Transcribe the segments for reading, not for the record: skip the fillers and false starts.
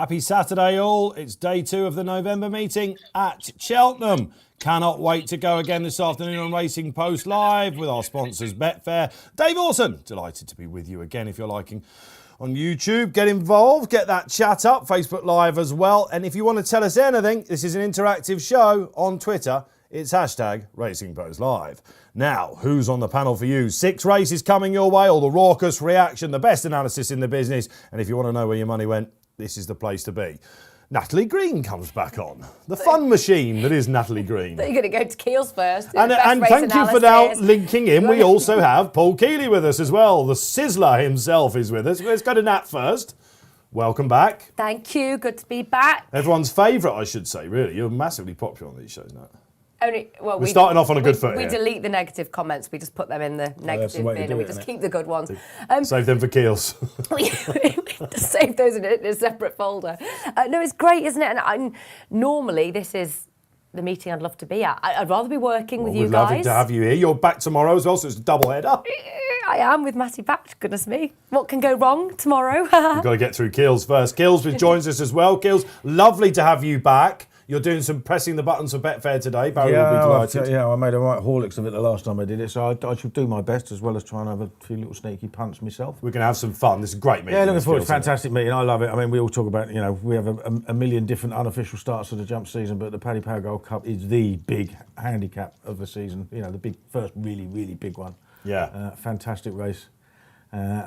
Happy Saturday all. It's day 2 of the November meeting at Cheltenham. Cannot wait to go again this afternoon on Racing Post Live with our sponsors Betfair. Dave Orton, delighted to be with you again. If you're liking on YouTube, get involved, get that chat up, Facebook Live as well. And if you want to tell us anything, this is an interactive show on Twitter. It's hashtag Racing Post Live. Now, who's on the panel for you? 6 races coming your way, all the raucous reaction, the best analysis in the business. And if you want to know where your money went, this is the place to be. Natalie Green comes back on. The fun machine that is Natalie Green. You're going to go to Keels first. And thank you for now linking in. We also have Paul Keeley with us as well. The sizzler himself is with us. Let's go to Nat first. Welcome back. Thank you. Good to be back. Everyone's favourite, I should say, really. You're massively popular on these shows, Nat. We're starting off on a good foot We here. delete the negative comments. We just put them in the negative bin and we just keep the good ones. Save them for Keels. we just save those in a separate folder. No, it's great, isn't it? And normally this is the meeting I'd love to be at. I'd rather be working with you guys. We'd love to have you here. You're back tomorrow as well, so it's a double header. I am with Matty back. Goodness me. What can go wrong tomorrow? We've got to get through Keels first. Keels joins us as well. Keels, lovely to have you back. You're doing some pressing the buttons for Betfair today. Barry will be delighted. I made a right Horlicks of it the last time I did it, so I should do my best as well as try and have a few little sneaky punts myself. We're going to have some fun. This is a great meeting. Yeah, looking forward. It's a fantastic meeting. I love it. I mean, we all talk about, we have a million different unofficial starts to the jump season, but the Paddy Power Gold Cup is the big handicap of the season. The big first really, really big one. Yeah. Fantastic race.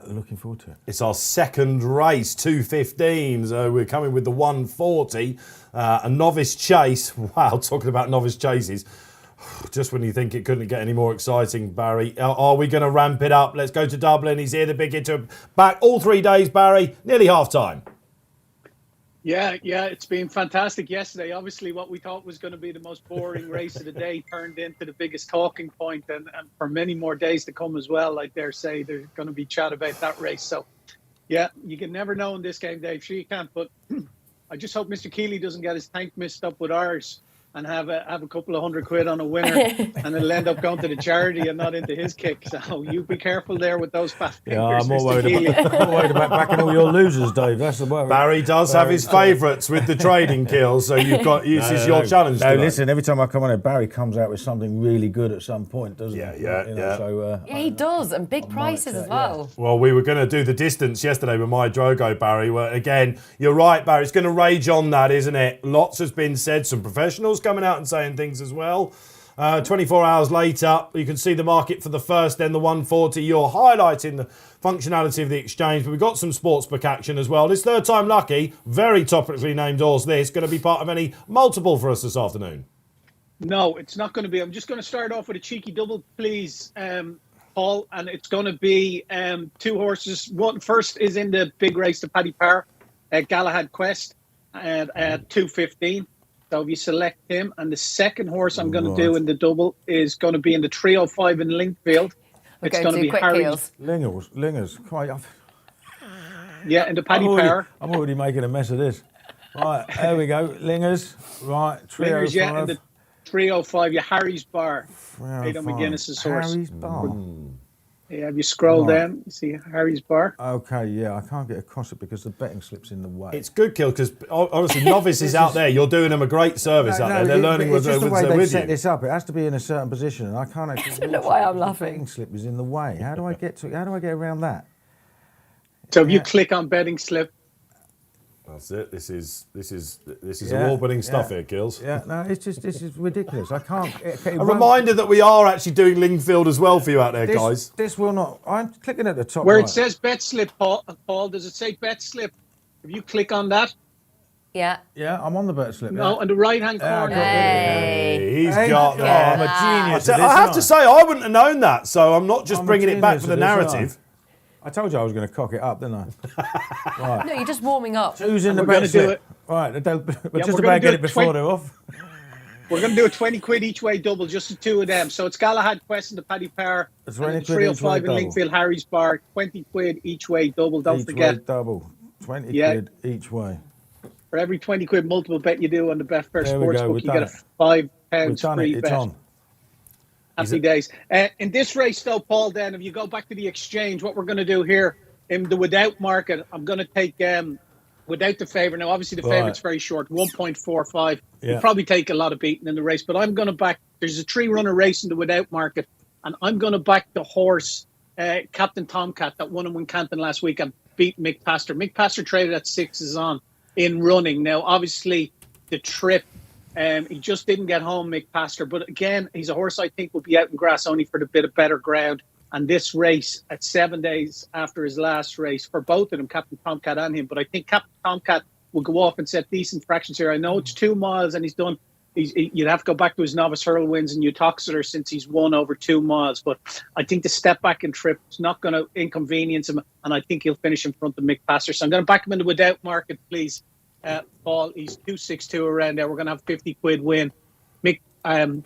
Looking forward to it. It's our second race, 2:15. So we're coming with the 140. A novice chase. Wow, talking about novice chases. Just when you think it couldn't get any more exciting, Barry. Are we going to ramp it up? Let's go to Dublin. He's here, the big hitter. Back all 3 days, Barry. Nearly half time. Yeah, it's been fantastic yesterday. Obviously, what we thought was going to be the most boring race of the day turned into the biggest talking point, and for many more days to come as well. I dare say there's going to be chat about that race. So, yeah, you can never know in this game, Dave. Sure you can't, but I just hope Mr. Keeley doesn't get his tank mixed up with ours and have a couple of £100 on a winner, and it'll end up going to the charity and not into his kick. So you be careful there with those fat fingers, I'm more Mr. worried about backing all your losers, Dave. That's the worry. Barry does have his favourites with the trading kills, so you've got this is your challenge. No, tonight. listen. Every time I come on here, Barry comes out with something really good at some point, doesn't he? Yeah. So, yeah, he does, and big prices as well. Well, we were going to do the distance yesterday with my Drogo, Barry. Well, again, you're right, Barry. It's going to rage on that, isn't it? Lots has been said. Some professionals coming out and saying things as well. 24 hours later, you can see the market for the first, then the 140. You're highlighting the functionality of the exchange, but we've got some sportsbook action as well. This third time lucky, very topically named horse, this going to be part of any multiple for us this afternoon? No, it's not going to be. I'm just going to start off with a cheeky double, please, Paul, and it's going to be 2 horses. One first is in the big race, the Paddy Power, Galahad Quest, at 2:15. So if you select him, and the second horse I'm going to do in the double is going to be in the 305 in Linkfield. It's going to be Harry's. Lingers. Yeah, in the Paddy Power. I'm already making a mess of this. Right, there we go. Lingers. Right, 305. Lingers, yeah, in the 305, Harry's Bar. Aidan McGuinness's horse. Harry's Bar. Yeah, if you scroll down, you see Harry's Bar. Okay, yeah, I can't get across it because the betting slip's in the way. It's good, Kill, because honestly, novices out there, you're doing them a great service out there. They're learning with the way with they you. set this up. It has to be in a certain position, and I can't actually. I don't know why I'm laughing. The betting slip is in the way. How do I get around that? So if you click on betting slip. That's it. This is award-winning stuff here, Kills. Yeah, no, this is ridiculous. I can't. A reminder that we are actually doing Lingfield as well for you out there, guys. This will not. I'm clicking at the top. Where right. it says bet slip, Paul, does it say bet slip? If you click on that. Yeah. Yeah, I'm on the bet slip. No, in the right-hand corner. He's got that. I'm a genius. I have to say, I wouldn't have known that, so I'm not just bringing it back for the narrative. I told you I was going to cock it up, didn't I? Right. No, you're just warming up. Who's in the bet slip? Right, we're just about to get it before they're off. We're going to do a 20 quid each way double, just the 2 of them. So it's Galahad Quest and the Paddy Power. It's and the 305 in Linkfield, Harry's Bar. 20 quid each way double, don't forget. Each way double. 20 quid each way. For every 20 quid multiple bet you do on the Betfair Sportsbook, you get a £5 free bet. On. Happy days. In this race, though, Paul, then, if you go back to the exchange, what we're going to do here in the without market, I'm going to take without the favourite. Now, obviously, the favourite's very short, 1.45. Yeah. He'll probably take a lot of beating in the race, but I'm going to back. There's a 3-runner race in the without market, and I'm going to back the horse, Captain Tomcat, that won in Wincanton last week and beat Mick Pastor. Mick Pastor traded at 6s on in running. Now, obviously, the trip, he just didn't get home, Mick Pastor. But again, he's a horse I think will be out in grass only for the bit of better ground. And this race at 7 days after his last race for both of them, Captain Tomcat and him. But I think Captain Tomcat will go off and set decent fractions here. I know it's 2 miles and he's done. You'd have to go back to his novice hurl wins in Uttoxeter since he's won over 2 miles. But I think the step back and trip is not going to inconvenience him. And I think he'll finish in front of Mick Pastor. So I'm going to back him in the without market, please. Paul, he's 262 around there. We're going to have 50 quid win. Mick,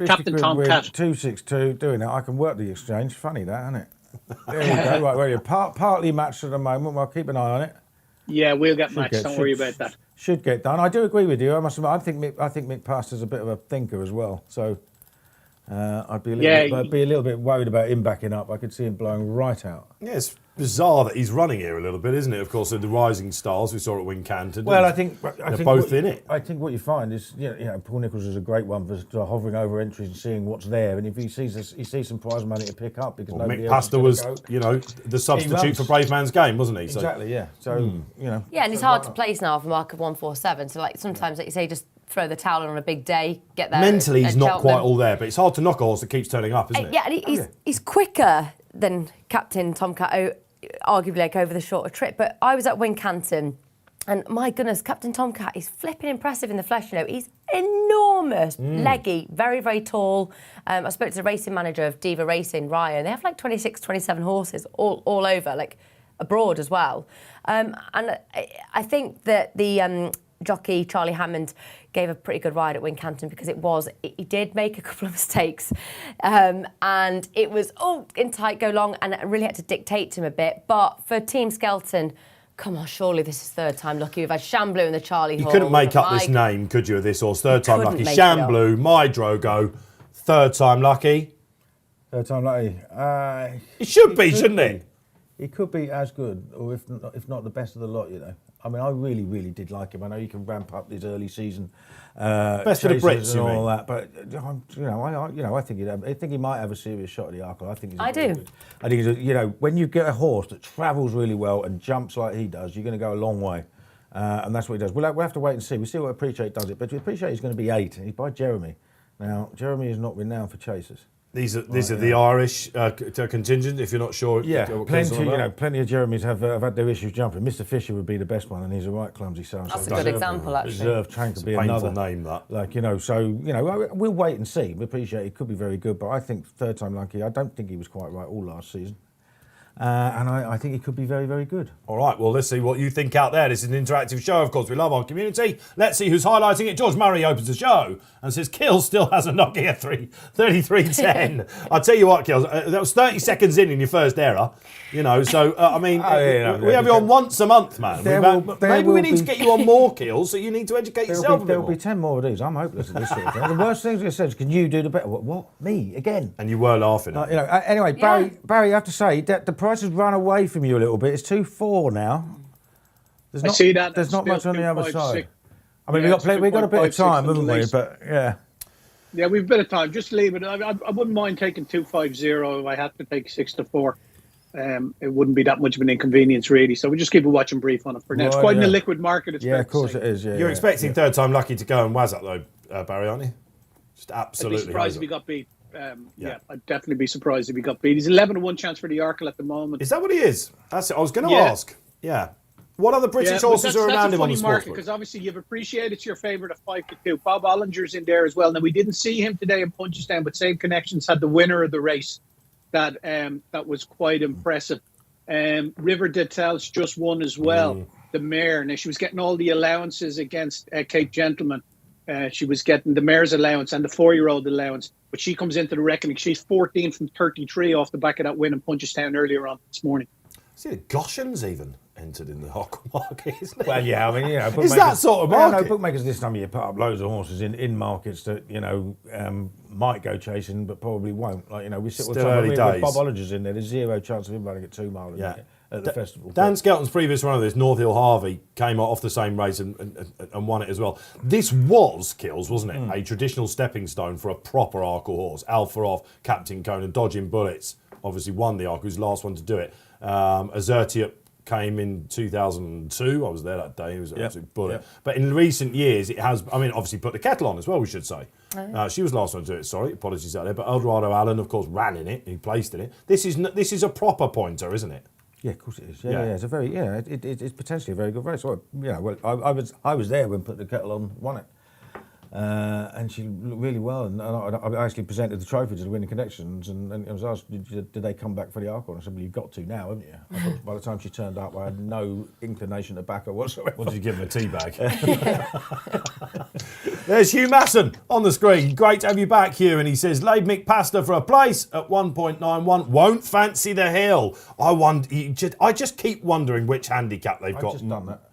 Captain Tomcat. 262, doing it. I can work the exchange. Funny that, isn't it? There we go. Right, well, you're partly matched at the moment. We'll keep an eye on it. Yeah, we'll get matched. Don't worry about that. Should get done. I do agree with you. I must admit, I think Mick Pastor's a bit of a thinker as well. So I'd be a little bit worried about him backing up. I could see him blowing right out. Yeah, it's bizarre that he's running here a little bit, isn't it? Of course, the Rising Stars we saw at Wincanton. Well, I think they're both in it. I think what you find is, Paul Nicholls is a great one for hovering over entries and seeing what's there. And if he sees some prize money to pick up because nobody Mick else Pastor was, the substitute for Brave Man's Game, wasn't he? So. Exactly, yeah. So Yeah, and it's hard to place now for a mark of 147. So sometimes, like you say, just throw the towel in on a big day, get there. Mentally, he's not Cheltenham. quite all there, but it's hard to knock a horse that keeps turning up, isn't it? Yeah, and he's quicker than Captain Tomcat, arguably over the shorter trip. But I was at Wincanton, and my goodness, Captain Tomcat is flipping impressive in the flesh. He's enormous, leggy, very, very tall. I spoke to the racing manager of Diva Racing, Ryan. They have like 26, 27 horses all over, like abroad as well. And I think that the jockey Charlie Hammond gave a pretty good ride at Wincanton because he did make a couple of mistakes and it was in tight, go long, and I really had to dictate to him a bit. But for Team Skelton, come on, surely this is third time lucky. We've had Shamblu in the Charlie Hall. You couldn't make up this name, could you, of this horse? Third time lucky. Shamblu, My Drogo, third time lucky. third time lucky. It should be, shouldn't it? He could be as good, or if not the best of the lot, I mean, I really, really did like him. I know you can ramp up these early season best for the Brits and you all mean? that, but I think he might have a serious shot at the Arkle. I think he's. I do. Good. I think he's when you get a horse that travels really well and jumps like he does, you're going to go a long way, and that's what he does. We'll have to wait and see. We see what Appreciate does it, but Appreciate is going to be 8. He's by Jeremy. Now Jeremy is not renowned for chasers. These are the Irish contingent. If you're not sure, plenty of Jeremys have had their issues jumping. Mr. Fisher would be the best one, and he's a right clumsy son. That's a good example, actually. Reserve Trank to be painful another name that. We'll wait and see. We appreciate it could be very good, but I think third time lucky. I don't think he was quite right all last season. And I think he could be very, very good. All right, well, let's see what you think out there. This is an interactive show, of course. We love our community. Let's see who's highlighting it. George Murray opens the show and says, Kills still has a Nokia 3310. I'll tell you what, Kills, that was 30 seconds in your first error. We have you on once a month, man. Maybe we need to get you on more, Kills, so you need to educate yourself a bit There'll more. be 10 more of these. I'm hopeless at this sort of thing. The worst thing I said is, can you do the better? What? Me? Again? And you were laughing. Anyway, Barry, I have to say, that the price has run away from you a little bit. It's 2-4 now. I see that. There's not much on the other side. I mean, Yeah, we've got a bit of time, haven't we? least. But yeah. Yeah, we've a bit of time. Just leave it. I wouldn't mind taking 250 if I had to take 6-4. It wouldn't be that much of an inconvenience, really. So we just keep a watching brief on it for now. It's quite in the liquid market. It's of course it is. Yeah, You're expecting third time lucky to go and wazz up though, Barry, aren't you? Just absolutely. I'd be surprised if he got beat. I'd definitely be surprised if he got beat. He's 11-1 chance for the Arkle at the moment. Is that what he is? That's it. I was going to ask. Yeah. What other British horses are around him on the sports book? Because obviously you've appreciated it's your favourite of 5-2. Bob Ollinger's in there as well. Now we didn't see him today in Punchestown, but Same Connections had the winner of the race. That was quite impressive. River Detels just won as well. The mare. Now she was getting all the allowances against Cape Gentleman. She was getting the mare's allowance and the 4-year-old allowance, but she comes into the reckoning. She's 14 from 33 off the back of that win in Punchestown earlier on this morning. See, the Goshens even entered in the Hockle market, isn't it? Well, yeah, I mean, it's that sort of market. No, bookmakers this time of year put up loads of horses in markets that might go chasing, but probably won't. Like we sit with early days. Bob Ollinger's in there. There's zero chance of him running at 2 mile. at the festival. Dan Skelton's previous run of this, North Hill Harvey, came off the same race and won it as well. This was, Kills, wasn't it? A traditional stepping stone for a proper Arkle horse. Alpha off, Captain Conan, dodging bullets. Obviously won the Arkle, he was the last one to do it. Azertiot came in 2002. I was there that day. It was an absolute bullet. Yep. But in recent years, it has, obviously put the kettle on as well, we should say. She was the last one to do it, sorry. Apologies out there. But Eldorado Allen, of course, ran in it. He placed in it. This is a proper pointer, isn't it? Yeah, of course it is. Yeah. It's a very, it's potentially a very good race. Well, I was there when Put the Kettle On won it. And she looked really well, and I actually presented the trophy to the winning connections, and I was asked, did they come back for the Arkle? And I said, well, you've got to now, haven't you? I thought by the time she turned up, I had no inclination to back her whatsoever. What did you give him, a tea bag? There's Hugh Masson on the screen. Great to have you back, Hugh. And he says, laid Mick Pastor for a place at 1.91. Won't fancy the hill. I just keep wondering which handicap they've got.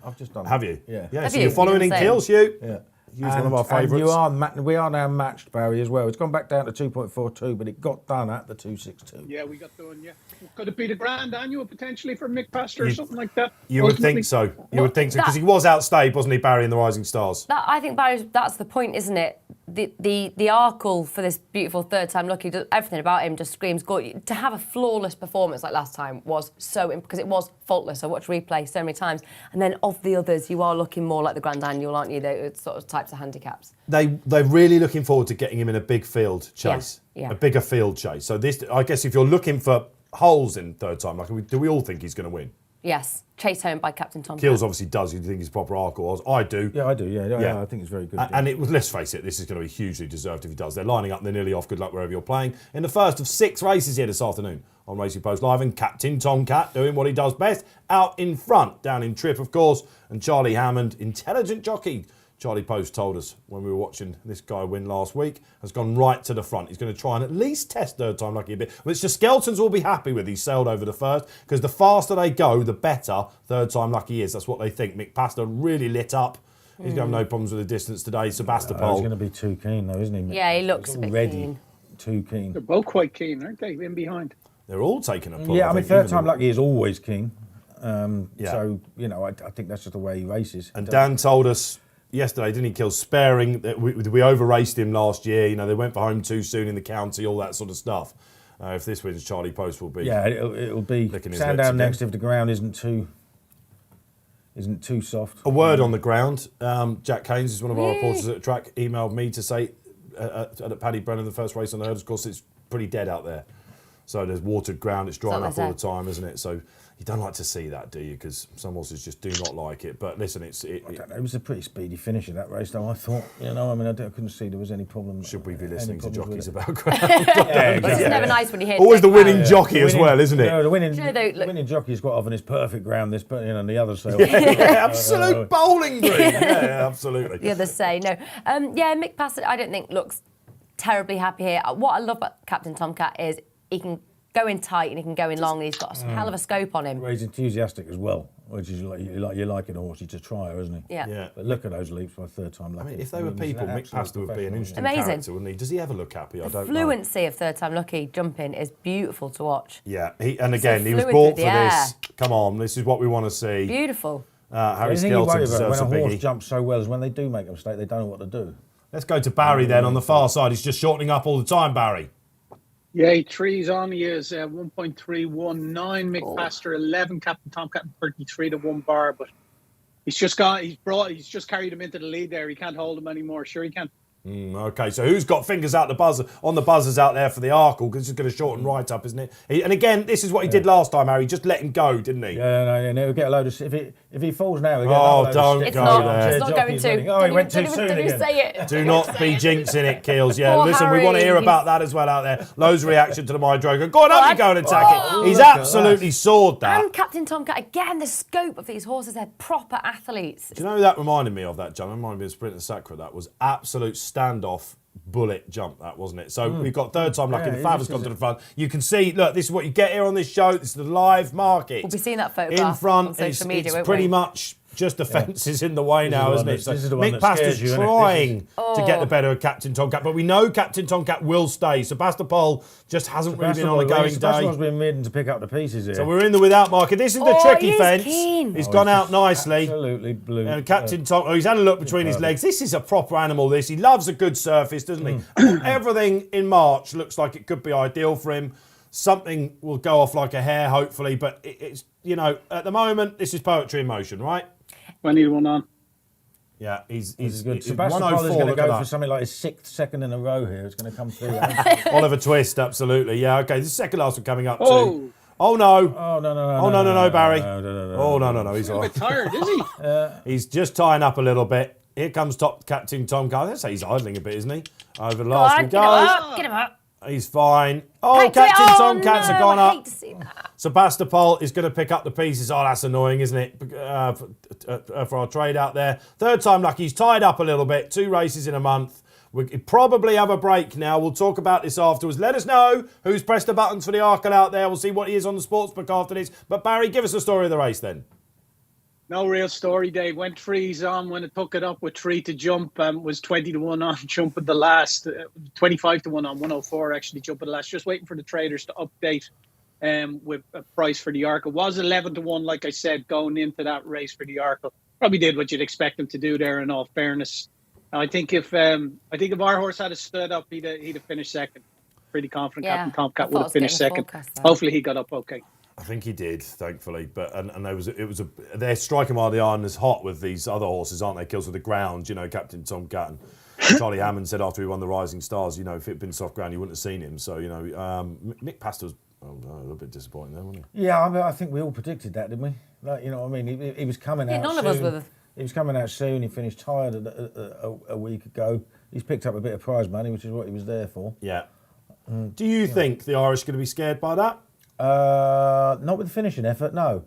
I've just done that. Have you? Yeah. Yeah. Have So you? you're following in Kills, Hugh? Yeah. Hugh's one of our favourites. We are now matched, Barry, as well. It's gone back down to 2.42, but it got done at the 2.62. Yeah, we got done, yeah. Could it be the grand annual potentially for Mick Pastor or something like that? You would think so. You would think so, because he was outstayed, wasn't he, Barry, in the Rising Stars? I think, Barry, that's the point, isn't it? The Arkle for this beautiful third time lucky, everything about him just screams good. To have a flawless performance like last time was because it was faultless. I watched replay so many times. And then of the others, you are looking more like the Grand Annual, aren't you? Those sort of types of handicaps. They're really looking forward to getting him in a big field chase. Yeah. A bigger field chase. So this, I guess if you're looking for holes in third time lucky, do we all think he's going to win? Yes, chased home by Captain Tom. Kills obviously does. You think he's proper Arkle? I do. Yeah, I do. Yeah, I think it's very good. And it was, let's face it, this is going to be hugely deserved if he does. They're lining up, they're nearly off. Good luck wherever you're playing. In the first of 6 races here this afternoon on Racing Post Live, and Captain Tomcat doing what he does best, out in front, down in trip, of course, and Charlie Hammond, intelligent jockey. Charlie Post told us when we were watching this guy win last week, has gone right to the front. He's going to try and at least test third time lucky a bit, which the Skeltons will be happy with. He's sailed over the first, because the faster they go, the better third time lucky is. That's what they think. Mick Pastor really lit up. He's going to have no problems with the distance today. Sebastopol. He's going to be too keen, though, isn't he, Mick? Yeah, he looks a bit keen. Too keen. They're both quite keen, aren't they? In behind. They're all taking a pull. Yeah, I mean, third time lucky is always keen. Yeah. So, I think that's just the way he races. And Dan told us yesterday, didn't he, Kill, sparing that we over-raced him last year. They went for home too soon in the county, all that sort of stuff. If this wins, Charlie Post will be. Yeah, it'll be Sandown next if the ground isn't too soft. A word on the ground. Jack Haynes is one of our reporters at the track. Emailed me to say at Paddy Brennan, the first race on the hurdles, of course, it's pretty dead out there. So there's watered ground, it's drying up all the time, isn't it? So you don't like to see that, do you? Because some horses just do not like it. But listen, I don't know, it was a pretty speedy finish in that race, though, I thought. I couldn't see there was any problem. Should we be listening to jockeys about ground? It's never nice when you hear always the winning jockey as well, isn't it? The winning jockey's quite often is perfect ground, and the others say... absolute bowling green. Yeah, absolutely. The others say no. Mick Pastor, I don't think looks terribly happy here. What I love about Captain Tomcat is he can go in tight and he can go in long, and he's got a hell of a scope on him. Well, he's enthusiastic as well, which is you're liking a horse. He's a trier, isn't he? Yeah. But look at those leaps by third time lucky. If they were people, Mick Pastor would be an interesting character, wouldn't he? Does he ever look happy? I don't know. Fluency of third time lucky jumping is beautiful to watch. Yeah, he was bought for this. Come on, this is what we want to see. Beautiful. Harry Skelton deserves a biggie. When a horse biggie. jumps so well is when they do make a mistake, they don't know what to do. Let's go to Barry then on the far side. He's just shortening up all the time, Barry. Yeah, three's on. He is 1.319. Mick Pastor 11. Captain Tomcat 33 to 1 bar. But he's just carried him into the lead there. He can't hold him anymore. Sure, he can. Okay, so who's got fingers out on the buzzers out there for the Arkle? Because it's going to shorten right up, isn't it? And again, this is what he did last time, Harry. Just let him go, didn't he? Yeah, no, he'll get a load of... If he falls now, he'll get a load of... Don't It's go not. there. It's not going to. Oh, he went too soon Did again. you say it? Do not be jinxing it, Keels. Yeah, Poor listen, we want to hear Harry. about that as well out there. Loads of reaction to the My Drogo. Go on up, you go and attack it. He's look at absolutely soared that. And Captain Tomcat, again, the scope of these horses, they're proper athletes. Do you know who that reminded me of, that jump? It reminded me of Sprint and Sacra. That was absolute standoff bullet jump, that, wasn't it? So we've got third time lucky. The Fav has gone to the front. You can see, look, this is what you get here on this show. This is the live market. We'll be seeing that photograph in front. on social media, it's won't pretty we? much just the fence is in the way now, isn't it? So this is the one Mick that scares Paster's you, isn't it? trying to get the better of Captain Tomcat, but we know Captain Tomcat will stay. Sebastopol just hasn't really been on a going day. Sebastopol's been ridden to pick up the pieces here. So we're in the without market. This is the tricky he's fence. keen. He's gone out nicely. Absolutely blue. And Captain Tom, he's had a look between his legs. This is a proper animal, this. He loves a good surface, doesn't he? Everything in March looks like it could be ideal for him. Something will go off like a hair, hopefully. But it's, you know, at the moment, this is poetry in motion, right? 21 on. Yeah, he's good. he's Sebastopol is 104, going to look at go that. for something like his 6th second in a row here. It's going to come through. Oliver Twist, absolutely. Yeah, okay. This is the second last one coming up, Oh. too. Oh, no. Oh, no, Barry. No. Oh, no. He's all A right. bit tired, is he? He's just tying up a little bit. Here comes Captain Tom Carr. Let's say he's idling a bit, isn't he? Over the last few goes. Get him up. He's fine. Oh, Packed it. Captain Oh, Tomcats have no, gone I up. hate to see that. Sebastopol is going to pick up the pieces. Oh, that's annoying, isn't it? For our trade out there. Third time lucky. He's tied up a little bit. 2 races in a month. We probably have a break now. We'll talk about this afterwards. Let us know who's pressed the buttons for the Arkle out there. We'll see what he is on the sportsbook after this. But Barry, give us the story of the race then. No real story, Dave. Went 3s on when it took it up with 3 to jump. Was 20 to 1 on jump at the last. 25 to 1 on 104 actually jump at the last. Just waiting for the traders to update with a price for the Arkle. Was 11 to 1, like I said, going into that race for the Arkle. Probably did what you'd expect him to do there. In all fairness, I think if our horse had stood up, he'd have finished second. Pretty confident Yeah, Captain Tomcat I would thought have finished I was getting second. a forecast there. Hopefully he got up okay. I think he did, thankfully. But they're striking while the iron is hot with these other horses, aren't they? Kills with the ground, you know, Captain Tomcat. And Charlie Hammond said after he won the Rising Stars, you know, if it had been soft ground, you wouldn't have seen him. So, you know, Mick Pastor was a little bit disappointing there, wasn't he? Yeah, I think we all predicted that, didn't we? Like, you know what I mean? He was coming out none soon. of us were. He was coming out soon. He finished tired a week ago. He's picked up a bit of prize money, which is what he was there for. Yeah. Do you think the Irish are going to be scared by that? Not with the finishing effort, no.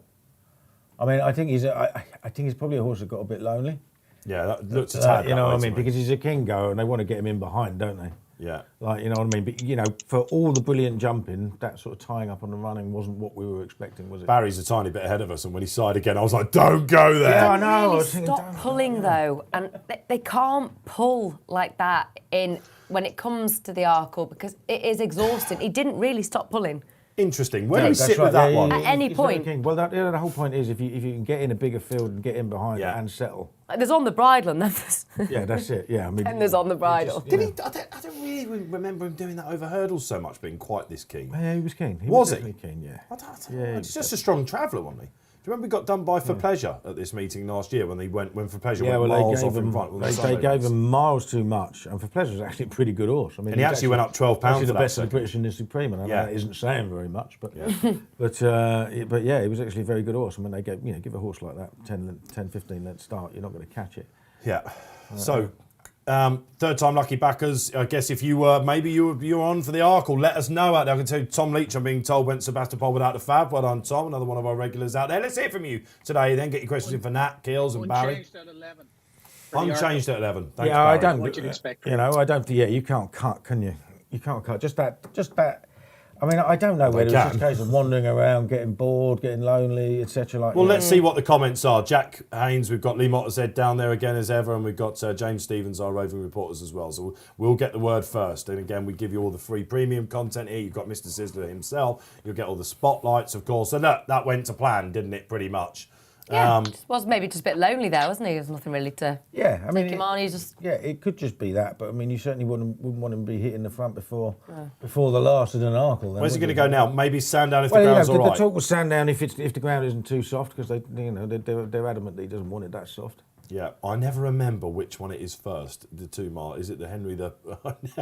I mean, I think he's probably a horse that got a bit lonely. Yeah, that looks a tad You know that what I way mean? to me. Because he's a king goer and they want to get him in behind, don't they? Yeah. Like, you know what I mean? But, you know, for all the brilliant jumping, that sort of tying up on the running wasn't what we were expecting, was it? Barry's a tiny bit ahead of us, and when he sighed again, I was like, don't go there. Yeah, I know. I Really was thinking, stop don't- pulling though, and they can't pull like that in when it comes to the Arkle because it is exhausting. He didn't really stop pulling. Interesting. Where No, do you that's sit with that one? At any he's very point. keen. Well, the whole point is if you can get in a bigger field and get in behind Yeah. it and settle. There's on the bridle and then there's, Yeah, that's it. Yeah, I mean, and there's on the bridle. Did he? I don't really remember him doing that over hurdles so much, being quite this keen. Yeah, he was keen. Was he? definitely keen, yeah. I don't Yeah, know. He's just a strong traveller, wasn't he? Do you remember he got done by For Pleasure at this meeting last year when For Pleasure Yeah, went well, miles they off gave in him, front? on the they Sunday gave race? him miles too much. And For Pleasure was actually a pretty good horse. I mean, And he was actually went up £12 actually for the that best of the second. British in the Supreme. And I know Yeah. that isn't saying very much, but but yeah, he was actually a very good horse. And when they give a horse like that 10, 15 length start, you're not going to catch it. Yeah. So, third time lucky backers. I guess if you were, maybe you were on for the Arkle, let us know out there. I can tell you Tom Leach, I'm being told, went Sebastopol without the fab. Well done, Tom, another one of our regulars out there. Let's hear from you today. Then get your questions in for Nat, Keels and Barry. Unchanged at 11. for the Unchanged at 11. Thanks, Yeah, I Barry. don't. What you'd expect. You know, I don't. Yeah, you can't cut, can you? You can't cut. Just that. I mean, I don't know whether it's just a case of wandering around, getting bored, getting lonely, etc. Like. Well, you know. let's see what the comments are. Jack Haynes, we've got Lee Mottershead down there again as ever, and we've got James Stevens, our roving reporters as well. So we'll get the word first. And again, we give you all the free premium content here. You've got Mr. Sizzler himself. You'll get all the spotlights, of course. And that went to plan, didn't it, pretty much? Yeah, was maybe just a bit lonely there, wasn't he? There's nothing really to Yeah, I mean, take him on. He's just yeah, it could just be that, but I mean, you certainly wouldn't want him to be hitting the front before the last of an Arkle. Then, Where's he would going to you? go now? Maybe Sandown if Well, the you know, ground's all the right. talk was Sandown if the ground isn't too soft because they're adamant that he doesn't want it that soft. Yeah, I never remember which one it is first. The 2 mile. Is it the Henry the?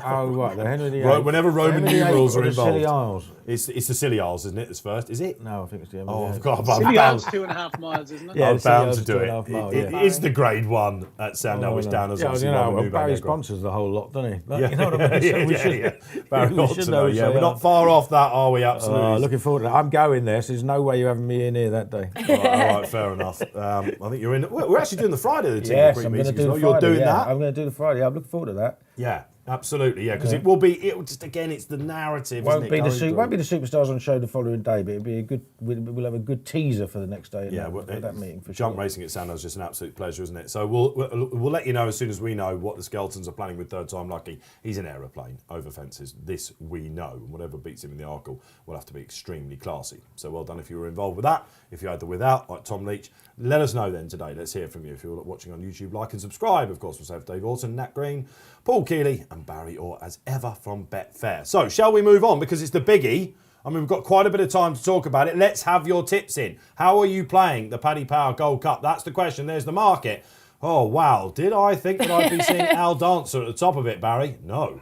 Oh right, the Henry VIII. Whenever Roman Henry VIII numerals or are the involved, Scilly Isles. it's the Scilly Isles, isn't it? That's first. Is it? No, I think it's the Henry Oh, VIII. I've got about City Isles, bound. 2.5 miles, isn't it? Yeah, I'm the Scilly bound Isles to is do 2.5 miles, it. yeah. It is the grade 1 at Sandown, which down as obviously Roman Barry Nubank. sponsors the whole lot, doesn't he? Yeah, You know what I mean? So we should, Barry we ought should to know. know. Yeah, so, we're not far off that, are we? Absolutely. Looking forward to that. I'm going there, so there's no way you're having me in here that day. All right, fair enough. I think you're in. We're actually doing the Friday the team Yes, pre I'm going to meetings do as the well. Friday. You're doing yeah. that. I'm going to do the Friday. I'm looking forward to that. Yeah. Absolutely, yeah, because it will just, again, it's the narrative, Won't isn't be it? won't be the superstars on show the following day, but it'll be a good. We'll have a good teaser for the next day. Yeah, at that meeting for jump sure. racing at Sandown's just an absolute pleasure, isn't it? So we'll let you know as soon as we know what the Skeletons are planning with Third Time Lucky. He's an aeroplane over fences. This we know, and whatever beats him in the Arkle will have to be extremely classy. So well done if you were involved with that. If you had the without, like Tom Leach, let us know then today. Let's hear from you. If you're watching on YouTube, like and subscribe. Of course, we'll say for Dave Orton, Nat Green, Paul Keeley, and Barry Orr as ever from Betfair. So shall we move on, because it's the biggie. I mean, we've got quite a bit of time to talk about it. Let's have your tips in. How are you playing the Paddy Power Gold Cup? That's the question. There's the market. Oh, wow. Did I think that I'd be seeing Al Dancer at the top of it, Barry? No.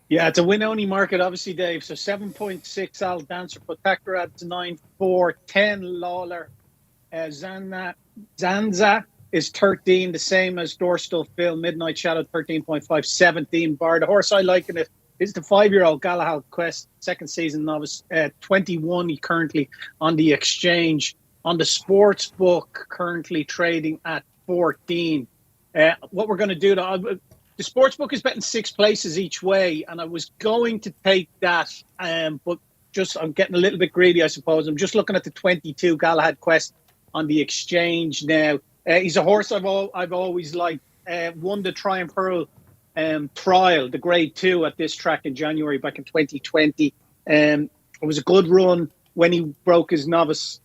Yeah, it's a win-only market, obviously, Dave. So 7.6 Al Dancer, Protector at 9.4, 10 Lawler, Zanza is 13, the same as Doorstall Phil, Midnight Shadow 13.5, 17 Bar. The horse I like in it is the 5-year-old Galahad Quest, second season novice, 21 he currently on the exchange. On the sports book, currently trading at 14. What we're going to do, the sports book is betting 6 places each way, and I was going to take that, but just I'm getting a little bit greedy, I suppose. I'm just looking at the 22 Galahad Quest on the exchange now. He's a horse I've always liked. Won the Triumph Pearl trial, the grade 2 at this track in January back in 2020. It was a good run when he broke his novice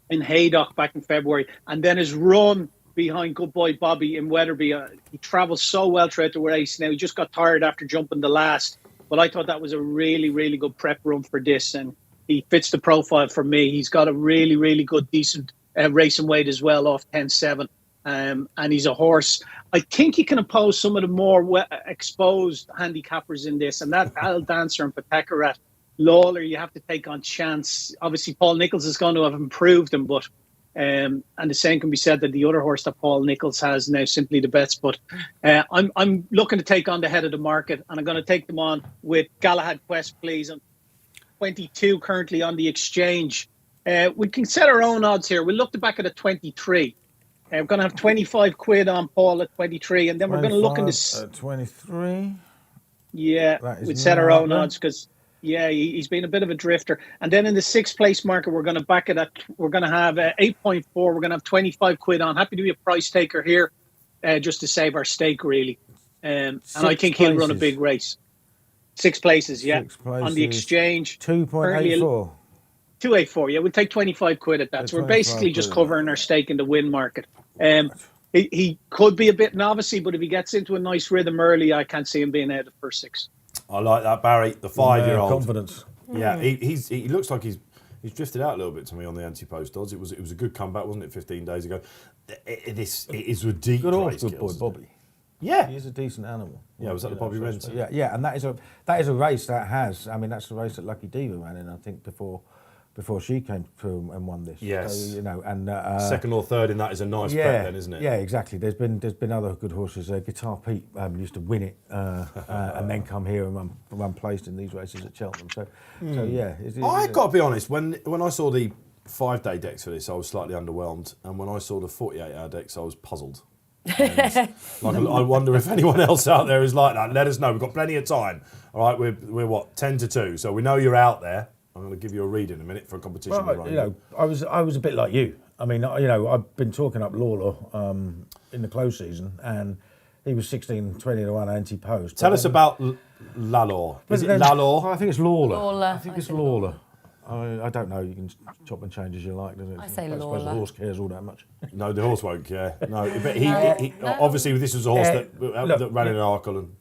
in Haydock back in February, and then his run behind Good Boy Bobby in Wetherby. He travelled so well throughout the race. Now he just got tired after jumping the last, but I thought that was a really, really good prep run for this, and he fits the profile for me. He's got a really, really good, decent racing weight as well, off 10.7, and he's a horse. I think he can oppose some of the more exposed handicappers in this, and that Al Dancer and Patekarat. Lawler, you have to take on chance. Obviously, Paul Nicholls is going to have improved him, but and the same can be said that the other horse that Paul Nicholls has now, Simply the Bets. But I'm looking to take on the head of the market, and I'm going to take them on with Galahad Quest, please. I'm 22 currently on the exchange. We can set our own odds here. We'll look back at a 23. We're going to have 25 quid on Paul at 23, and then we're going to look in this. At 23. Yeah, we'd set our own odds because. Yeah, he's been a bit of a drifter. And then in the 6th place market, we're going to back it at, we're going to have 8.4. We're going to have 25 quid on. Happy to be a price taker here, just to save our stake, really. And I think he'll run a big race. 6 places, yeah. 6 places. On the exchange. 2.84. 284, yeah. We'll take 25 quid at that. So we're basically just covering our stake in the win market. He could be a bit novice, but if he gets into a nice rhythm early, I can't see him being out of the first 6. I like that, Barry. The 5-year-old confidence. Yeah, he looks like he's drifted out a little bit to me on the anti-post odds. It was a good comeback, wasn't it? 15 days ago. It is a deep race. Good boy, Bobby. Yeah, he is a decent animal. Yeah, was that the Bobby Renton? Yeah, and that is a race that has. I mean, that's the race that Lucky Diva ran in. I think before she came through and won this. Yes. So, and second or third in that is a nice bet then, isn't it? Yeah, exactly. There's been other good horses. Guitar Pete used to win it and then come here and run placed in these races at Cheltenham. So yeah. I've got to be honest. When I saw the 5-day decks for this, I was slightly underwhelmed, and when I saw the 48-hour decks, I was puzzled. I wonder if anyone else out there is like that. Let us know. We've got plenty of time. All right, we're what 10-2, so we know you're out there. I'm going to give you a read in a minute for a competition. Well, I was a bit like you. I mean, I've been talking up Lawler in the close season, and he was 16-20 to 1 anti-post. Tell us about Lalor. Is it Lalor? I think it's Lawler. Lawler. I think it's Lawler. I don't know. You can chop and change as you like, doesn't it? I say suppose Lawler. the horse cares all that much. No, the horse won't care. No, but he obviously this was a horse that ran in an Arkle and.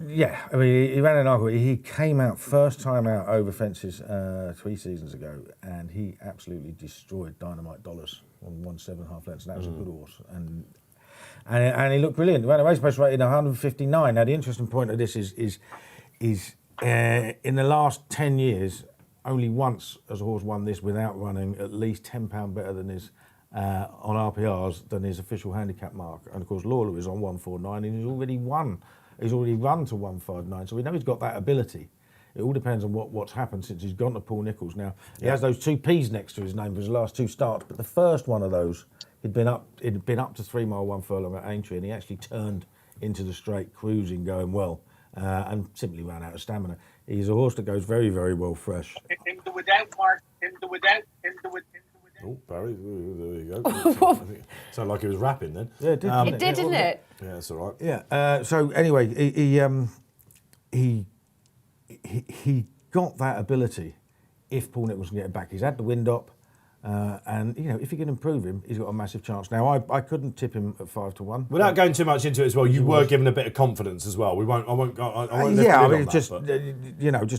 Yeah, I mean, he ran an Arkle. He came out first time out over fences 3 seasons ago, and he absolutely destroyed Dynamite Dollars on 1.5 lengths. And that was a good horse, and he looked brilliant. He ran a race pace rating 159. Now the interesting point of this is in the last 10 years, only once has a horse won this without running at least £10 better than his on RPRs than his official handicap mark. And of course, Lawler is on 149, and he's already won. He's already run to 159, so we know he's got that ability. It all depends on what's happened since he's gone to Paul Nicholls. Now, he has those 2 P's next to his name for his last 2 starts, but the first one of those, it'd been up to 3 mile 1 furlong at Aintree, and he actually turned into the straight, cruising, going well. and simply ran out of stamina. He's a horse that goes very, very well fresh. In the without, Mark. In the without. Oh, Barry, there you go. Sounded like he was rapping then. Yeah, it did. It did, didn't it? Yeah, that's all right. Yeah. So anyway, he got that ability if Paul Nicholson can get him back. He's had the wind up, and if he can improve him, he's got a massive chance. Now I couldn't tip him at 5-1. Without going too much into it as well, you were given a bit of confidence as well. I won't just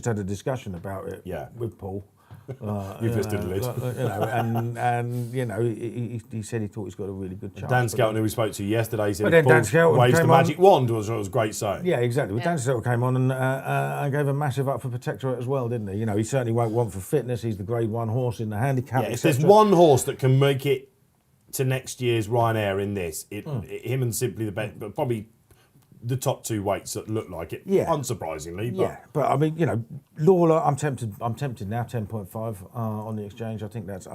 had a discussion about it with Paul. You've just did a lid. He said he thought he's got a really good chance. Dan Skelton, who we spoke to yesterday, said Dan Paul Skelton waves the came magic on. wand was great saying. Yeah, exactly. Well, Dan Skelton came on and gave a massive up for Protectorate as well, didn't he? He certainly won't want for fitness. He's the Grade 1 horse in the handicap. Yeah, if there's one horse that can make it to next year's Ryanair in this, him and Simply the Bet, but probably the top 2 weights that look like it, unsurprisingly. But I mean, Lawler, I'm tempted now, 10.5 on the exchange. I think that's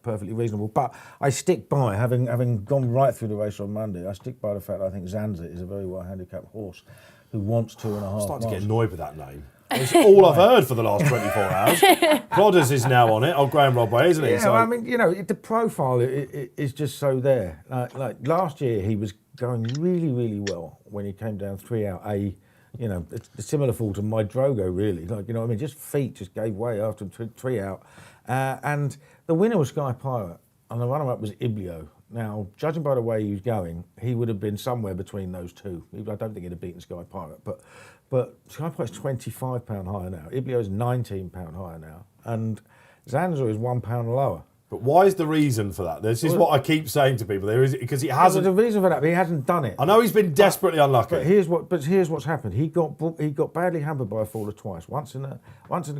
perfectly reasonable. But I stick by, having gone right through the race on Monday, I stick by the fact that I think Zanza is a very well handicapped horse who wants 2.5 I'm starting miles. to get annoyed with that name. It's all I've heard for the last 24 hours. Plodders is now on it. Old Graham Rodway, isn't he? Yeah, I mean, the profile is just so there. Like last year, he was going really, really well when he came down 3 out. It's a similar fall to my Drogo, really. Just feet just gave way after 3 out. And the winner was Sky Pirate, and the runner-up was Iblio. Now, judging by the way he was going, he would have been somewhere between those two. I don't think he'd have beaten Sky Pirate, but Sky Pirate's £25 higher now. Iblio's £19 higher now, and Zanza is £1 lower. But why is the reason for that? This is what I keep saying to people. There is because he hasn't. There's a reason for that, but he hasn't done it. I know he's been desperately unlucky. But here's what's happened. He got badly hampered by a faller twice. Once in the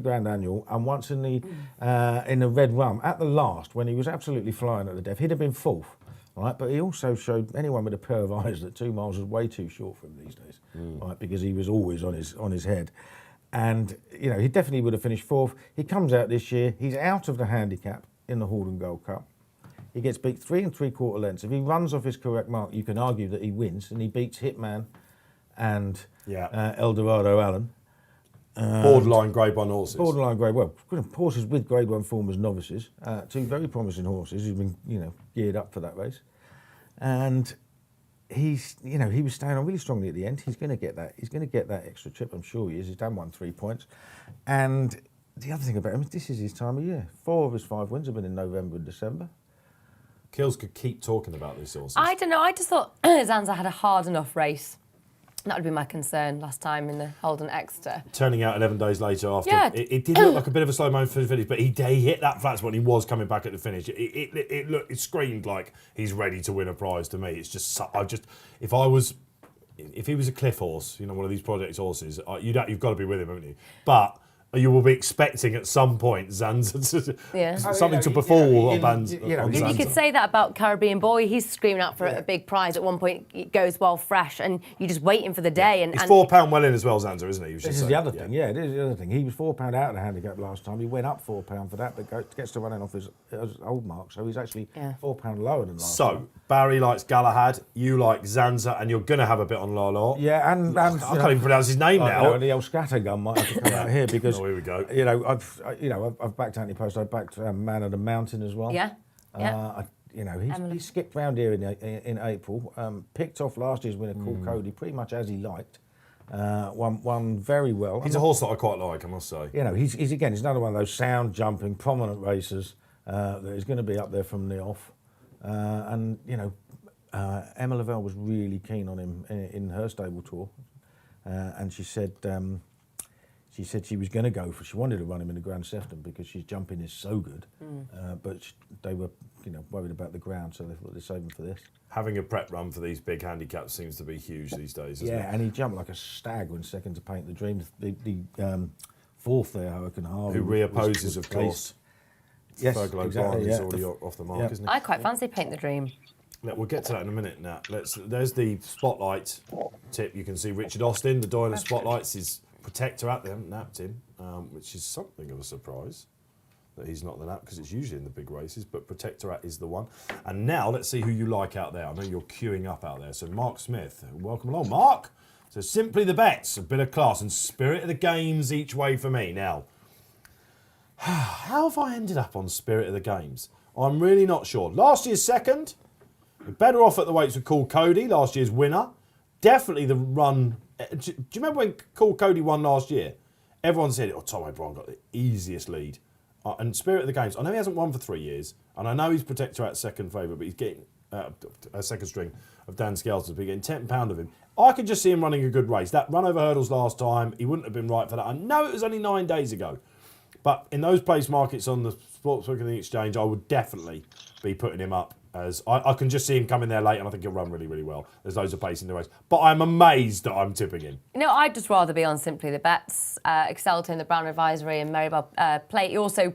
Grand Annual and once in the Red Rum at the last when he was absolutely flying at the death. He'd have been fourth, right? But he also showed anyone with a pair of eyes that 2 miles was way too short for him these days, right? Because he was always on his head. And he definitely would have finished fourth. He comes out this year. He's out of the handicap in the Horden Gold Cup. He gets beat 3 3/4 lengths. If he runs off his correct mark, you can argue that he wins, and he beats Hitman and Eldorado Allen. Borderline Grade 1 horses. Borderline Grade 1. Horses with Grade 1 form as novices. 2 very promising horses who've been geared up for that race. And he was staying on really strongly at the end. He's going to get that. He's going to get that extra trip. I'm sure he is. He's done 3 points, and the other thing about him is this is his time of year. 4 of his 5 wins have been in November and December. Kills could keep talking about these horses. I don't know. I just thought Zanza had a hard enough race. That would be my concern last time in the Holden Exeter. Turning out 11 days later after. Yeah. It did look like a bit of a slow moment for the finish, but he hit that flat spot when he was coming back at the finish. It screamed like he's ready to win a prize to me. It's just, if he was a cliff horse, one of these project horses, you've got to be with him, haven't you? But you will be expecting at some point Zanza something to befall on Zanza. You could say that about Caribbean Boy. He's screaming out for a big prize. At one point, it goes well fresh, and you're just waiting for the day. And he's £4 well in as well, Zanza, isn't he? This is the other thing. Yeah, it is the other thing. He was £4 out of the handicap last time. He went up £4 for that, but gets to running off his old mark, so he's actually £4 lower than last time. So Barry likes Galahad, you like Zanza, and you're going to have a bit on Lala. Yeah, and I can't even pronounce his name now. And the old scattergun might have to come out here because. Here we go. I've backed Anthony Post. I've backed Man of the Mountain as well. He skipped round here in April. Picked off last year's winner called Cody pretty much as he liked. Won very well. He's a horse that I quite like, I must say. He's another one of those sound jumping prominent racers that is going to be up there from the off. Emma Lavelle was really keen on him in her stable tour, and she said she was going to go for. She wanted to run him in the Grand Sefton because his jumping is so good, but they were worried about the ground, so they thought they'd save him for this. Having a prep run for these big handicaps seems to be huge these days. Isn't it? And he jumped like a stag when second to Paint the Dream. The fourth there, Hurricane Harvey, who reopposes, of course. Yes, Fergal exactly. is already off the mark, isn't he? I quite fancy Paint the Dream. We'll get to that in a minute, Nat. There's the spotlight tip. You can see Richard Austin, the Doyle of Spotlights, is Protectorate. They haven't napped him, which is something of a surprise that he's not the nap because it's usually in the big races, but Protectorate is the one. And now let's see who you like out there. I know you're queuing up out there. So Mark Smith, welcome along. Mark So Simply the Bets, a bit of class, and Spirit of the Games each way for me. Now, how have I ended up on Spirit of the Games? I'm really not sure. Last year's second, better off at the weights with Cool Cody, last year's winner. Definitely the run. Do you remember when Cool Cody won last year? Everyone said, Tom O'Brien got the easiest lead. And Spirit of the Games, I know he hasn't won for 3 years, and I know he's protector at second favourite, but he's getting a second string of Dan Skelton's, but getting £10 of him. I could just see him running a good race. That run over hurdles last time, he wouldn't have been right for that. I know it was only 9 days ago, but in those place markets on the Sportsbook and the Exchange, I would definitely be putting him up as I can just see him coming there late, and I think he'll run really, really well. There's loads of pace in the race, but I'm amazed that I'm tipping him. I'd just rather be on Simply the Bets, Excelto in the Brown Advisory and Marybelle Plate. He also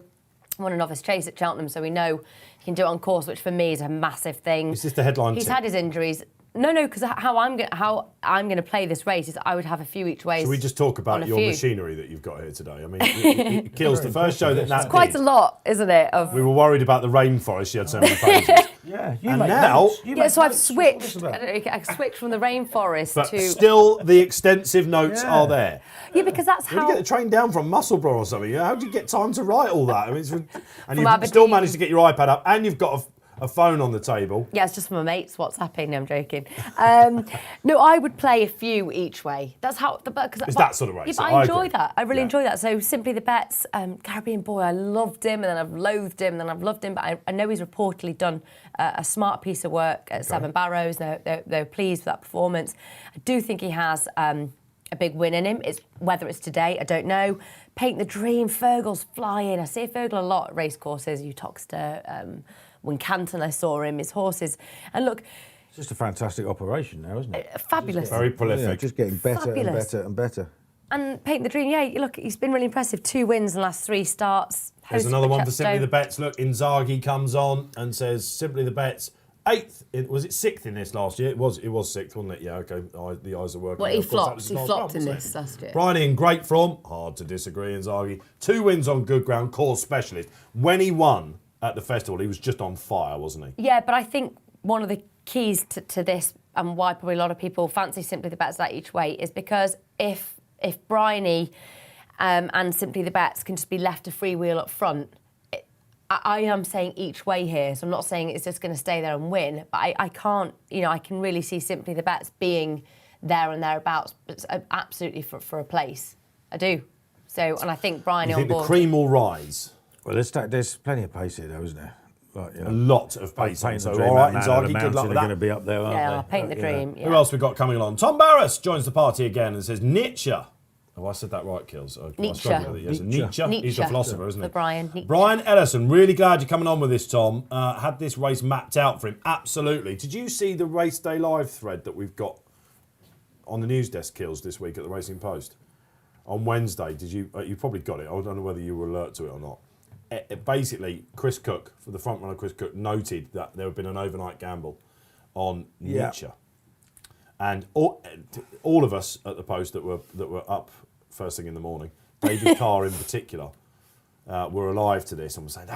won a novice chase at Cheltenham, so we know he can do it on course, which for me is a massive thing. Is this the headline He's tip? had his injuries. No, because how I'm going to play this race is I would have a few each way. Should we just talk about your machinery that you've got here today? I mean, it kills the first show that Nat did. Quite a lot, isn't it? We were worried about the rainforest. She had so many pages. Yeah, and now... So I've switched. I switched from the rainforest but to... still, the extensive notes are there. Yeah, because that's Where how... do you get the train down from Musselburgh or something? How do you get time to write all that? I mean, and you've Aberdeen. still managed to get your iPad up, and you've got a phone on the table. Yeah, it's just for my mates WhatsApping. No, I'm joking. No, I would play a few each way. That's how... It's that sort of race. Yeah, but I enjoy that. I really enjoy that. So Simply the Bets, Caribbean Boy, I loved him, and then I've loathed him, and then I've loved him, but I know he's reportedly done a smart piece of work at Seven Barrows. They're pleased with that performance. I do think he has a big win in him. Whether it's today, I don't know. Paint the Dream, Fergal's flying. I see Fergal a lot at racecourses, Utoxeter, Wincanton, I saw him, his horses. And look... It's just a fantastic operation now, isn't it? Fabulous. Very prolific. Yeah, just getting better Fabulous. and better and better. And Paint the Dream, look, he's been really impressive. 2 wins in the last 3 starts. There's Hosted another by one for Simply Chepstow. the Bets. Look, Inzaghi comes on and says, Simply the Bets, 8th. Was it 6th in this last year? It was 6th, wasn't it? Yeah, okay. The eyes are working. Well, he Of course, that flopped. was He his last flopped run, in wasn't this it? last year. Bryony in great form. Hard to disagree, Inzaghi. 2 wins on good ground, course specialist. When he won at the festival, he was just on fire, wasn't he? Yeah, but I think one of the keys to this and why probably a lot of people fancy Simply the Bets that each way is because if Bryony and Simply the Bets can just be left to freewheel up front, I am saying each way here, so I'm not saying it's just going to stay there and win, but I can't, I can really see Simply the Bets being there and thereabouts, absolutely for a place. I do. So, and I think Bryony You on think the board. cream will rise? Well, there's plenty of pace here, though, isn't there? Like, A lot of pace. Paint So, the Dream, all right, that man and the Inzaghi, good luck Mountain with are going to that. be up there, aren't Yeah, they? I'll Paint the Dream. Yeah. Who else we got coming along? Tom Barras joins the party again and says, Nietzsche. Oh, I said that right, Kills. Nietzsche. Nietzsche. He's a philosopher, isn't he? For Brian. Nietzsche. Brian Ellison, really glad you're coming on with this, Tom. Had this race mapped out for him. Absolutely. Did you see the Race Day Live thread that we've got on the news desk, Kills, this week at the Racing Post? On Wednesday, did you? You probably got it. I don't know whether you were alert to it or not. Basically, Chris Cook, for the front runner, Chris Cook, noted that there had been an overnight gamble on Nietzsche. And all of us at the Post that were up first thing in the morning, David Carr in particular, were alive to this and were saying,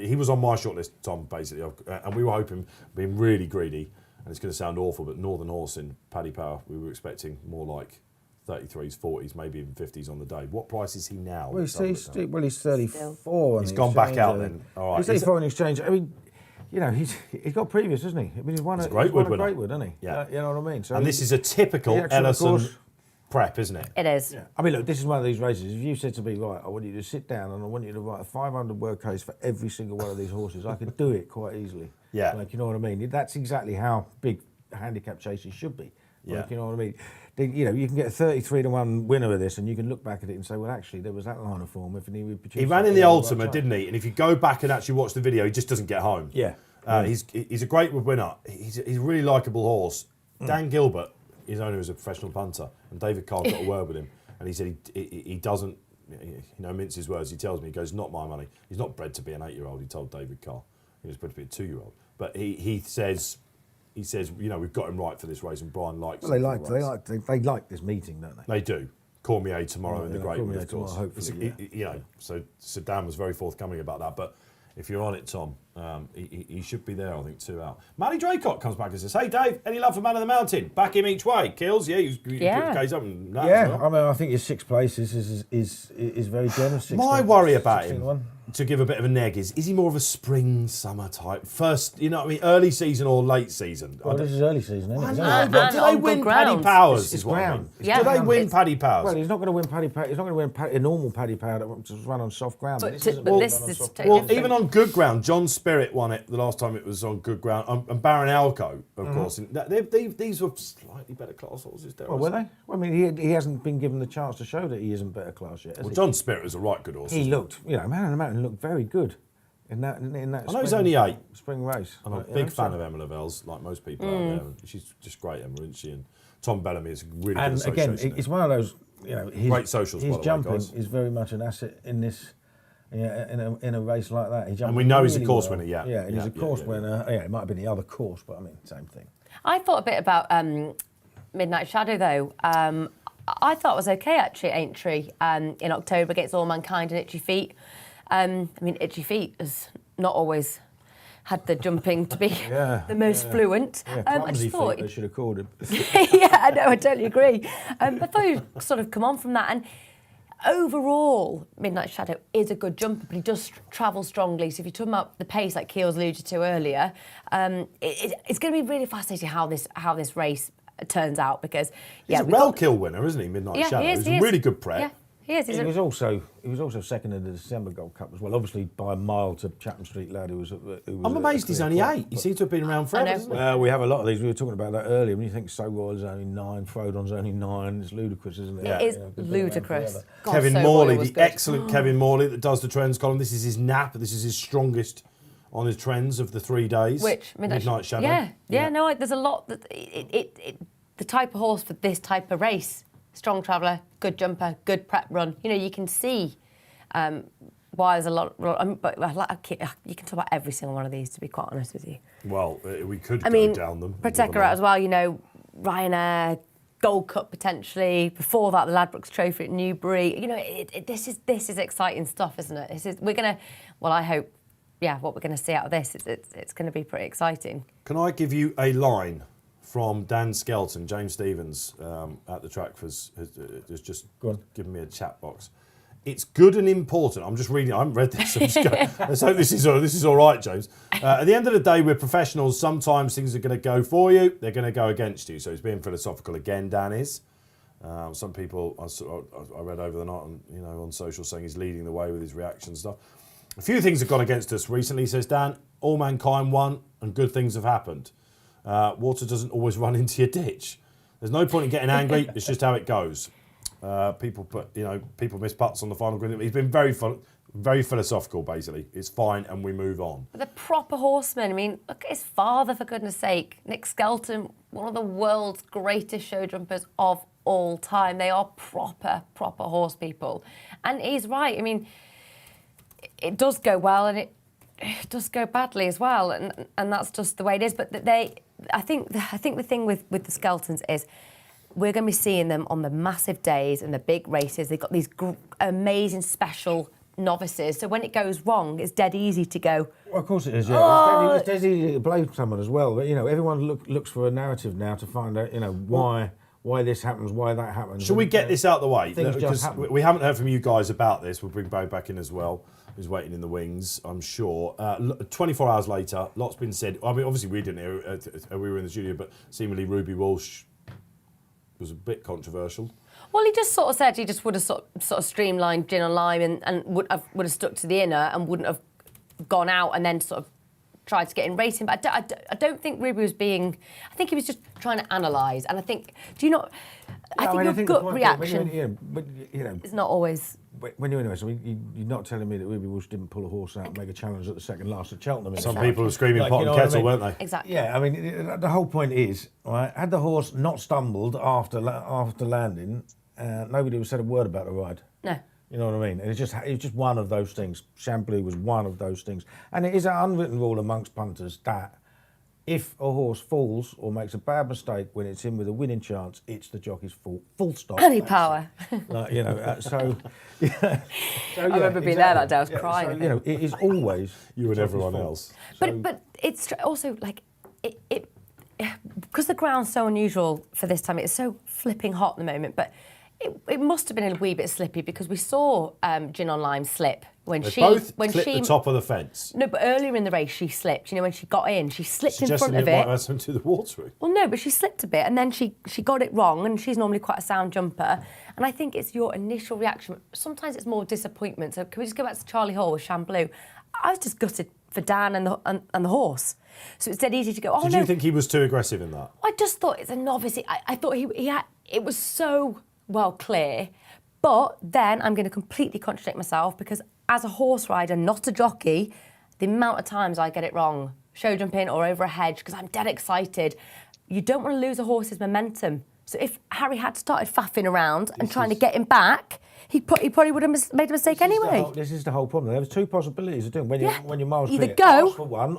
he was on my shortlist, Tom, basically, and we were hoping, being really greedy, and it's going to sound awful, but Northern Horse in Paddy Power, we were expecting more like 33s, 40s, maybe even 50s on the day. What price is he now? Well, he's 34. He's gone back out then. All right. He's 34 on the exchange. I mean, he's got previous, hasn't he? I mean, he's won a Greatwood winner. Greatwood, hasn't he? Yeah. You know what I mean? So And this is a typical Ellison prep, isn't it? It is. Yeah. I mean, look, this is one of these races. If you said to me, right, I want you to sit down and I want you to write a 500-word case for every single one of these horses, I could do it quite easily. Yeah. Like, you know what I mean? That's exactly how big handicap chases should be. Yeah. Like, you know what I mean? You can get a 33-1 winner of this, and you can look back at it and say, well, actually, there was that line of form. If He ran in the Ultima, didn't he? And if you go back and actually watch the video, he just doesn't get home. Yeah. He's a great winner. He's a really likeable horse. Dan Gilbert, his owner, is a professional punter, and David Carr got a word with him, and he said he doesn't, mince his words. He tells me, he goes, not my money. He's not bred to be an 8-year-old. He told David Carr. He was bred to be a 2-year-old. But he says, we've got him right for this race, and Brian likes. Well, they like this meeting, don't they? They do. Cormier tomorrow in the Greatwood, Cormier of course. tomorrow, hopefully, So Dan was very forthcoming about that. But if you're on it, Tom, He should be there, I think, 2 out. Manny Draycott comes back and says, "Hey Dave, any love for Man of the Mountain? Back him each way." Kills, yeah, you put the case up and that as well. I mean, I think his 6th place is very generous. My worry about him, 16-1. to give a bit of a neg, is he more of a spring, summer type? First, you know what I mean, early season or late season? Well, this is early season, isn't it? Isn't it? I know, but do they on win good Paddy ground. Powers? It's Is what I ground. mean. Yeah. Do they win It's- Paddy Powers? Well, he's not going to win Paddy Power. He's not going to win a normal Paddy Power that just run on soft ground. But This to- isn't but run this on is soft totally ground. Well, even on good ground, John Spirit won it the last time it was on good ground, and Baron Alco, of course. These were slightly better class horses. dare I Well, were say. they? Well, I mean, he hasn't been given the chance to show that he isn't better class yet. Has Well, he? John Spirit was a right good horse. He looked, Man of the Mountain looked very good in that. I know he's only 8. spring race. I'm a big fan of Emma Lavelles, like most people out there. She's just great, Emma, isn't she? And Tom Bellamy is a really good And again, association. it's one of those, his, Great socials, by his the way, jumping guys. is very much an asset in this. In a race like that, he jumped And we know he's a really course well. winner, yeah. Yeah, and he's Yeah, a course yeah. winner. Yeah, it might have been the other course, but I mean, same thing. I thought a bit about Midnight Shadow, though. I thought it was okay, actually, at Aintree in October against All Mankind and Itchy Feet. I mean, Itchy Feet has not always had the jumping to be the most fluent. Yeah, I clumsy just thought, feet, they should have called him. yeah, I know, I totally agree. I thought he'd sort of come on from that. And overall, Midnight Shadow is a good jumper, but he does travel strongly. So if you're talking about the pace, like Keels alluded to earlier, it's going to be really fascinating how this race turns out, because He's a we've got- Kill winner, isn't he? Midnight Yeah, Shadow. he is, He's he a is. really good prep. Yeah, he is. He's He a- was also second in the December Gold Cup as well. Obviously by a mile to Chatham Street lad who was. I'm amazed he's only 8. He seems to have been around forever, know. hasn't he? Well, we have a lot of these. We were talking about that earlier. When you think So Royal's only 9, Frodon's only 9, it's ludicrous, isn't it? It is they've been around ludicrous. forever. God, Kevin So Morley, Royal was the good. excellent Kevin Morley that does the trends column. This is his nap. This is his strongest on his trends of the 3 days. Which Midnight Shadow. Yeah. No, there's a lot that the type of horse for this type of race. Strong traveller, good jumper, good prep run. You can see why there's a lot. But you can talk about every single one of these, to be quite honest with you. Well, we could I go mean, down them. Protector as well. Ryanair, Gold Cup potentially. Before that, the Ladbrokes Trophy at Newbury. This is exciting stuff, isn't it? We're gonna. Well, I hope. Yeah, what we're going to see out of this, it's going to be pretty exciting. Can I give you a line from Dan Skelton? James Stevens at the track has just given me a chat box. It's good and important. I'm just reading. I haven't read this. I'm just going, let's hope this is all right, James. At the end of the day, we're professionals. Sometimes things are going to go for you. They're going to go against you. So he's being philosophical again. Dan is. Some people I read over the night on social saying he's leading the way with his reaction and stuff. A few things have gone against us recently, says Dan. All Mankind won, and good things have happened. Water doesn't always run into your ditch. There's no point in getting angry. It's just how it goes. People miss putts on the final green. He's been very philosophical, basically. It's fine, and we move on. But the proper horsemen, I mean, look at his father, for goodness sake. Nick Skelton, one of the world's greatest show jumpers of all time. They are proper horse people. And he's right. I mean, it does go well, and it does go badly as well, and that's just the way it is. But I think the thing with the Skeltons is we're going to be seeing them on the massive days and the big races. They've got these amazing special novices, so when it goes wrong, it's dead easy to go. Well, of course it is. Yeah, it's dead easy to blame someone as well. But everyone looks for a narrative now to find out, why this happens, why that happens. Should we get this out the way? Things just Because happen. we haven't heard from you guys about this. We'll bring Bo back in as well, who's waiting in the wings, I'm sure. 24 hours later, lots been said. I mean, obviously we didn't hear we were in the studio, but seemingly Ruby Walsh was a bit controversial. Well, he just sort of said he just would have sort of streamlined gin and lime and would have stuck to the inner and wouldn't have gone out and then sort of tried to get in racing. But I don't think Ruby was being. I think he was just trying to analyse. And I think, do you not? I think your gut reaction is not always. When you're anyway, so you're not telling me that Ruby Walsh didn't pull a horse out and make a challenge at the second last at Cheltenham. Some people were screaming pot and kettle, weren't they? Exactly. Yeah, I mean, the whole point is, right, had the horse not stumbled after landing, nobody would have said a word about the ride. No. You know what I mean? And it's just one of those things. Champloo was one of those things. And it is an unwritten rule amongst punters that If a horse falls or makes a bad mistake when it's in with a winning chance, it's the jockey's fault. Full stop. Any power. Like, you know, so, yeah. So, I remember being there that day, I was Yeah, crying. So, you know, it is always You and the everyone jockey's else. fault. But it's also like it because the ground's so unusual for this time. It's so flipping hot at the moment, but it must have been a wee bit slippy because we saw Gin on Lime slip when They she both when clipped she the top of the fence. no, but earlier in the race she slipped. You know, when she got in, she slipped in Suggesting front of it might it. have something to do with the water. Well, no, but she slipped a bit and then she got it wrong, and she's normally quite a sound jumper. And I think it's your initial reaction. Sometimes it's more disappointment. So can we just go back to Charlie Hall with Chamblou? I was just gutted for Dan and the horse. So it's dead easy to go, oh, Did no. you think he was too aggressive in that? I just thought it's a novice. I thought he had, it was so well clear. But then I'm going to completely contradict myself because as a horse rider, not a jockey, the amount of times I get it wrong, show jumping or over a hedge because I'm dead excited. You don't want to lose a horse's momentum. So if Harry had started faffing around and trying to get him back, he probably would have made a mistake anyway. This is the whole problem. There was two possibilities of doing when Yeah. when you're miles Either clear, go- ask for one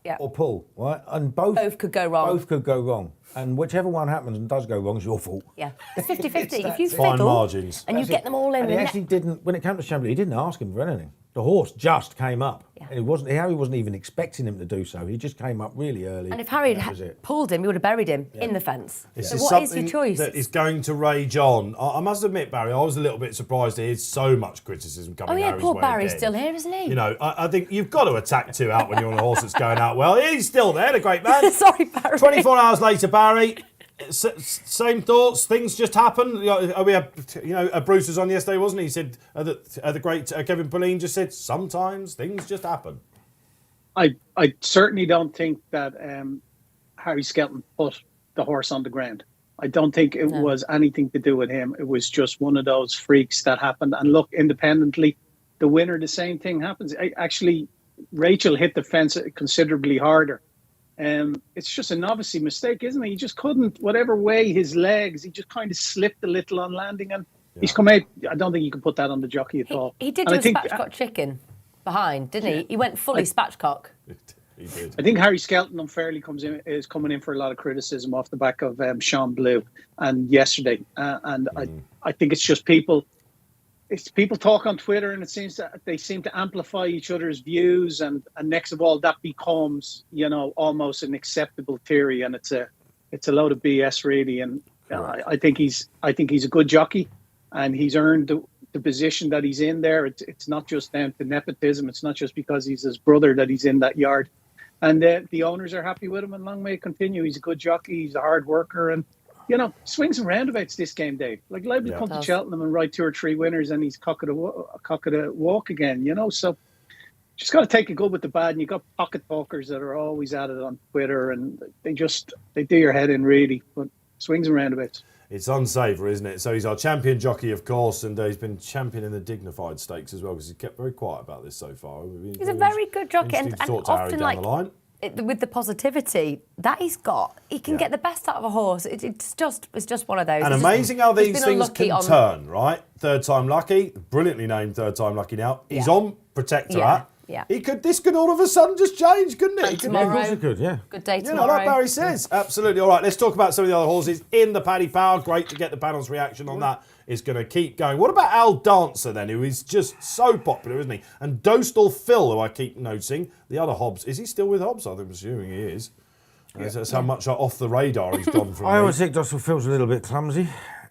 Yeah. or pull, right? And both could go wrong. Both could go wrong. And whichever one happens and does go wrong is your fault. Yeah, it's 50-50. If you Fine fiddle margins. and you That's get it. them all in, And he the actually didn't, when it came to Chamberlain, he didn't ask him for anything. The horse just came up. Yeah. And Harry wasn't even expecting him to do so. He just came up really early. and if Harry that had was it. pulled him, he would have buried him in the fence. This So is what is something your choice? that is going to rage on. I must admit, Barry, I was a little bit surprised to hear so much criticism coming Oh yeah, Harry's poor way Barry's again. still here, isn't he? You know, I think you've got to attack two out when you're on a horse that's going out well. He's still there, the great man. Sorry, Barry. 24 hours later, Barry, same thoughts. Things just happen. We had, Bruce was on yesterday, wasn't he? He said the great Kevin Pauline just said sometimes things just happen. I certainly don't think that Harry Skelton put the horse on the ground. I don't think it was anything to do with him. It was just one of those freaks that happened. And look, independently, the winner, the same thing happens. Actually, Rachel hit the fence considerably harder. It's just a novice mistake, isn't it? He just couldn't, whatever way his legs, he just kind of slipped a little on landing, and he's come out. I don't think you can put that on the jockey at all. He did And do I a think- spatchcock chicken behind, didn't he? He went fully spatchcock. He did. I think Harry Skelton unfairly is coming in for a lot of criticism off the back of Sean Blue and yesterday, and I think it's just people. It's people talk on Twitter, and it seems that they seem to amplify each other's views, and next of all, that becomes almost an acceptable theory, and it's a load of BS really. And I think he's a good jockey, and he's earned the position that he's in there. It's not just down to nepotism. It's not just because he's his brother that he's in that yard, and the owners are happy with him, and long may it continue. He's a good jockey. He's a hard worker, and swings and roundabouts this game, Dave. Like, liable to come to Cheltenham and write 2 or 3 winners, and he's cock of the walk again, So just got to take it good with the bad. And you got pocket talkers that are always at it on Twitter, and they do your head in really. But swings and roundabouts. It's unsavoury, isn't it? So he's our champion jockey, of course, and he's been champion in the dignified stakes as well, because he's kept very quiet about this so far. He's a very good jockey, and talk to Harry often down the line. With the positivity that he's got, he can get the best out of a horse. It's just one of those. And He's amazing just- how he's these been things unlucky can on- turn, right? Third time lucky, brilliantly named third time lucky now. He's Yeah. on Protectorate. Yeah. This could all of a sudden just change, couldn't it? And He could- tomorrow- Of course it could, yeah. Good day Yeah, tomorrow. like Barry says. Absolutely. All right, let's talk about some of the other horses in the Paddy Power. Great to get the panel's reaction on that. It's going to keep going. What about Al Dancer then, who is just so popular, isn't he? And Dostal Phil, who I keep noticing. The other Hobbs. Is he still with Hobbs? I'm assuming he is. That's how much off the radar he's gone from I me. always think Dostal feels a little bit clumsy.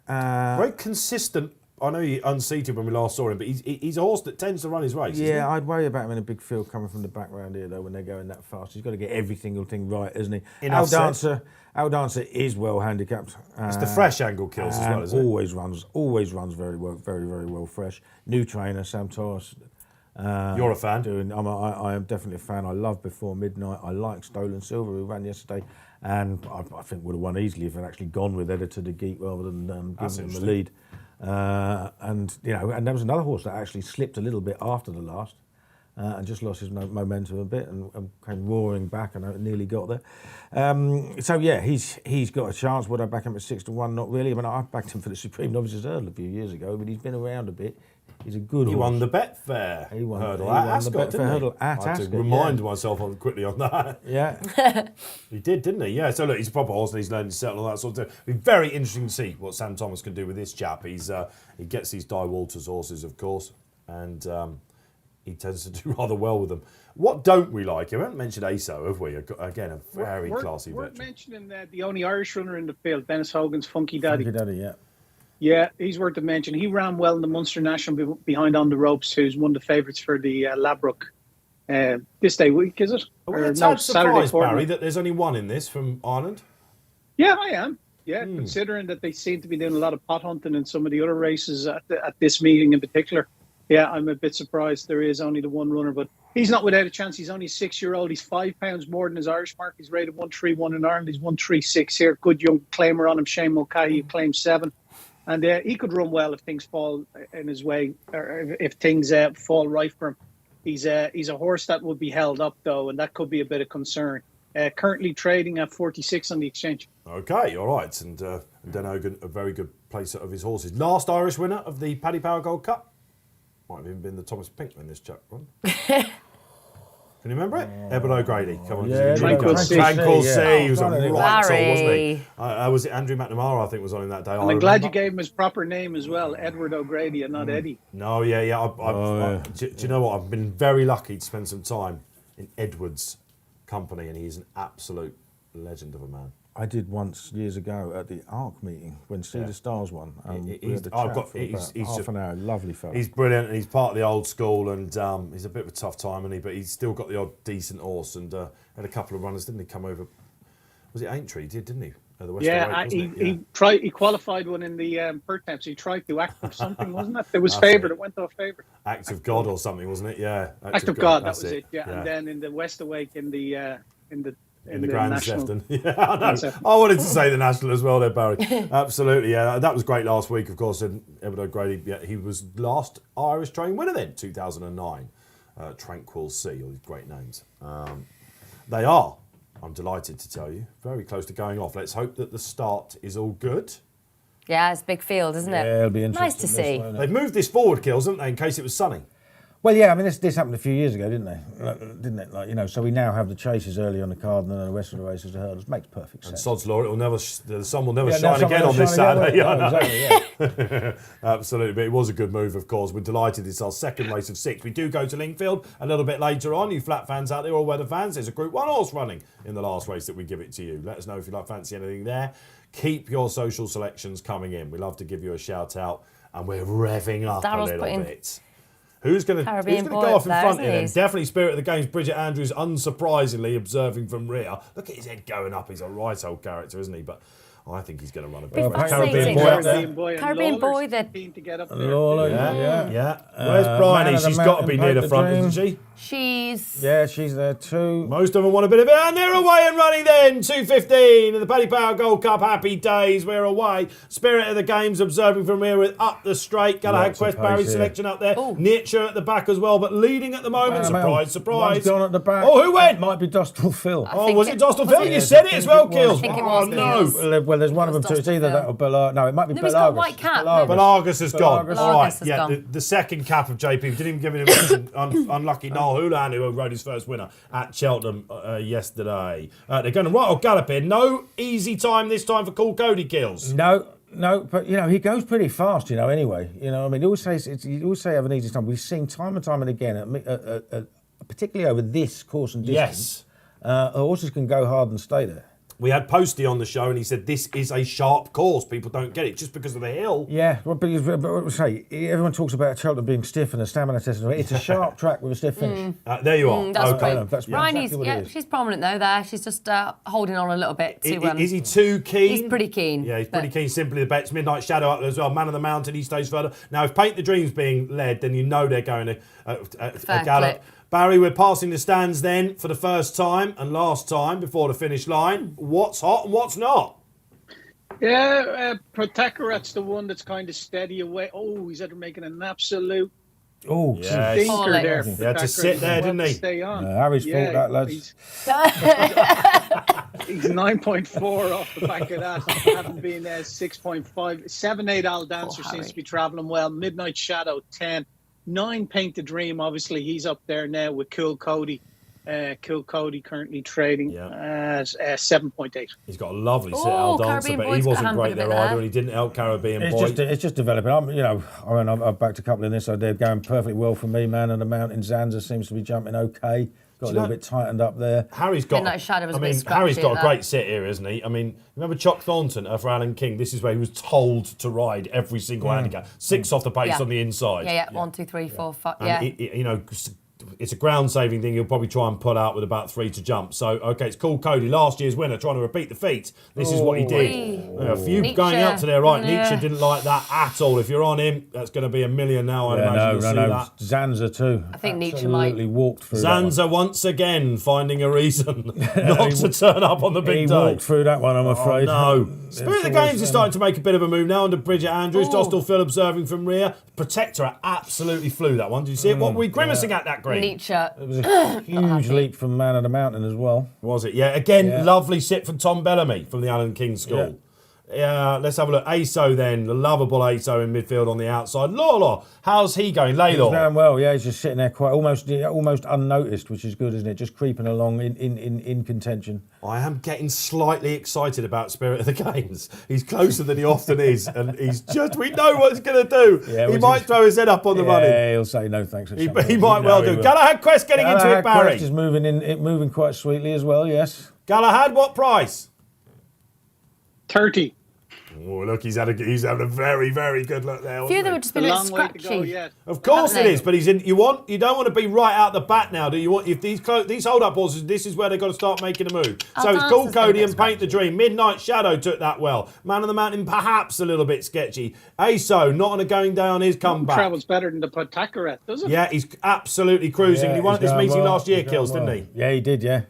Very consistent. I know he unseated when we last saw him, but he's a horse that tends to run his race. Isn't he? Yeah, I'd worry about him in a big field coming from the back round here, though, when they're going that fast. He's got to get every single thing right, isn't he? Enough said. Al Dancer is well handicapped. It's the fresh angle kills as well, and isn't it? always runs very well, very, very well fresh. New trainer, Sam Torres. You're a fan? I am definitely a fan. I love Before Midnight. I like Stolen Silver, who ran yesterday, and I think would have won easily if they'd actually gone with Editor de Geek rather than giving him the lead. And there was another horse that actually slipped a little bit after the last. and just lost his momentum a bit and came roaring back and nearly got there. So yeah, he's got a chance. Would I back him at 6-1? Not really. I mean, I backed him for the Supreme Novices Hurdle a few years ago, but he's been around a bit. He's a good horse. He won the Betfair hurdle at Ascot, didn't he? Hurdle at I had Ascot, to remind myself quickly on that. Yeah. He did, didn't he? Yeah, so look, he's a proper horse and he's learning to settle and all that sort of thing. It'll be very interesting to see what Sam Thomas can do with this chap. He gets these Di Walters horses, of course, and he tends to do rather well with them. What don't we like? We haven't mentioned ASO, have we? Again, a very classy We're veteran. mentioning the only Irish runner in the field, Dennis Hogan's Funky Daddy. Funky Daddy, yeah. Yeah, he's worth a mention. He ran well in the Munster National behind On the Ropes, who's one of the favourites for the Ladbroke this day week, is it? Are we a tad surprised, Barry, that there's only one in this from Ireland? Yeah, I am. Yeah, considering that they seem to be doing a lot of pot hunting in some of the other races at this meeting in particular. Yeah, I'm a bit surprised there is only the one runner, but he's not without a chance. He's only a 6-year-old. He's 5 pounds more than his Irish mark. He's rated 131 in Ireland. He's 136 here. Good young claimer on him, Shane Mulcahy, who claims 7. And he could run well if things fall in his way, or if things fall right for him. He's a horse that would be held up, though, and that could be a bit of concern. Currently trading at 46 on the exchange. Okay, all right. And Den Hogan, a very good placer of his horses. Last Irish winner of the Paddy Power Gold Cup. Might have even been the Thomas Pinkman this chap won. Can you remember it? Edward O'Grady. Come on. Yeah, Tranquil Sea. Tranquil Sea. Yeah. He was a Barry. right soul, wasn't he? Was it Andrew McNamara, I think, was on him that day. And I'm glad you gave him his proper name as well, Edward O'Grady, and not Eddie. No, yeah. Do you know what? I've been very lucky to spend some time in Edward's company, and he's an absolute legend of a man. I did once years ago at the ARC meeting when Cedar Stars won. He's half an hour. Lovely fellow. He's brilliant, and he's part of the old school, and he's a bit of a tough time, isn't he? But he's still got the odd decent horse, and had a couple of runners, didn't he? Come over. Was it Aintree? He did, didn't he? The West Away, he qualified one in the Perth Temps. He tried to act of something, wasn't it? There was favourite. It went off favourite. Act of God or something, wasn't it? Yeah. Act of God. That was it. Yeah. And then in the West Awake in the Grand National. Sefton. Yeah, I know. I wanted to say the National as well there, Barry. Absolutely, yeah. That was great last week, of course. And Edward O'Grady, he was last Irish train winner then, 2009. Tranquil Sea, all these great names. They are, I'm delighted to tell you, very close to going off. Let's hope that the start is all good. Yeah, it's a big field, isn't it? Yeah, it'll be interesting. Nice to see. They've moved this forward, Kills, haven't they, in case it was sunny? Well, yeah, I mean, this happened a few years ago, didn't it? Like, you know, so we now have the chases early on the card and then the rest of the races, the hurdles. Makes perfect sense. And sod's law, the sun will never shine again on this Saturday. Exactly, yeah. Absolutely, but it was a good move, of course. We're delighted it's our second race of 6. We do go to Lingfield a little bit later on. You flat fans out there, all weather fans, there's a Group 1 horse running in the last race that we give it to you. Let us know if you like fancy anything there. Keep your social selections coming in. We love to give you a shout out, and we're revving up Daryl's a little bit. Who's going to go off in there, front isn't here? he? Definitely Spirit of the Games. Bridget Andrews, unsurprisingly, observing from rear. Look at his head going up. He's a right old character, isn't he? But I think he's going to run a bit. Fascinating. Caribbean boy that keen to get up there. Lawler, yeah. Where's Bryony? She's got to be near the front, isn't she? she's she's there too. Most of them want a bit of it, and they're away and running then. 2:15 in the Paddy Power Gold Cup. Happy days, we're away. Spirit of the Games observing from here with up the straight. Galahad Quest, Barry's selection up there. Nietzsche at the back as well, but leading at the moment. Surprise. One's gone at the back. Oh, who went? Might be Dostal Phil. Oh, was it Dostal Phil? You said it as well, Kills. I think it Oh, was, no. Well, there's one of them too. It's either that or Belargus. No, it might be No, Belargus. he's got a white cap. Balagas has gone. Balagas. All right, Balagas has yeah, gone. the second cap of JP. We didn't even give him an unlucky Noel Houlihan, who rode his first winner at Cheltenham yesterday. They're going to right or gallop in. No easy time this time for Cool Cody, Kills. No, but you know he goes pretty fast. You know, anyway. You know, I mean, he always have an easy time. We've seen time and time and again, particularly over this course and distance. Yes, horses can go hard and stay there. We had Posty on the show, and he said this is a sharp course. People don't get it just because of the hill. Yeah, but what we say, everyone talks about Cheltenham being stiff and a stamina test. It's a sharp track with a stiff finish. There you are. That's okay. great. That's Bryony's, exactly what it is. she's prominent though there. She's just holding on a little bit to. Is he too keen? He's pretty keen. Yeah, he's pretty keen. Simply the bets. Midnight Shadow up there as well. Man of the Mountain, he stays further. Now, if Paint the Dream's being led, then you know they're going to a gallop. Clip. Barry, we're passing the stands then for the first time and last time before the finish line. What's hot and what's not? Yeah, Protectorate's the one that's kind of steady away. Oh, he's after making an absolute Oh, Yeah, Stinker there. He for had to Thackeray. sit there, Well didn't to he? Stay on. Harry's fault that, lads. He's 9.4 off the back of that. Having been 6.5. 7-8 Al Dancer Oh, seems Harry. to be travelling well. Midnight Shadow 10. 9 Paint the Dream. Obviously, he's up there now with Cool Cody. Cool Cody currently trading at 7.8. He's got a lovely sit, Oh, Al Dancer, Caribbean but he Boy's got a wasn't hand great with a there bit either, there. and he didn't help Caribbean Boy. It's just developing. I've backed a couple in this, so they're going perfectly well for me. Man of the Mountain, Zanza seems to be jumping okay. Got a little bit tightened up there. Harry's got. Midnight Shadow was a bit Harry's scratchy got a at great that. sit here, isn't he? I mean, remember Chuck Thornton for Alan King? This is where he was told to ride every single handicap. 6 off the pace Yeah. on the inside. Yeah. 1, 2, 3, 4, 5. And Yeah. you know, it's a ground saving thing. He'll probably try and pull out with about 3 to jump. So okay, it's Cool Cody, last year's winner, trying to repeat the feat. This is what he did. A few Nietzsche. going out to their right. Yeah. Nietzsche didn't like that at all. If you're on him, that's going to be $1 million now. I'd imagine you'll see that. Zanza too. I think Nietzsche might. Absolutely walked through that one. Zanza once again finding a reason not to turn up on the big He day. walked through that one, I'm afraid. No. Spirit of the Games is starting to make a bit of a move now under Bridget Andrews. Dostal Phil observing from rear. Protectorate absolutely flew that one. Did you see it? What were we grimacing at that, Green? Nietzsche. It was a huge leap from Man of the Mountain as well. Was it? Yeah. Again, lovely sit from Tom Bellamy from the Alan King School. Yeah, let's have a look. ASO then, the lovable ASO in midfield on the outside. Lawlaw, how's he going? He's Laylaw. going well, yeah. He's just sitting there quite almost unnoticed, which is good, isn't it? Just creeping along in contention. I am getting slightly excited about Spirit of the Games. He's closer than he often is, and we know what he's going to do. Yeah, he which might is- throw his head up on the running. Yeah, he'll say no thanks. At He some point. might well he do. will. Galahad Quest getting into it, Galahad Barry. Quest is moving quite sweetly as well, yes. Galahad, what price? 30. Oh, look, he's having a very, very good look there. A few of them wasn't have just A been a bit long way to scratchy. go yet. he? Of course it Haven't they? is, but he's in. You don't want to be right out the bat now, do you? Want if these hold-up horses, this is where they've got to start making a move. So it's Dancer's Cool been a Cody bit and Paint the Dream. Midnight Shadow took that well. Man of the Mountain perhaps a little bit sketchy. ASO not on a going down his comeback. Travels better than the Patacaret, does it? Yeah, he's absolutely cruising. Yeah, he won at he's this going meeting well. last year, He's going Kills, didn't well. he? Yeah, he did, yeah.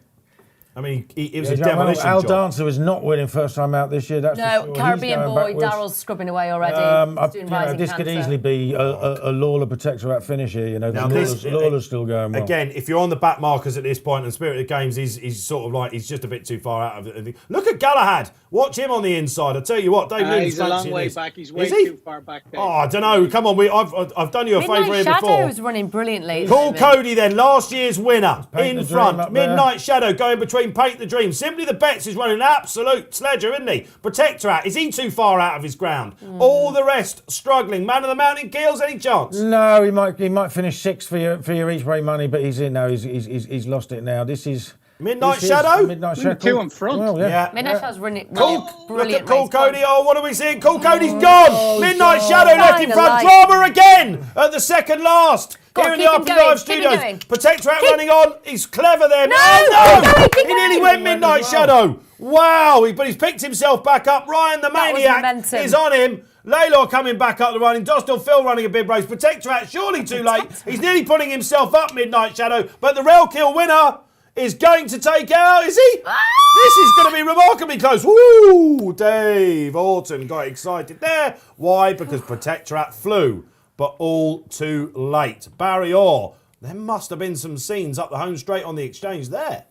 I mean, it was He's a going well. demolition Al job. Dancer is not winning first time out this year, that's for No, sure. He's Caribbean going Boy, backwards. Daryl's scrubbing away already. He's doing rising this could cancer. easily be a Lawler Protectorate finish here. You know, Now Lawler's still going well. Again, if you're on the back markers at this point, and Spirit of the Games, he's sort of like, he's just a bit too far out of it. Look at Galahad. Watch him on the inside. I tell you what, Dave Lynn's He's a long fancying way this. back. He's way Is he? too far back there. Oh, I don't know. Come on, I've done you a favour Midnight here before. Shadow's running brilliantly. at the Cool moment. Cody then, last year's winner, Paint in the Dream front. up there. Midnight Shadow going between Paint the Dream. Simply the Bets is running an absolute sledger, isn't he? Protectorate, is he too far out of his ground? All the rest struggling. Man of the Mountain, Keels, any chance? No, he might finish sixth for your each way money, but he's in now. He's lost it now. This is Midnight this is Shadow? Midnight Shadow. Two in front. Well, yeah. Yeah. Midnight Shadow's running Cool, look at brilliant. Cool race. Cody. Oh, what are we seeing? Cool Cody's gone. Midnight Shadow left in Shine the front. light. Drama again at the second last. Go Here on, in the keep him After going, Live keep him studios. going. Protectorate running on. He's clever there. No, Oh, keep going, keep He nearly going. went Midnight Shadow. Wow, but he's picked himself back up. Ryan the That was Maniac momentum. is on him. Laylaw coming back up the running. Dostal Phil running a big race. Protectorate surely too late. He's nearly putting himself up, Midnight Shadow. But the Rail Kill winner is going to take out, is he? This is going to be remarkably close. Woo! Dave Orton got excited there. Why? Because Protectorate flew, but all too late. Barry Orr, there must have been some scenes up the home straight on the exchange there.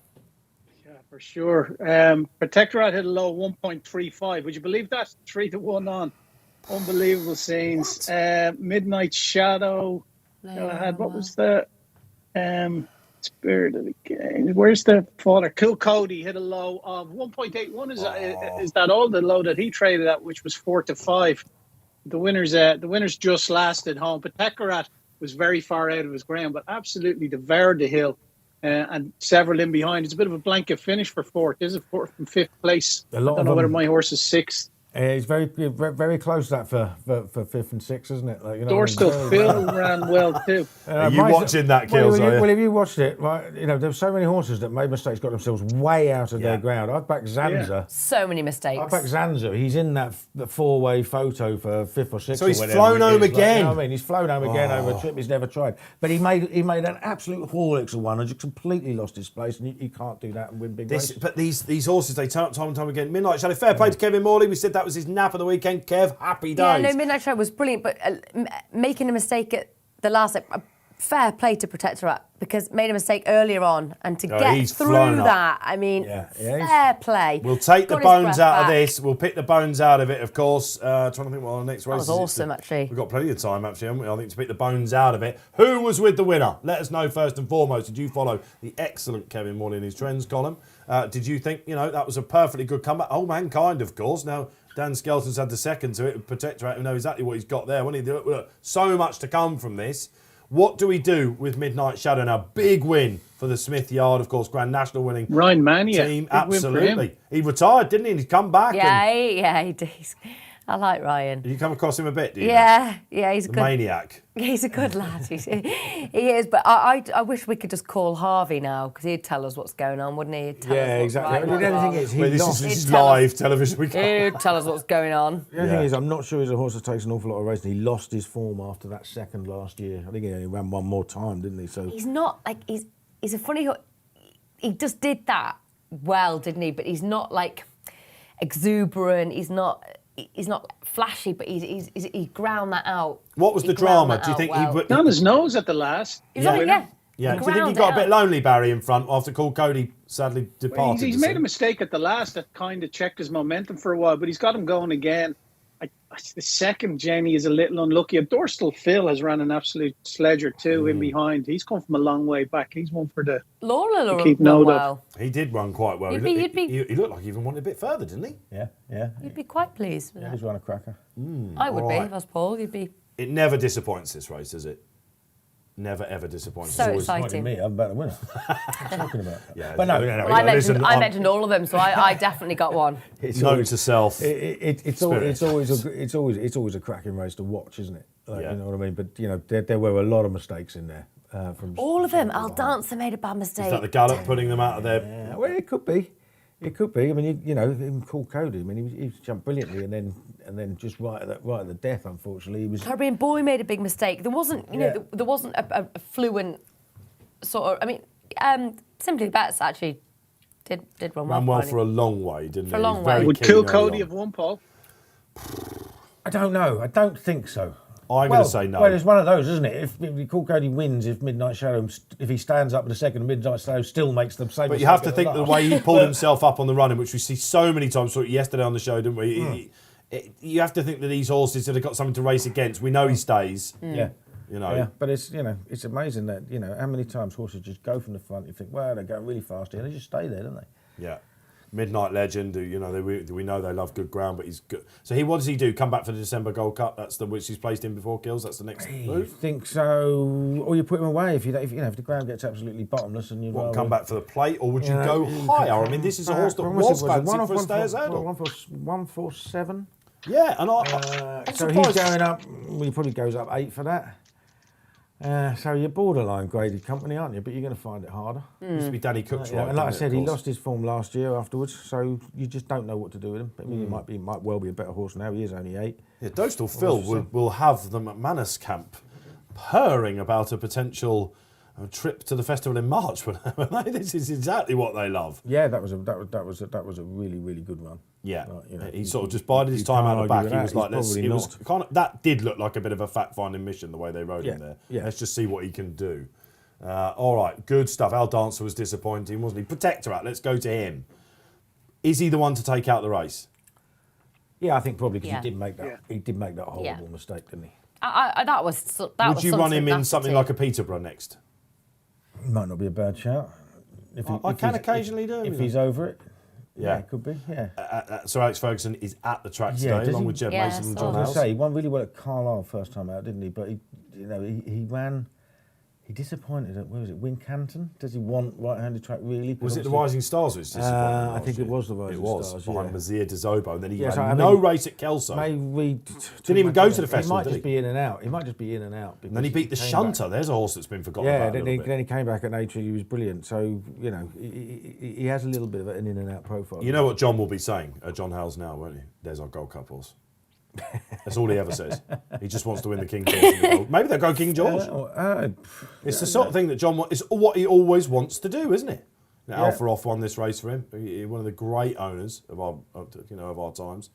Yeah, for sure. Protectorate hit a low 1.35. Would you believe that? 3-1 on. Unbelievable scenes. Midnight Shadow. What was the Spirit of the Game? Where's the father? Cool Cody hit a low of 1.81. Is that all the low that he traded at, which was 4-5? The winners just lasted home. Protectorate was very far out of his ground, but absolutely devoured the hill. And several in behind. It's a bit of a blanket finish for fourth. This is fourth from fifth place. A lot I don't of know whether them- my horse is sixth. It's very close that for fifth and sixth, isn't it? Like, you know, Dorstall Phil ran well too. Are you watching that, Kills, are you? Well, if you watched it, right, you know, there's so many horses that made mistakes, got themselves way out of their ground. I've backed Zanza. So many mistakes. I backed Zanza. He's in that four-way photo for fifth or sixth. So he's or whatever flown it home is. Like, again. you know what I mean, he's flown home again over a trip he's never tried. But he made an absolute Horlicks of one and just completely lost his place. And you can't do that and win big races. But these horses, they turn up time and time again. Midnight Shadow, fair play to Kevin Morley. We said that was his nap of the weekend. Kev, happy days. Yeah, no, Midnight Shadow was brilliant, but making a mistake at the last, fair play to Protectorat because made a mistake earlier on, and to get he's through flown up. that, I mean, fair play. We'll take the Got his bones breath out of back. this. We'll pick the bones out of it, of course. Trying to think what our next race was is. awesome, actually. We've got plenty of time, actually, haven't we? I think to pick the bones out of it. Who was with the winner? Let us know first and foremost. Did you follow the excellent Kevin Morley in his trends column? Did you think, that was a perfectly good comeback? Oh, mankind, of course. Now, Dan Skelton's had the second to it. Protectorate, who knows exactly what he's got there. When he do it, so much to come from this. What do we do with Midnight Shadow now? Big win for the Smith Yard, of course, Grand National winning Ryan Mania. team. Big win for him. Absolutely. He retired, didn't he? And he's come back. Yeah, he did. I like Ryan. Did you come across him a bit, do you? Yeah, he's a The good maniac. He's a good lad. He is, but I wish we could just call Harvey now because he'd tell us what's going on, wouldn't he? He'd tell us what's exactly. right, I mean, what's the only wrong. thing is, Well, he this lost. is tell us. live television. We can't. He'd tell us what's going on. The only thing is, I'm not sure he's a horse that takes an awful lot of racing. He lost his form after that second last year. I think he only ran one more time, didn't he? So He's not like he's a funny. He just did that well, didn't he? But he's not like exuberant. He's not flashy, but he ground that out. What was He the ground drama? that Do you out think well. On his nose at the last. Yeah. Yeah. He Do you think he ground got it a bit out. lonely, Barry, in front after Cody sadly departed? He's made a mistake at the last that kind of checked his momentum for a while, but he's got him going again. The second, Jenny, is a little unlucky. Dorstal Phil has run an absolute sledger too in behind. He's come from a long way back. He's one for the Laura keep run note of. well. He did run quite well. You'd He be- looked like he even wanted a bit further, didn't he? yeah. You'd be quite pleased with He's that. run a cracker. I would be alright. if I was Paul. You'd be It never disappoints, this race, does it? Never, ever disappoints. So It's always- exciting. Me, I'm about to win it. What are you talking about? Yeah, But no. Well, I mentioned all of them, so I definitely got one. It's Note always, to self. it's always a cracking race to watch, isn't it? Like, Yeah. You know what I mean? But there were a lot of mistakes in there. From All of them. Al Dancer made a bad mistake. Is that the gallop putting them out of their... Yeah, well, it could be. It could be. I mean, him called Cody. I mean, he jumped brilliantly, and then just right at the death. Unfortunately, he was. Caribbean Boy made a big mistake. There wasn't, there wasn't a fluent sort of. I mean, Simply Bets actually did run well. Ran well finally. for a long way, didn't For he? a long He was very way. Would keen Cool early Cody on. have won, Paul? I don't know. I don't think so. I'm going to say no. Well, it's one of those, isn't it? If Cool Cody wins, if Midnight Shadow, if he stands up with the second, Midnight Shadow still makes the same. But you have to mistake think at the way he pulled himself up on the running, which we see so many times. Saw it yesterday on the show, didn't we? You have to think that these horses that have got something to race against. We know he stays. Yeah. Yeah, but it's it's amazing that how many times horses just go from the front. You think, well, they're going really fast here. They just stay there, don't they? Yeah. Midnight Legend, we know they love good ground, but he's good. So what does he do? Come back for the December Gold Cup? That's the which he's placed in before Kills. That's the next I move. think so, or you put him away if the ground gets absolutely bottomless and you Come back for the plate, or would you go higher? I mean, this is a horse that was fancied for a stayer's hurdle. 147. Yeah, and I'm So surprised. he's going up. Well, he probably goes up 8 for that. So you're borderline graded company, aren't you? But you're going to find it harder. Used to be Danny Cook's right. And like I didn't it, said, of he course? lost his form last year afterwards, so you just don't know what to do with him. I mean, he might well be a better horse now. He is only 8. Yeah, Dostal Phil will have the McManus camp purring about a potential trip to the festival in March. This is exactly what they love. Yeah, that was a really, really good run. Yeah, Like, he sort of just bided his time out can't the back. argue He with was that. like, He's let's. probably That did look like a bit of a fact-finding mission the way they rode him there. Yeah. Let's just see what he can do. All right, good stuff. Al Dancer was disappointing, wasn't he? Protectorate. Let's go to him. Is he the one to take out the race? Yeah, I think probably because Yeah. he did make that. He did make that horrible mistake, didn't he? That was. Would you run him in something like a Peterborough next? Might not be a bad shout. I can occasionally do. If he's over it. Yeah. It could be. Yeah. Sir Alex Ferguson is at the track today, does along he? with Jeb Yeah, Mason and I John saw I was Hales. going to say, he won really well at Carlisle first time out, didn't he? But he ran. He disappointed at, where was it, Wincanton? Does he want right-handed track really? Was it the Rising Stars which disappointed? I think it was the Rising It was, Stars, behind yeah. Mazir de Zobo, and then he Yes, had I no mean, race at Kelso. Maybe Didn't even go to the festival, He might did just he? be in and out. He might just be in and out. And then he beat the came Shunter. back. There's a horse that's been forgotten Yeah, about a then little bit. he came back at nature. He was brilliant. So he has a little bit of an in and out profile. You know what John will be saying at John Hales now, won't he? There's our Gold Cup horse. That's all he ever says. He just wants to win the King George. Maybe they'll go King George. It's the sort of thing that John it's what he always wants to do, isn't it? Now, Alpha Off won this race for him. One of the great owners of our times.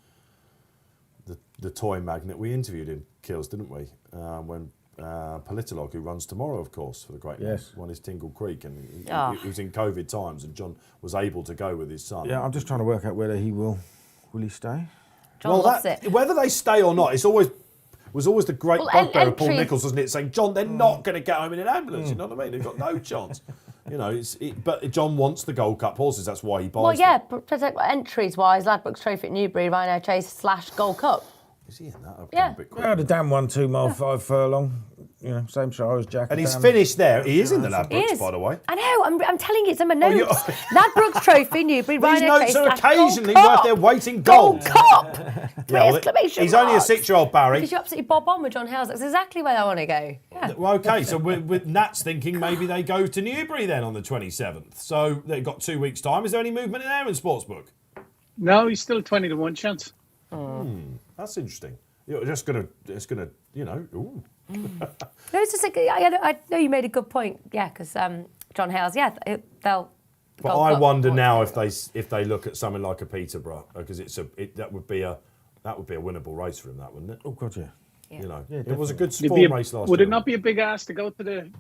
The toy magnet. We interviewed him, Kills, didn't we? When Politolog, who runs tomorrow, of course, for the Great Yes. One is Tingle Creek, and Oh. he was in COVID times, and John was able to go with his son. Yeah, I'm just trying to work out whether he will he stay? John loves it. Whether they stay or not, was always the great Well, bugbear of Paul entry- Nicholls, wasn't it? Saying, John, they're not going to get home in an ambulance. You know what I mean? They've got no chance. But John wants the Gold Cup horses. That's why he buys Well, yeah, them. entries wise, Ladbrokes Trophy at Newbury, Rhino Chase / Gold Cup. Is he in that? I've Yeah. gone a bit quick. Yeah, the Dan won 2 mile 5 furlong. You know, same size as Jack. And he's Dan. finished there. He is in the He Ladbrokes, is. by the way. I know. I'm telling you, it's in my notes. you're- Ladbrokes Trophy, Newbury, These Rhino notes Chase are / occasionally Gold worth Cup. their weight in Gold gold. Cup. Yeah, Exclamation he's only a marks. 6-year-old, Barry. Because you absolutely bob on with John Hales. That's exactly where I want to go. Yeah. Well, okay, so with Nat's thinking maybe they go to Newbury then on the 27th. So they've got 2 weeks' time. Is there any movement in there in Sportsbook? No, he's still a 20-1 chance. That's interesting. You're just gonna, ooh. No, it's just like, I know you made a good point. Yeah, because John Hales, they'll. But Gold I Cup. wonder now if they look at something like a Peterborough, because that would be a winnable race for him, that wouldn't it? Oh, God, yeah. You know, Yeah, it was a good It'd form be race last would year. it not be a big ask to go to the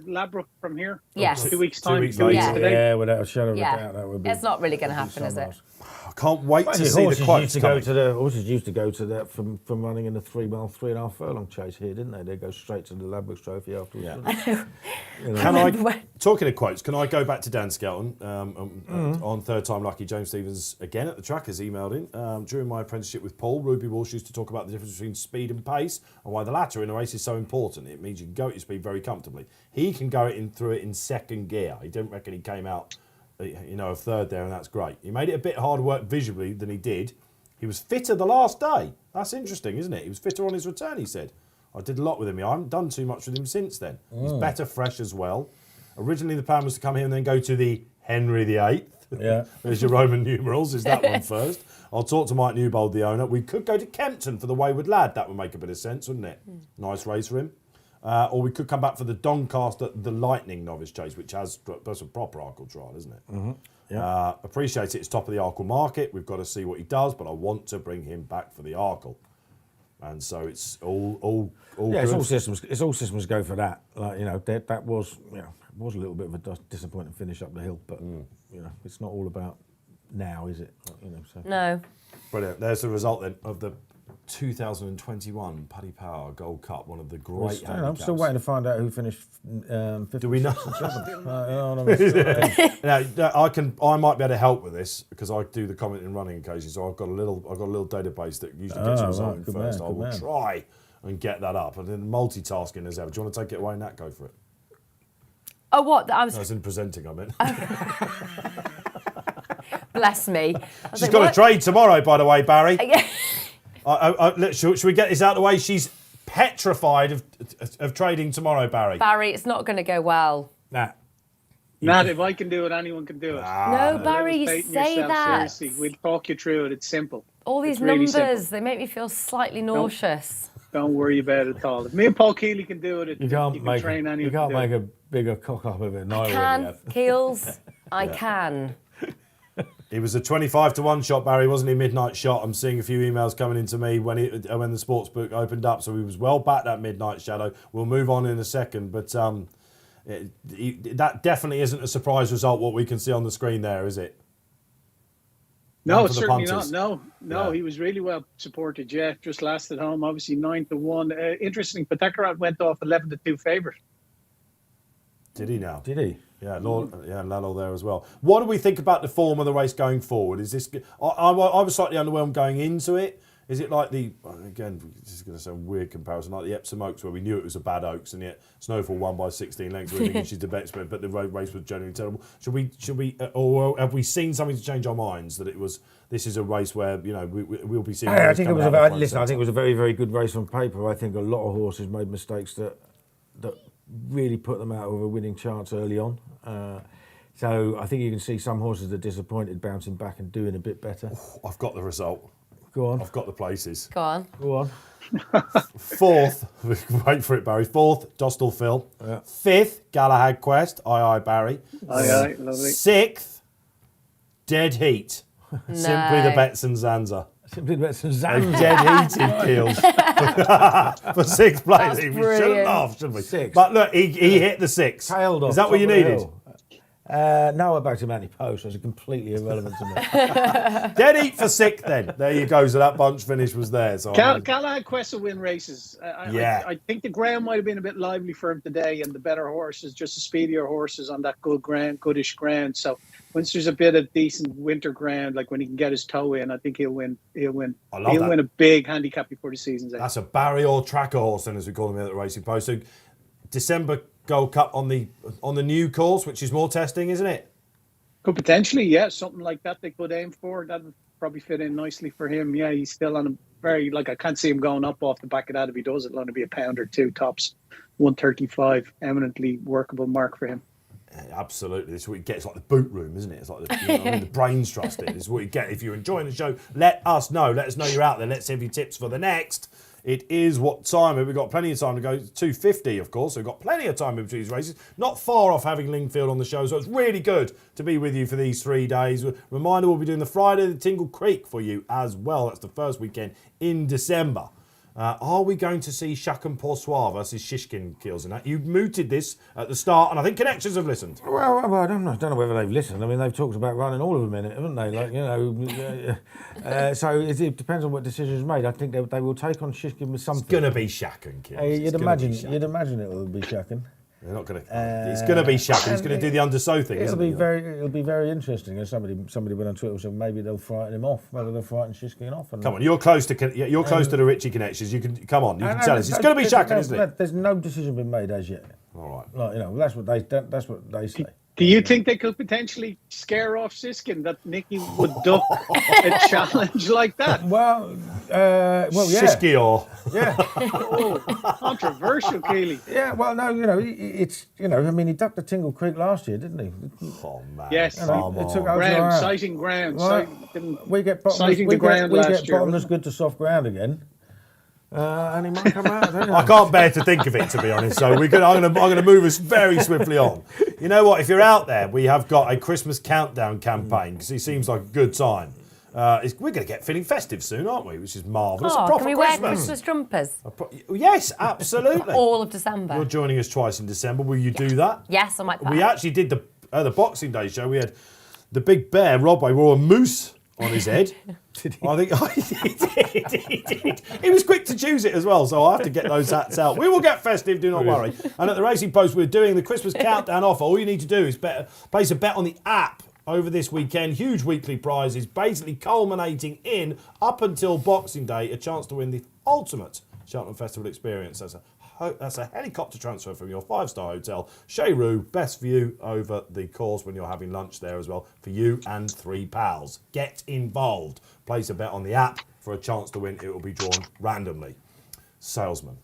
Ladbroke from here? Yes. 2 weeks' 2 time. weeks 2 weeks later. today. Yeah, without a shadow of a Yeah. doubt, that would be. It's not really going to happen, is it? sunrise. I can't wait to see the Horses quotes used to coming. go to the horses used to go to that from running in the 3 mile 3.5 furlong chase here, didn't they? They go straight to the Ladbrokes Trophy afterwards. Yeah. didn't they? Can remember when- I, talking of quotes, can I go back to Dan Skelton on Third Time Lucky? James Stevens, again at the track, has emailed in. During my apprenticeship with Paul, Ruby Walsh used to talk about the difference between speed and pace and why the latter in a race is so important. It means you can go at your speed very comfortably. He can go through it in second gear. He didn't reckon he came out, a third there, and that's great. He made it a bit harder work visually than he did. He was fitter the last day. That's interesting, isn't it? He was fitter on his return, he said. I did a lot with him. I haven't done too much with him since then. He's better fresh as well. Originally, the plan was to come here and then go to the Henry VIII. Yeah. There's your Roman numerals. Is that one first? I'll talk to Mike Newbold, the owner. We could go to Kempton for the Wayward Lad. That would make a bit of sense, wouldn't it? Nice race for him. Or we could come back for the Doncaster, the Lightning Novice Chase, which that's a proper Arkle trial, isn't it? Mm-hmm. Yeah. Appreciate it. It's top of the Arkle market. We've got to see what he does, but I want to bring him back for the Arkle. And so it's all Yeah, good. it's all systems go for that. Like, that was was a little bit of a disappointing finish up the hill, but it's not all about now, is it? So. No. Brilliant. There's the result then of the 2021 Paddy Power Gold Cup, one of the great I'm handicaps. still waiting to find out who finished 5th. Do we know? Seventh. Now, I might be able to help with this because I do the comment in running occasionally. So I've got a little database that usually gets a result right, in good first. man, I good will man. try and get that up. And then multitasking as ever. Do you want to take it away, Nat? Go for it. Oh, what? I was. No, it's in presenting, I meant. Bless me. She's got a trade tomorrow, by the way, Barry. Yeah. Should we get this out of the way? She's petrified of trading tomorrow, Barry. Barry, it's not going to go well. Nah. Nat, if I can do it, anyone can do it. No, Barry, you Faith in say yourself, that. Seriously, we'll talk you through it. It's simple. All these It's really numbers, simple. they make me feel slightly nauseous. Don't worry about it at all. If me and Paul Keeley can do it, You can't can make train anyone. you can't to do make it. a bigger cock up of it than I I already can, have. Keels. I can. It was a 25-1 shot, Barry, wasn't he? Midnight shot. I'm seeing a few emails coming into me when the sports book opened up, so he was well back that midnight shadow. We'll move on in a second, but that definitely isn't a surprise result. What we can see on the screen there, is it? No, One it's for the certainly punters. not. No, Yeah. He was really well supported. Yeah, just last at home, obviously 9-1. Interesting. Patekarat went off 11-2 favourite. Did he now? Did he? Yeah, Lalo there as well. What do we think about the form of the race going forward? Is this? I was slightly underwhelmed going into it. Is it like again, this is going to sound weird comparison, like the Epsom Oaks, where we knew it was a bad Oaks, and yet Snowfall won by 16 lengths. We're thinking she's the best, but the race was generally terrible. Should we, or have we seen something to change our minds that this is a race where we'll be seeing? I think it was I think it was a very, very good race on paper. I think a lot of horses made mistakes that really put them out of a winning chance early on. So I think you can see some horses that are disappointed bouncing back and doing a bit better. I've got the result. Go on. I've got the places. Go on. Go on. Fourth, wait for it, Barry. Fourth, Dostal Phil. Yeah. Fifth, Galahad Quest. Aye, Barry. Aye, lovely. Sixth, Dead Heat. Simply the Bets and Zanza. Simply bet some A Zan. dead heated Keels. for sixth place. That's We shouldn't brilliant. laugh, should we? Six. But look, he hit the six. Tailed off. Is that what you top of the needed? hill. No, I backed him anti-post. That's completely irrelevant to me. Dead eat for sixth then. There you go. So that bunch finish was there. So Callahan Quest will win races. Yeah. I think the ground might have been a bit lively for him today, and the better horses, just the speedier horses on that goodish ground. So once there's a bit of decent winter ground, like when he can get his toe in, I think he'll win. He'll win. I love He'll that. win a big handicap before the season's out. that's a barrier or tracker horse, then, as we call them at the Racing Post. So December Gold Cup on the new course, which is more testing, isn't it? Could potentially, yeah, something like that they could aim for. That would probably fit in nicely for him. Yeah, he's still on a very, I can't see him going up off the back of that. If he does, it'll only be a pound or two tops. 135, eminently workable mark for him. Absolutely. This is what you get. It's like the boot room, isn't it? It's like the brains trust. This is what you get. If you're enjoying the show, let us know. Let us know you're out there. Let's have your tips for the next. It is what time? We've got plenty of time to go. 2:50, of course. So we've got plenty of time in between these races. Not far off having Lingfield on the show. So it's really good to be with you for these 3 days. Reminder, we'll be doing the Friday the Tingle Creek for you as well. That's the first weekend in December. Are we going to see Chacun Pour Soi versus Shishkin, Keels, and that? You mooted this at the start, and I think connections have listened. Well, I don't know whether they've listened. I mean, they've talked about running all of them in it, haven't they? Like, so it depends on what decision is made. I think they will take on Shishkin with something. It's going to be Chacun, Keels. You'd imagine it will be Shacun. They're not going to. It's going to be Chacun. He's going to do the under-so thing. It'll be very interesting. And somebody went on Twitter and said maybe they'll frighten him off. Maybe they'll frighten Shishkin off. And Come on, you're close to the Richie connections. You can come on. You can tell us. It's going to be Chacun, isn't it? There's no decision been made as yet. All right. Like, that's what they say. Do you think they could potentially scare off Siskin, that Nicky would duck a challenge like that? Well, yeah. Shiskior. Yeah. Oh, controversial, Keeley. Yeah, well, no, it's, I mean, he ducked the Tingle Creek last year, didn't he? Oh man. Yes. Come It took on. Ground, sighting ground. Right. We get Sighting the ground last year, bottomless wasn't good to soft ground again. And he might come out. I can't bear to think of it, to be honest. So I'm going to move us very swiftly on. You know what? If you're out there, we have got a Christmas countdown campaign because it seems like a good time. We're going to get feeling festive soon, aren't we? Which is marvellous. Oh, Proper can we wear Christmas. Christmas jumpers? Yes, absolutely. All of December. You're joining us twice in December. Will you do that? Yes, I might. We actually did the Boxing Day show. We had the big bear, Rob, wore a moose on his head. I think he did. He was quick to choose it as well, so I have to get those hats out. We will get festive, do not worry. And at the Racing Post, we're doing the Christmas countdown offer. All you need to do is place a bet on the app over this weekend. Huge weekly prizes, basically culminating in, up until Boxing Day, a chance to win the ultimate Cheltenham Festival experience. That's a helicopter transfer from your 5-star hotel, Cheru, best view over the course when you're having lunch there as well, for you and 3 pals. Get involved. Place a bet on the app for a chance to win. It will be drawn randomly. Salesman.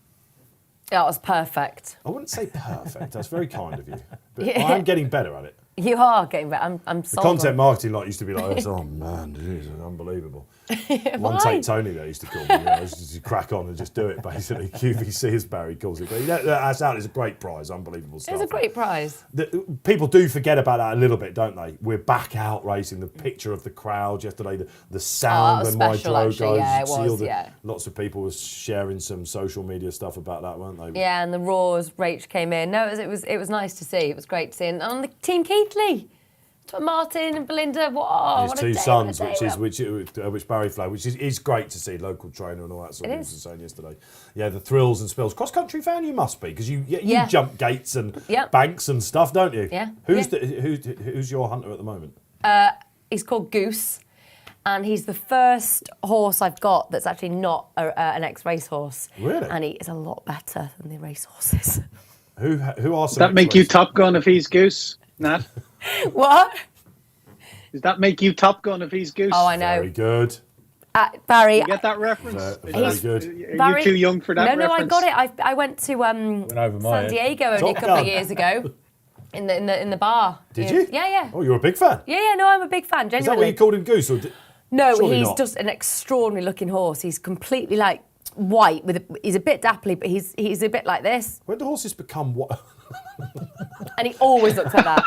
That was perfect. I wouldn't say perfect. That's very kind of you. But Yeah. I'm getting better at it. You are getting better. I'm The sold content on- marketing lot used to be like this. Oh man, this is unbelievable. One Why? take Tony there used to call me. Just crack on and just do it basically. QVC as Barry calls it. But that's out. It's a great prize. Unbelievable stuff. It's a great prize. People do forget about that a little bit, don't they? We're back out racing. The picture of the crowd yesterday, the sound was when my special, drove actually. goes. Yeah, it you see was, yeah. Lots of people were sharing some social media stuff about that, weren't they? Yeah, and the roars, Rach came in. No, it was nice to see. It was great to see. And on the team Kealy, Martin and Belinda, His what a two day, sons, what a day. which Barry flagged, which is great to see, local trainer and all that sort of It thing. is. Was saying yesterday. Yeah, the thrills and spills. Cross country fan, you must be because you Yeah. jump gates and Yeah. banks and stuff, don't you? Yeah. Who's your hunter at the moment? He's called Goose, and he's the first horse I've got that's actually not an ex-race horse. Really? And he is a lot better than the race horses. Who are some? Does that make you ex-racers? Top Gun if he's Goose, Nat? What? Does that make you Top Gun if he's Goose? Oh, I know. Very good. Barry. You get that reference? Very good. Are Barry, you too young for that No, reference? I got it. I went to over my San head. Diego only Top a couple of Gun. years ago in the bar. Did you? Yeah. Oh, you're a big fan. Yeah, no, I'm a big fan, Is that genuinely. what you called him, Goose? Or No, Surely he's not. just an extraordinary looking horse. He's completely like white he's a bit dappley, but he's a bit like this, when do horses become what? and he always looks like that.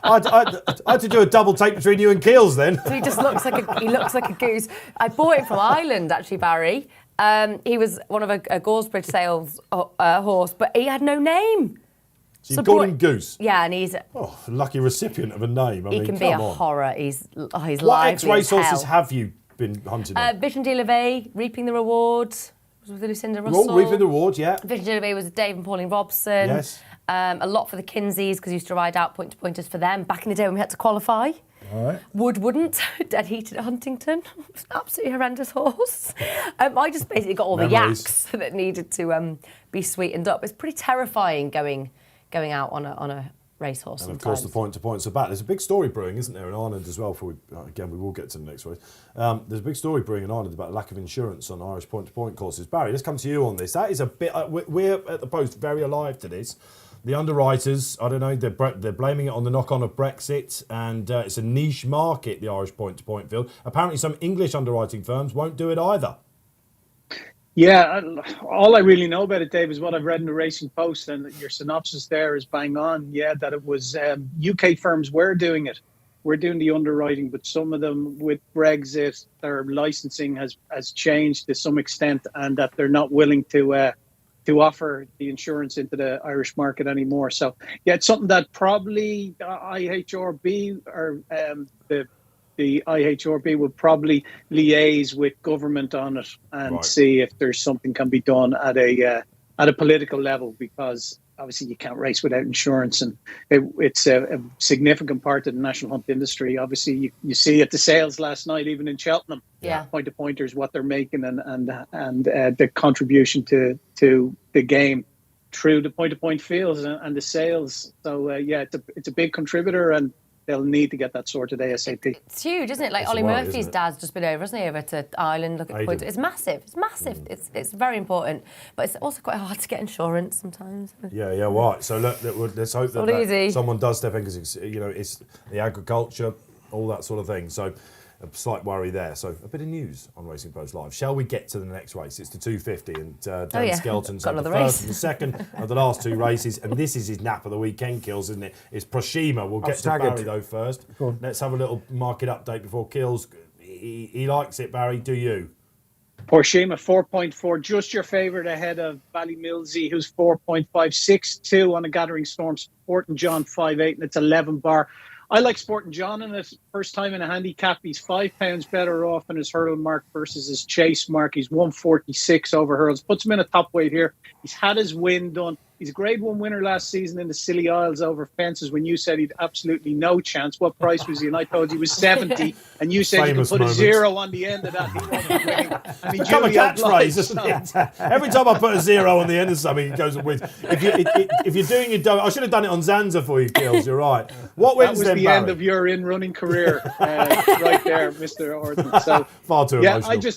I had to do a double take between you and Keels then. So he just looks like a goose. I bought it from Ireland actually, Barry. He was one of a Goresbridge sales horse, but he had no name. So you've called him Goose? Yeah, and he's... Oh, lucky recipient of a name. He can be a horror. He's What lively ex-race as hell. horses have you been hunting on? Vision de Levay, Reaping the Reward, was with Lucinda Russell. Oh, Reaping the Reward, yeah. Vision de Levay was Dave and Pauline Robson. Yes. A lot for the Kinseys, because he used to ride out point-to-pointers for them back in the day when we had to qualify. All right. Wouldn't. Dead heated at Huntington. It was an absolutely horrendous horse. I just basically got all the Memories. yaks that needed to be sweetened up. It's pretty terrifying going out on a racehorse. And of course, the point-to-points are back. There's a big story brewing, isn't there, in Ireland as well? Again, we will get to the next race. There's a big story brewing in Ireland about lack of insurance on Irish point-to-point courses. Barry, let's come to you on this. That is a bit. We're at the Post very alive to this. The underwriters, I don't know, they're blaming it on the knock-on of Brexit, and it's a niche market, the Irish point-to-point field. Apparently, some English underwriting firms won't do it either. Yeah, all I really know about it, Dave, is what I've read in the Racing Post, and your synopsis there is bang on. Yeah, that it was UK firms were doing it. We're doing the underwriting, but some of them with Brexit, their licensing has changed to some extent, and that they're not willing to offer the insurance into the Irish market anymore. So, yeah, it's something that probably IHRB or the IHRB would probably liaise with government on it and see if there's something can be done at a political level, because obviously you can't race without insurance, and it's a significant part of the national hunt industry. Obviously, you see at the sales last night, even in Cheltenham, point-to-pointers, what they're making and the contribution to the game through the point-to-point fields and the sales. So it's a big contributor, and they'll need to get that sorted ASAP. It's huge, isn't it? Like Ollie Murphy's dad's just been over, hasn't he, over to Ireland, look at points. It's massive. It's massive. It's very important. But it's also quite hard to get insurance sometimes. Yeah, right. So let's hope that someone does step in, because it's the agriculture, all that sort of thing. So a slight worry there. So a bit of news on Racing Post Live. Shall we get to the next race? It's the 250, and Dan Skelton's had the first and the second of the last two races, and this is his nap of the weekend, Kills, isn't it? It's Proshima. We'll get to Barry though first. Let's have a little market update before Kills. He likes it, Barry. Do you? Proshima 4.4, just your favourite ahead of Ballymilsey, who's 4.562 on a Gathering Storm. Sporting John 5.8, and it's 11 bar. I like Sporting John in it. First time in a handicap. He's £5 better off in his hurdle mark versus his chase mark. He's 146 over hurdles. Puts him in a top weight here. He's had his win done. He's a Grade 1 winner last season in the Scilly Isles over fences when you said he'd absolutely no chance. What price was he? And I told you he was 70. And you said Famous you could put moment. a zero on the end of that. He wasn't winning. Become a catchphrase, isn't it? Every time I put a zero on the end of something, it goes with. If you're doing it, I should have done it on Zanza for you, Kills. You're right. What wins then, then, Barry? That was the end Barry? of your in-running career, right there, Mr. Orton. So Far too emotional.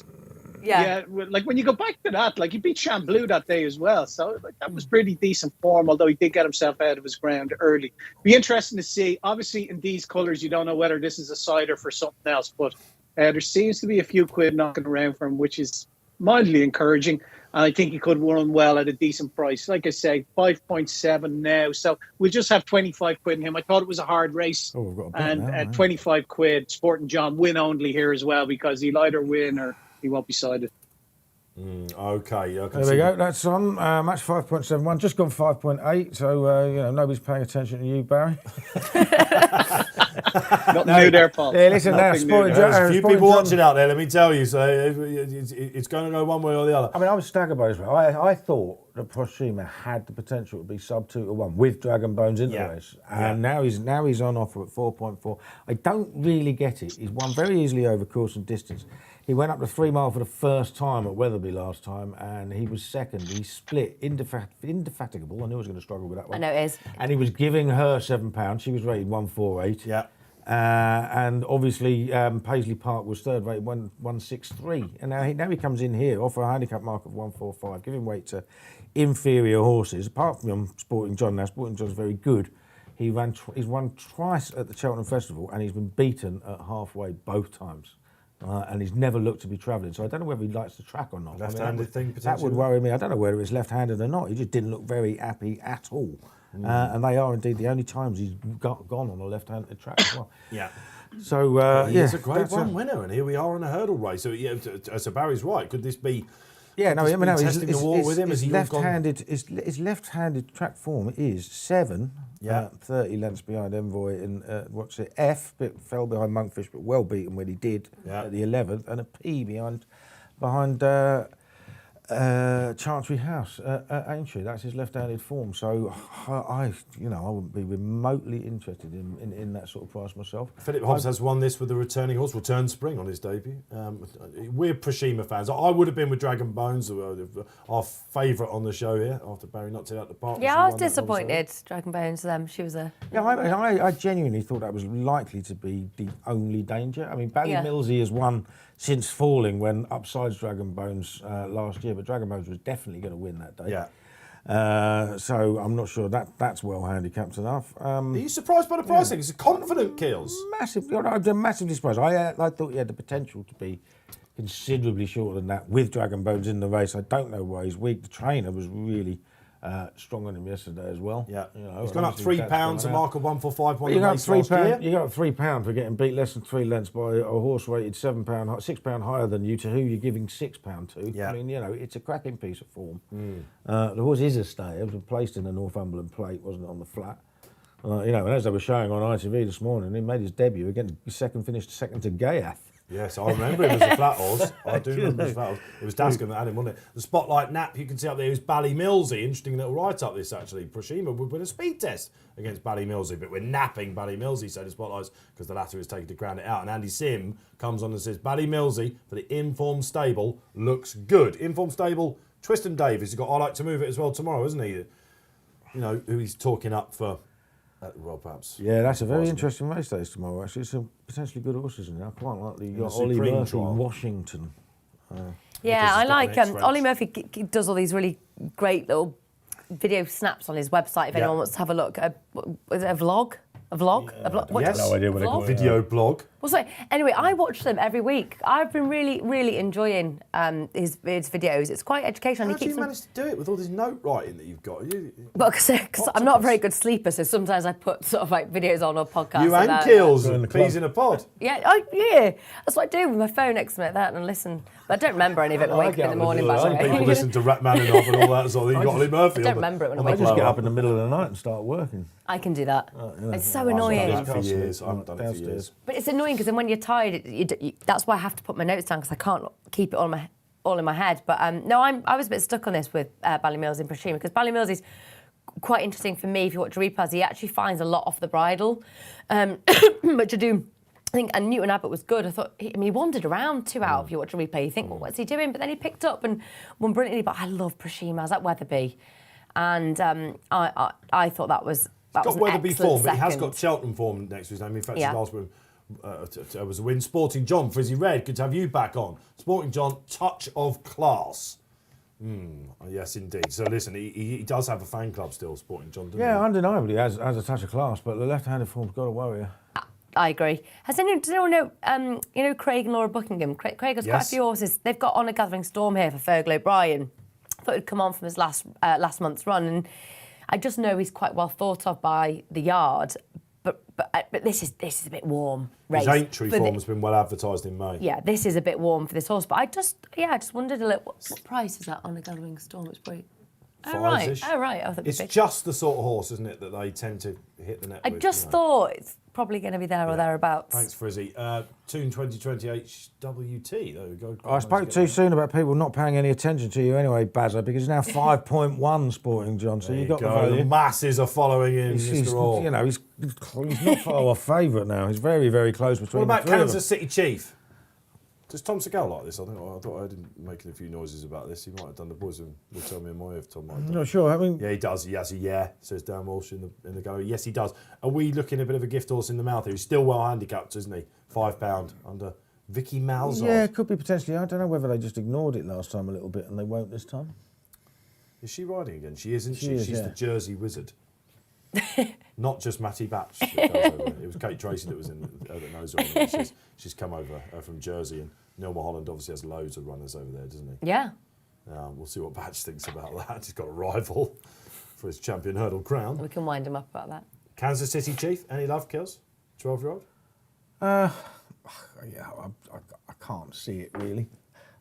Yeah, like when you go back to that, like he beat Chamblou that day as well. So like, that was pretty decent form, although he did get himself out of his ground early. Be interesting to see. Obviously, in these colours, you don't know whether this is a cider for something else, but there seems to be a few quid knocking around for him, which is mildly encouraging. And I think he could run well at a decent price. Like I say, 5.7 now. So we'll just have 25 quid in him. I thought it was a hard race. Oh, we've got a bet and now, at 25 quid, Sporting John win only here as well, because he'll either win or he won't be sided. Okay. There we go. That's on. Match 5.71. Just gone 5.8. So nobody's paying attention to you, Barry. Nothing new there, Paul. Yeah, listen, Nothing new Sporting there. John. There's a few people watching out there, let me tell you. So it's going to go one way or the other. I mean, I was staggered by this. I thought that Proshima had the potential to be sub 2-1 with Dragon Bones into this, and now he's on offer at 4.4. I don't really get it. He's won very easily over course and distance. He went up to 3 mile for the first time at Wetherby last time, and he was second. He split Indefatigable. I knew I was going to struggle with that one. I know it is. And he was giving her £7. She was rated 148. Yeah. And obviously Paisley Park was third, rated 163. And now he comes in here, offer a handicap mark of 145, giving weight to inferior horses. Apart from Sporting John now, Sporting John's very good. He's won twice at the Cheltenham Festival, and he's been beaten at halfway both times. And he's never looked to be travelling, so I don't know whether he likes the track or not. Left-handed thing, That potentially. would worry me. I don't know whether it's left-handed or not. He just didn't look very happy at all. And they are indeed the only times he's gone on a left-handed track as well. Yeah. So He's a Grade 1 winner, and here we are on a hurdle race. So Barry's right. Could this be Yeah, no, Just I mean, been testing the water with him as his he gone. left-handed, his left-handed track form is 7, 30 lengths behind Envoy in F, but fell behind Monkfish, but well beaten when he did at the 11th, and a P behind Chancery House at Aintree. That's his left-handed form. So I wouldn't be remotely interested in that sort of price myself. Philip Hobbs has won this with the returning horse, Return Spring, on his debut. We're Prashima fans. I would have been with Dragon Bones, our favourite on the show here, after Barry knocked it out the park. Yeah, I was disappointed. Dragon Bones, she was a... Yeah, I genuinely thought that was likely to be the only danger. I mean, Ballymilsey has won since falling when upsides Dragon Bones last year, but Dragon Bones was definitely going to win that day. Yeah. So I'm not sure that's well handicapped enough. Are you surprised by the pricing? It's a confident Keels. I'm massively surprised. I thought he had the potential to be considerably shorter than that with Dragon Bones in the race. I don't know why he's weak. The trainer was really strong on him yesterday as well. Yeah, you he's gone up £3, a mark of 145. You got £3 for getting beat less than 3 lengths by a horse rated £6 higher than you, to who you're giving £6 to. Yeah. I mean, it's a cracking piece of form. The horse is a stayer. It was placed in the Northumberland Plate, wasn't it, on the flat? And as they were showing on ITV this morning, he made his debut again. Finished second to Gayath. Yes, I remember him as a flat horse. I do remember him as a flat horse. It was Dascombe that had him, wasn't it? The Spotlight Nap, you can see up there, is Ballymilsey. Interesting little write-up this, actually. Prashima would win a speed test against Ballymilsey, but we're napping Ballymilsey, so the Spotlights, because the latter is taken to ground it out. And Andy Sim comes on and says, Ballymilsey, for the Informed Stable, looks good. Informed Stable, Twiston Davies, he's got I Like to Move It as well tomorrow, isn't he? Who he's talking up for... Well, perhaps. Yeah, that's a very interesting race day tomorrow. Actually, it's some potentially good horses in there. I quite like the Ollie Supreme Murphy trial. Washington. Yeah, I like an Ollie Murphy does all these really great little video snaps on his website if anyone wants to have a look. Was it a vlog? A vlog? Yes. No idea what they call it. Video blog. Well, sorry. Anyway, I watch them every week. I've been really, really enjoying his videos. It's quite educational. How do you manage to do it with all this note writing that you've got? Well, because I'm not a very good sleeper, so sometimes I put sort of like videos on or podcasts. You and Kills and peas in a pod. Yeah, that's what I do with my phone next to me like that and listen. But I don't remember any of it when I wake up in the morning, by the way. People listen to Rachmaninoff and all that sort of thing. You've got Ollie Murphy. I don't remember it when I I wake just up. get up in the middle of the night and start working. I can do that. It's so I've annoying. done it for years. I haven't done it for years. But it's annoying because then when you're tired, that's why I have to put my notes down because I can't keep it all in my head. But no, I was a bit stuck on this with Ballymilsey and Prashima because Ballymilsey's quite interesting for me. If you watch replays, he actually finds a lot off the bridle, which I do. I think, and Newton Abbott was good. I thought, he wandered around 2 out. If you watch a replay, you think, well, what's he doing? But then he picked up and won brilliantly. But I love Prashima. I was at Wetherby, and I thought that was got an Wetherby excellent form, but he has second. got Cheltenham form next to his name. In fact, his last one was a win. Sporting John, Frizzy Red, good to have you back on. Sporting John, touch of class. Yes, indeed. So listen, he does have a fan club still, Sporting John, doesn't he? Yeah, undeniably has a touch of class, but the left-handed form's got to worry you. I agree. Does anyone know, Craig and Laura Buckingham? Craig has quite a few horses. They've got On a Gathering Storm here for Fergal O'Brien. Thought he'd come on from his last month's run, and I just know he's quite well thought of by the yard. But this is a bit warm race. His Aintree form has been well advertised in May. Yeah, this is a bit warm for this horse. But I just wondered a little, what price is that On a Gathering Storm? It's pretty. Five-ish. Oh right. I thought It's just the sort of horse, isn't it, that they tend to hit the net I with. just thought it's probably going to be there or thereabouts. Thanks, Frizzy. Toon 2020 HWT. There we go. I spoke too soon about people not paying any attention to you anyway, Bazza, because it's now 5.1 Sporting John, so you got the value. The masses are following in, Mr. Orr. He's not far off favourite now. He's very, very close between What about the three of them. Kansas City Chief? Does Tom Segal like this? I thought I heard him making a few noises about this. He might have done. The boys will tell me in my if Tom might have done. I'm not sure. I mean, Yeah, he does. He has a says Dan Walsh in the go. Yes, he does. Are we looking a bit of a gift horse in the mouth here? He's still well handicapped, isn't he? £5 under Vicky Malzahn. yeah, it could be potentially. I don't know whether they just ignored it last time a little bit and they won't this time. Is she riding again? She is, isn't she? She is, She's yeah. the Jersey Wizard. Not just Matty Batch. That goes over. It was Kate Tracy that was that knows her. On it. She's come over from Jersey, and Neil Mulholland obviously has loads of runners over there, doesn't he? Yeah. We'll see what Batch thinks about that. He's got a rival for his champion hurdle crown. We can wind him up about that. Kansas City Chief, any love, Kills? 12-year-old? Yeah, I can't see it really.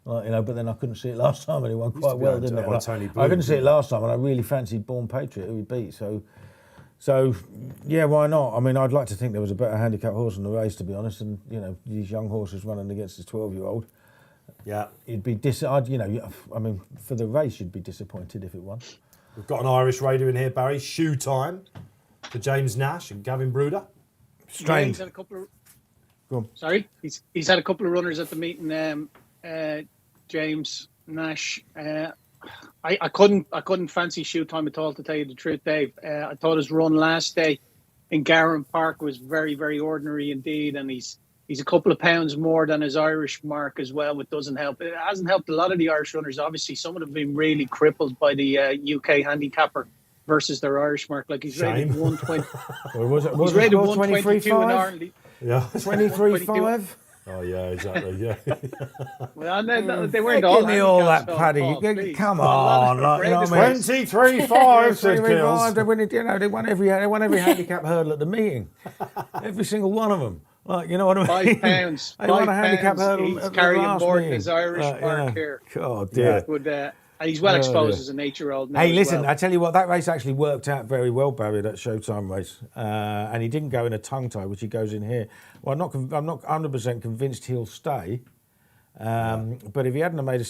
Like, but then I couldn't see it last time, and he won quite to be well, able to didn't do it it? on Tony I Bloom, couldn't see it didn't last time, and I really fancied Born Patriot, who he beat. So yeah, why not? I mean, I'd like to think there was a better handicap horse in the race, to be honest. And these young horses running against this 12-year-old. Yeah. You'd be I mean, for the race, you'd be disappointed if it won. We've got an Irish raider in here, Barry. Shoe time for James Nash and Gavin Bruder. Yeah, he's had a couple of. Go on. Sorry, he's had a couple of runners at the meeting. James Nash. I couldn't fancy shoe time at all, to tell you the truth, Dave. I thought his run last day in Garran Park was very, very ordinary indeed, and he's a couple of pounds more than his Irish mark as well, which doesn't help. It hasn't helped a lot of the Irish runners. Obviously, some of them have been really crippled by the UK handicapper versus their Irish mark. Like he's rated 120. Or was it He's rated 122 in 23.5? Ireland. Yeah. 23.5? Oh, yeah, exactly, yeah. Well, they weren't all. Give me all that, handicaps, Paddy. Paul, please. Come Well, on, like, you know what I mean? 23.5, said Kills. They won every handicap hurdle at the meeting. Every single one of them. Like, you know what I mean? £5. They won a handicap hurdle He's at the carrying last board meeting. his Irish mark here. God, dear. And he's well exposed dear. as an 8-year-old now. Hey, as listen, well. I tell you what, that race actually worked out very well, Barry, that Showtime race. And he didn't go in a tongue tie, which he goes in here. Well, I'm not 100% convinced he'll stay. But if he hadn't have made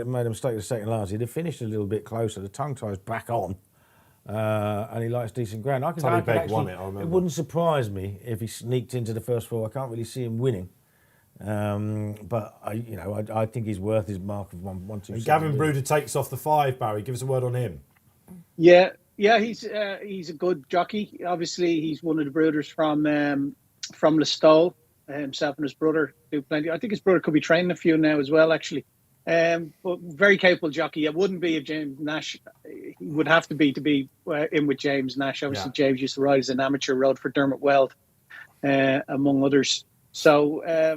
a mistake the second last, he'd have finished a little bit closer. The tongue tie's back on. And he likes decent ground. Tully Begg won it, I remember. It wouldn't surprise me if he sneaked into the first four. I can't really see him winning. But I think he's worth his mark of 1-2. Gavin Bruder takes off the 5, Barry. Give us a word on him. Yeah, he's a good jockey. Obviously, he's one of the brooders from Listowel. Himself and his brother do plenty. I think his brother could be training a few now as well, actually. But very capable jockey. It wouldn't be if James Nash. He would have to be in with James Nash. Obviously, James used to ride as an amateur, rode for Dermot Weld, among others. So I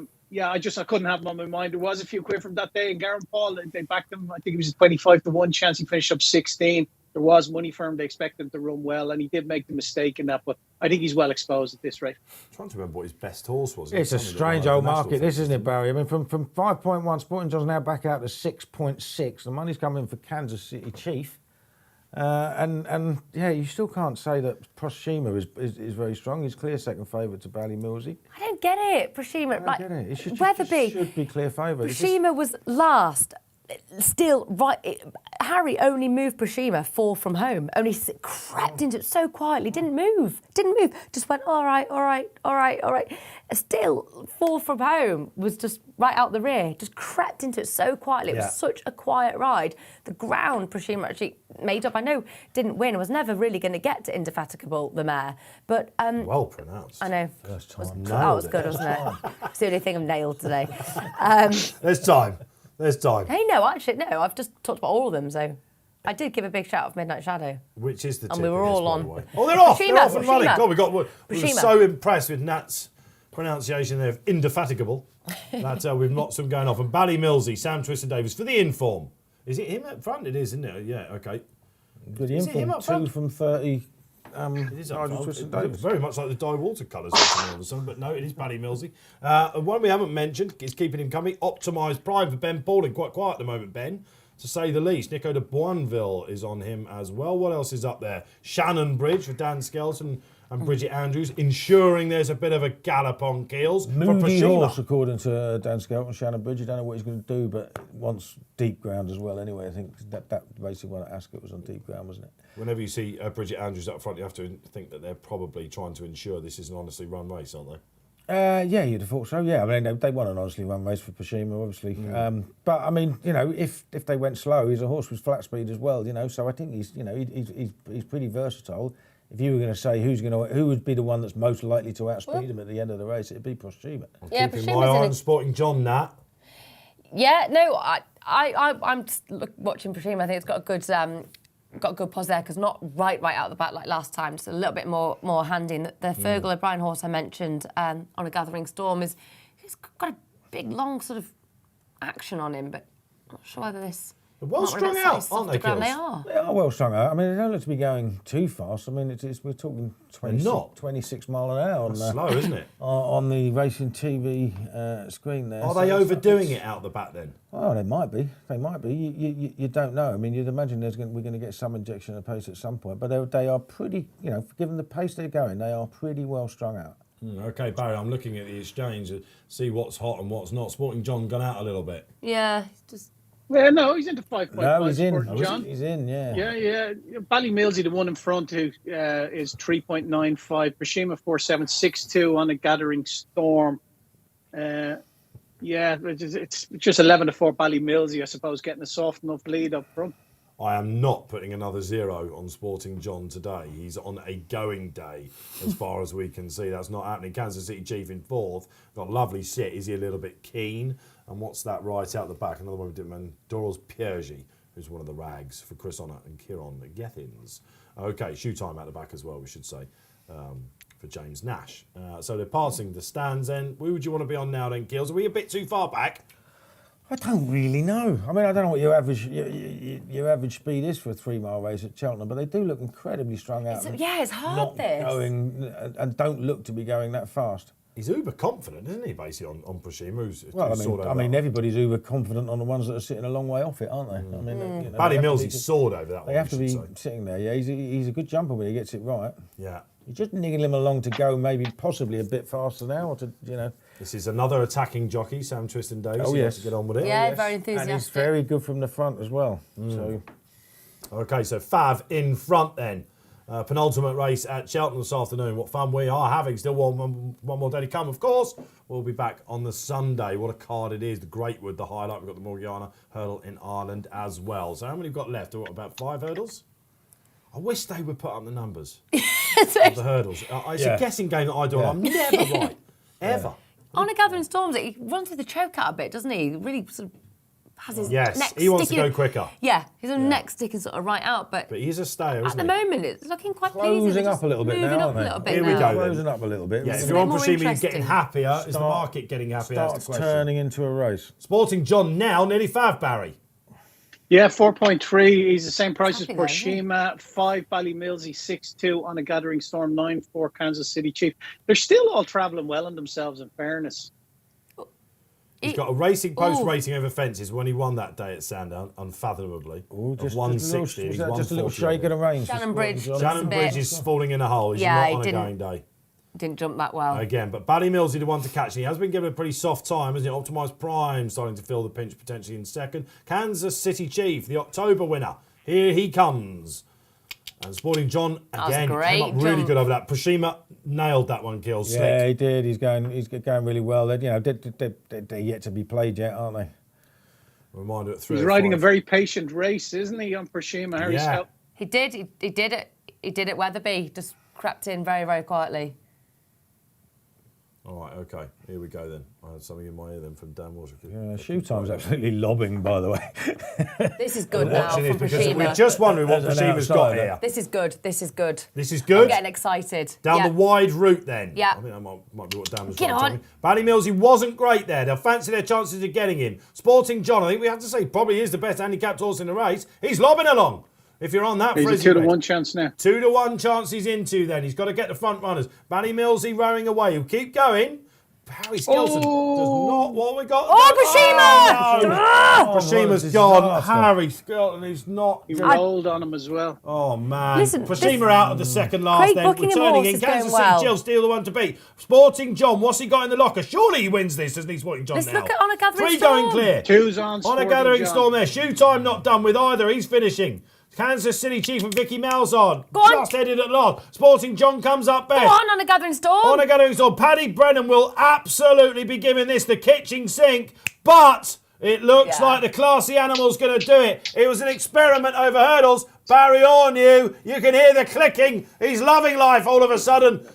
couldn't have him on my mind. There was a few quid from that day in Garran Paul. They backed him. I think it was a 25-1 chance. He finished up 16. There was money for him. They expected him to run well, and he did make the mistake in that. But I think he's well exposed at this rate. I'm trying to remember what his best horse was. It's a strange old market, this, isn't it, Barry? I mean, from 5.1, Sporting John's now back out to 6.6. The money's coming for Kansas City Chief. You still can't say that Proshima is very strong. He's clear second favourite to Ballymilsey. I don't get it, Proshima. I get it. It should be clear favourite. Proshima was last. Still, right. Harry only moved Proshima 4 from home. Only crept into it so quietly. Didn't move. Just went, all right. Still, 4 from home was just right out the rear. Just crept into it so quietly. It was such a quiet ride. The ground Proshima actually made up. I know didn't win. Was never really going to get to Indefatigable, the mare. But well pronounced. I know. First time. That was good, wasn't it? It's the only thing I've nailed today. There's time. Hey, no, actually, no. I've just talked about all of them, so I did give a big shout of Midnight Shadow. Which is the tip And we were of this, all by on. the way. Oh, they're off. Proshima, They're off and running. Proshima. God, we were Proshima. so impressed with Nat's pronunciation there of Indefatigable that we've lots of them going off. And Ballymilsey, Sam Twiston-Davies for the inform. Is it him up front? It is, isn't it? Yeah, okay. Good Is it him inform, up front? 2 from 30. It is up Nigel front. Twiston It Davies. looks very much like the Dye Water colours all of a sudden, but no, it is Ballymilsey. One we haven't mentioned is keeping him coming. Optimised Prime for Ben Pauling. Quite quiet at the moment, Ben, to say the least. Nico de Boinville is on him as well. What else is up there? Shannon Bridge for Dan Skelton and Bridget Andrews, ensuring there's a bit of a gallop on Keels. Moody for horse, Proshima. according to Dan Skelton, Shannon Bridge. You don't know what he's going to do, but wants deep ground as well. Anyway, I think that basically one at Ascot was on deep ground, wasn't it? Whenever you see Bridget Andrews up front, you have to think that they're probably trying to ensure this is an honestly run race, aren't they? Yeah, you'd have thought so. Yeah, I mean they won an honestly run race for Proshima, obviously. But I mean, if they went slow, he's a horse with flat speed as well. So I think he's pretty versatile. If you were going to say who would be the one that's most likely to outspeed him at the end of the race, it'd be Proshima. Keeping my eye on Sporting John, Nat. Yeah, no, I'm just watching Proshima. I think it's got a good pos there because not right out the back like last time. Just a little bit more handy. And the Fergal O'Brien horse I mentioned on a Gathering Storm he's got a big long sort of action on him, but I'm not sure whether this They're well Mark, strung that's out, slightly aren't they, softer ground. They Kills? are. They are well strung out. I mean, they don't look to be going too fast. I mean, we're talking 26 mile an hour That's slow, isn't it? on the racing TV screen there. Are So they it's- overdoing it out the back then? Oh, they might be. They might be. You don't know. I mean, you'd imagine we're going to get some injection of pace at some point. But they are pretty, given the pace they're going, they are pretty well strung out. Okay, Barry, I'm looking at the exchange to see what's hot and what's not. Sporting John gone out a little bit. Yeah, just Yeah, no, he's into 5.5. No, he's in. Sporting John. He's in, yeah. Yeah. Ballymilsey, the one in front, who is 3.95. Pershima 4.762 on a Gathering Storm. It's just 11-4 Ballymilsey, I suppose, getting a soft enough lead up front. I am not putting another 0 on Sporting John today. He's on a going day, as far as we can see. That's not happening. Kansas City Chief in 4th. Got a lovely sit. Is he a little bit keen? And what's that right out the back? Another one we didn't mention. Doros Piergi, who's one of the rags for Chris Honor and Kieran Gethins. Okay, shoe time out the back as well, we should say, for James Nash. So they're passing the stands then. Who would you want to be on now then, Gills? Are we a bit too far back? I don't really know. I mean, I don't know what your average speed is for a 3-mile race at Cheltenham, but they do look incredibly strung out. it's hard, not this. going and don't look to be going that fast. He's uber confident, isn't he, basically, on Pershima? Well, I mean, everybody's uber confident on the ones that are sitting a long way off it, aren't they? I mean, Ballymilsey's soared over that one. They have to we be should say. sitting there. Yeah, he's a good jumper when he gets it right. Yeah. You're just niggling him along to go maybe possibly a bit faster now, or to This is another attacking jockey, Sam Twiston Davies. Oh, He yes. has to get on with it. Yeah, very And he's enthusiastic. very good from the front as well. So Okay, so Fav in front then. Penultimate race at Cheltenham this afternoon. What fun we are having. Still one more day to come, of course. We'll be back on the Sunday. What a card it is. The Greatwood, the highlight. We've got the Morgiana hurdle in Ireland as well. So how many have we got left? What, about 5 hurdles? I wish they would put up the numbers of the hurdles. It's a guessing game that I do. Yeah. I'm never right. Ever. On a Gathering Storms, he runs through the choke out a bit, doesn't he? Really sort of has his Yes, neck he wants to sticking- go quicker. Yeah, his own neck sticking sort of right out, but But he's a stayer, at isn't the he? moment it's looking quite pleasing. closing They're up a little bit moving now, up aren't a they? little bit Here we now. go then. closing up a little bit. Yeah, It's if a you're bit on more Pershima, you're interesting. getting happier. Is the Start- market getting happier? That's the Starts question. turning into a race. Sporting John now, nearly 5, Barry. Yeah, 4.3. He's the same price as Happy though, isn't he? Pershima. 5 Ballymilsey, 6.2 on a Gathering Storm, 9.4 Kansas City Chief. They're still all travelling well in themselves, in fairness. He's got a racing post rating over fences when he won that day at Sandown, unfathomably. Ooh, of 160. Was He's that just a little 140 shake of the reins? for Shannon Bridge, Sporting John? John. Shannon a Bridge bit. is falling in a hole. He's Yeah, not he on a didn't- going day. Didn't jump that well. Again, but Ballymilsey the one to catch. He has been given a pretty soft time, hasn't he? Optimised Prime starting to feel the pinch potentially in second. Kansas City Chief, the October winner. Here he comes. And Sporting John, That was again, a came great up really jump. good over that. Pershima nailed that one, Kills. Yeah, Slick. he did. He's going really well. They're yet to be played yet, aren't they? Reminder at 3. He's riding a very patient race, isn't he, on Pershima? Harry Yeah. Scout? He did it. He did it Weatherby. Just crept in very, very quietly. All right, okay. Here we go then. I had something in my ear then from Dan Walsh. Shoe time's absolutely lobbing, by the way. This is good now Watching from this because we're Pershima. just wondering what There's an Pershima's got outsider. here. This is good. This is good. This is I'm good. getting excited. Down Yeah. the wide route then. Yeah. I think that might be what Dan was Get trying to on. tell me. Ballymilsey wasn't great there. They'll fancy their chances of getting him. Sporting John, I think we have to say, probably is the best handicapped horse in the race. He's lobbing along. If you're on that, He's a Frizzy Red. 2-1 chance now. 2-1 chance he's into then. He's got to get the front runners. Ballymilsey rowing away. He'll keep going. Harry Skelton does not. What we got? Oh, Pershima! Oh, what a Pershima's gone. disaster. Harry Skelton is not. He rolled on him as well. Oh man! Listen, Pershima this- out of the second last. Craig Then Buckingham returning horse in is Kansas going City. well. Jill Steele the one to beat. Sporting John. What's he got in the locker? Surely he wins this, doesn't he? Sporting John Let's now. look at On a Gathering 3 Storm. going clear. 2's on On a Sporting Gathering John. Storm there. Shoe time not done with either. He's finishing. Kansas City Chief and Vicky Malzahn Go on. just headed at last. Sporting John comes up best. Go on a Gathering Storm. On a Gathering Storm. Paddy Brennan will absolutely be giving this the kitchen sink, but it looks Yeah. like the classy animal's going to do it. It was an experiment over hurdles. Barry Orr knew. You can hear the clicking. He's loving life all of a sudden.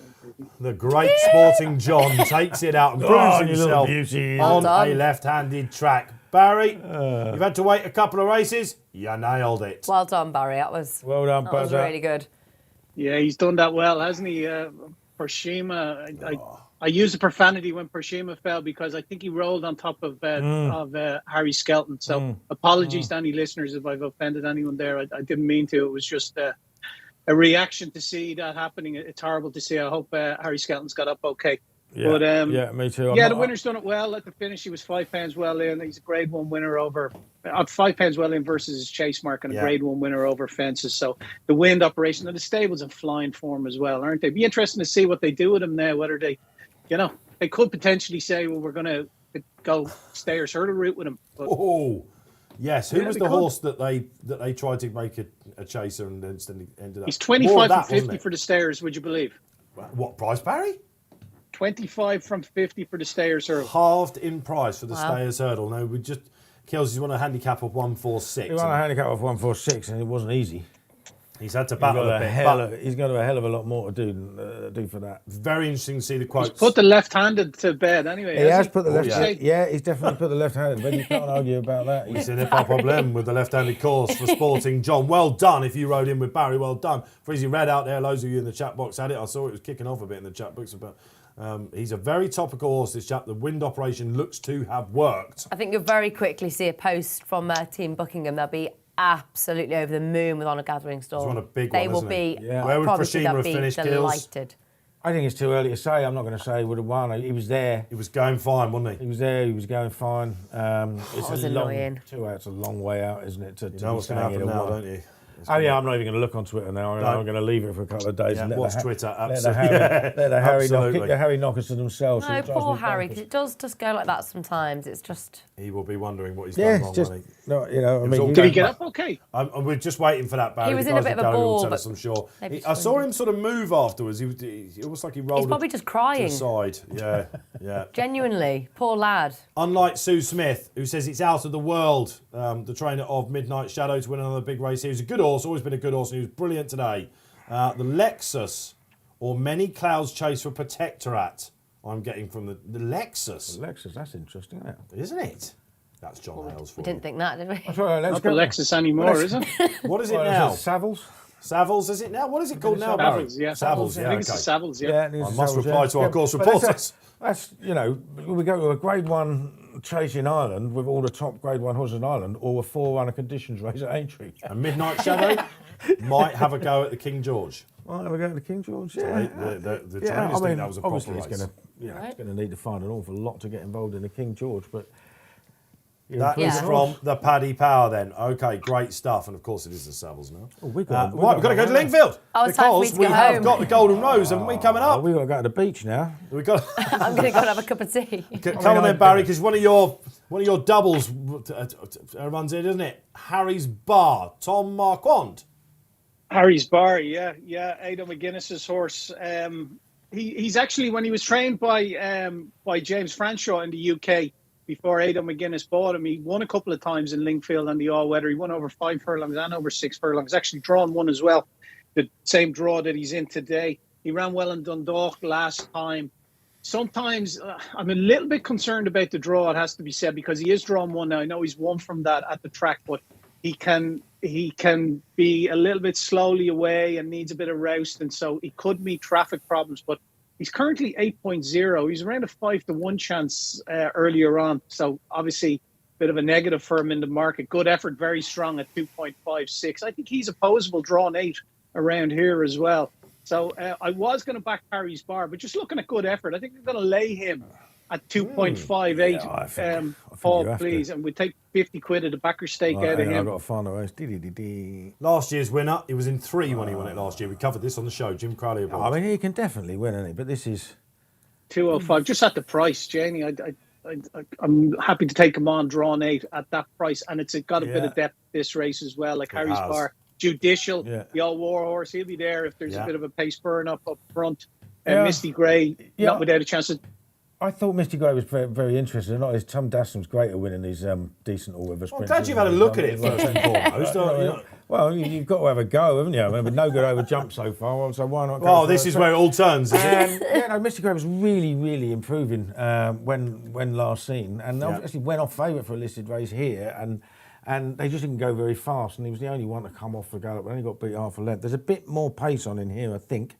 The great Sporting John takes it out and Oh, proves you little himself beauty. on Well a done. left-handed track. Barry, you've had to wait a couple of races. You nailed it. Well done, Barry. That was Well done, that was Buzzer. really good. Yeah, he's done that well, hasn't he? Pershima, I used the profanity when Pershima fell because I think he rolled on top of Harry Skelton. So apologies to any listeners if I've offended anyone there. I didn't mean to. It was just a reaction to see that happening. It's horrible to see. I hope Harry Skelton's got up okay. Yeah, But, yeah, me too. The winner's done it well at the finish. He was £5 well in. He's a grade 1 winner over £5 well in versus his chase mark and a grade 1 winner over fences. So the wind operation and the stable's in flying form as well, aren't they? Be interesting to see what they do with him now. Whether they, they could potentially say, well, we're going to go Stayers hurdle route with him. But, yes. Who was the horse that they tried to make a chaser and then ended up? He's 25 from 50 for the Stayers. Would you believe? What price, Barry? 25 from 50 for the Stayers hurdle. Halved in price for the Stayers hurdle. No, we just Kelsey's won a handicap of 146. He won a handicap of 146, and it wasn't easy. He's had to battle a bit. He's got a hell of a lot more to do for that. Very interesting to see the quotes. He's put the left-handed to bed anyway. He has put the left-handed. Yeah. Yeah, he's definitely put the left-handed. But you can't argue about that. He's in a problem with the left-handed course for Sporting John. Well done if you rode in with Barry. Well done. Freezy Red out there. Loads of you in the chat box had it. I saw it was kicking off a bit in the chat box. But he's a very topical horse, this chap. The wind operation looks to have worked. I think you'll very quickly see a post from Team Buckingham. They'll be absolutely over the moon with On a Gathering Storm. He's won a big they one, will isn't be, he? Where would Pershima have finished, Gills? delighted. I think it's too early to say. I'm not going to say he would have won. He was there. He was going fine, wasn't he? He was there. He was going fine. It's was annoying. 2 outs a long way out, isn't it? You know what's going to happen now, don't you? Oh yeah, I'm not even going to look on Twitter now. I'm going to leave it for a couple of days. Yeah, and watch Twitter. Let Absolutely. the Harry knockers to themselves. No, poor Harry, because it does just go like that sometimes. It's just... He will be wondering what he's done wrong, just, won't he? no, you know, I mean, Did he get up okay? We're just waiting for that, Barry. He was The in a guys bit of at a Gallery will ball, tell but us, I'm sure. maybe I saw him sort of move afterwards. He almost like he rolled He's probably just to crying. the side. Yeah, yeah. Genuinely, poor lad. Unlike Sue Smith, who says it's out of the world, the trainer of Midnight Shadow, to win another big race. He was a good horse, always been a good horse, and he was brilliant today. The Lexus, or Many Clouds Chase for Protectorate, I'm getting from the Lexus. The Lexus, that's interesting, isn't it? Isn't it? That's John Hales for We didn't think that, did we? That's right, let's Not go. the Lexus anymore, is it? What is it Well, now? is it Savills? Savills, is it now? What is it called now, Barry? Savills, yeah. Savills, yeah, I think it's the okay. Savills, yeah. it is I the must Savills, reply yeah. to our course but reporters. That's, we go to a Grade 1 chase in Ireland with all the top Grade 1 horses in Ireland, or a 4-runner conditions race at Aintree. And Midnight Shadow might have a go at the King George. Well, we go to King George, The trainers think that was a proper obviously race. it's going to need to find an awful lot to get involved in the King George, but That is from the Paddy Power then. Okay, great stuff. And of course it is the Savills now. Oh, we've Right, got we've got to go to Lingfield. Oh, it's time for me because to we go have home. got the Golden Rose, haven't we, coming up? we've got to go to the beach now. We've got I'm going to go and have a cup of tea. come on then, Barry, because one of your doubles runs in, isn't it? Harry's Bar, Tom Marquand. Harry's Bar, yeah. Aidan McGuinness's horse. He's actually, when he was trained by James Franshaw in the UK, before Aidan McGuinness bought him, he won a couple of times in Lingfield on the all-weather. He won over 5 furlongs and over 6 furlongs. Actually drawn one as well, the same draw that he's in today. He ran well in Dundalk last time. Sometimes I'm a little bit concerned about the draw, it has to be said, because he is drawn one now. I know he's won from that at the track, but he can be a little bit slowly away and needs a bit of roust, and so he could meet traffic problems. But he's currently 8.0. He's around a 5-1 chance earlier on. So obviously a bit of a negative for him in the market. Good effort, very strong at 2.56. I think he's opposable drawn 8 around here as well. So I was going to back Harry's Bar, but just looking at good effort, I think we're going to lay him at 2.58. Yeah, I think Paul, you have to. please. And we take 50 quid at the backer stake out of I've him. got to find a race. Last year's winner, he was in 3 when he won it last year. We covered this on the show, Jim Crowley I abroad. mean, he can definitely win, isn't he? But this is... 205, just at the price, Janie. I'm happy to take him on drawn 8 at that price, and it's got a bit of depth this race as well. Like Harry's has. Bar, Judicial, Yeah. the old war horse, he'll be there if there's a bit of a pace burn up front. Yeah. Misty Grey, Yeah. not without a chance of. I thought Misty Grey was very, very interesting. Not his Tom Dasham's great at winning these decent all-weather sprints. I'm glad you've had a look at it first and foremost. Well, you've got to have a go, haven't you? I mean, no good over jump so far, so why not go Oh, for this it? is where it all turns, is it? Misty Grey was really, really improving when last seen, and obviously went off favourite for a listed race here, and they just didn't go very fast, and he was the only one to come off the gallop, but only got beat half a length. There's a bit more pace on in here, I think.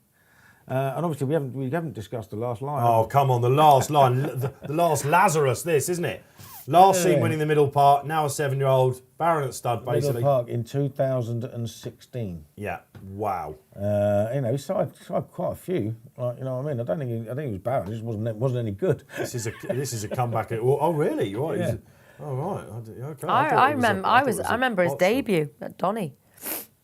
And obviously we haven't discussed the last line. Oh, come on, the last line. The last Lazarus, this, isn't it? Last seen winning the Middle Park, now a 7-year-old, Baronet stud, basically. Middle Park in 2016. Yeah, wow. He started quite a few. Like, you know what I mean? I think he was Baron. It just wasn't any good. This is a comeback. Oh, really? You're right. Yeah. Oh, right. Okay. I remember his debut at Donny.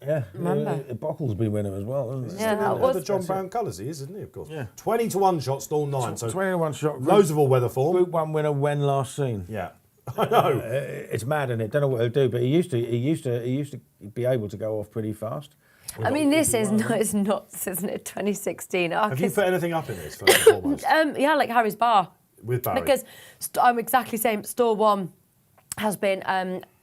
Yeah, Remember? Bockle's been winning as well, hasn't he? Yeah, that was the John Brown colours, he is, isn't he? Of course. Yeah. 20-1 shot, stall 9. So 21 shot. loads of all-weather form. Group 1 winner when last seen. Yeah, I know. It's mad, isn't it? Don't know what he'll do, but he used to be able to go off pretty fast. I mean, this is nuts, isn't it? 2016. Have you put anything up in this, first and foremost? Yeah, like Harry's Bar. With Barry? Because I'm exactly the same. Store 1 has been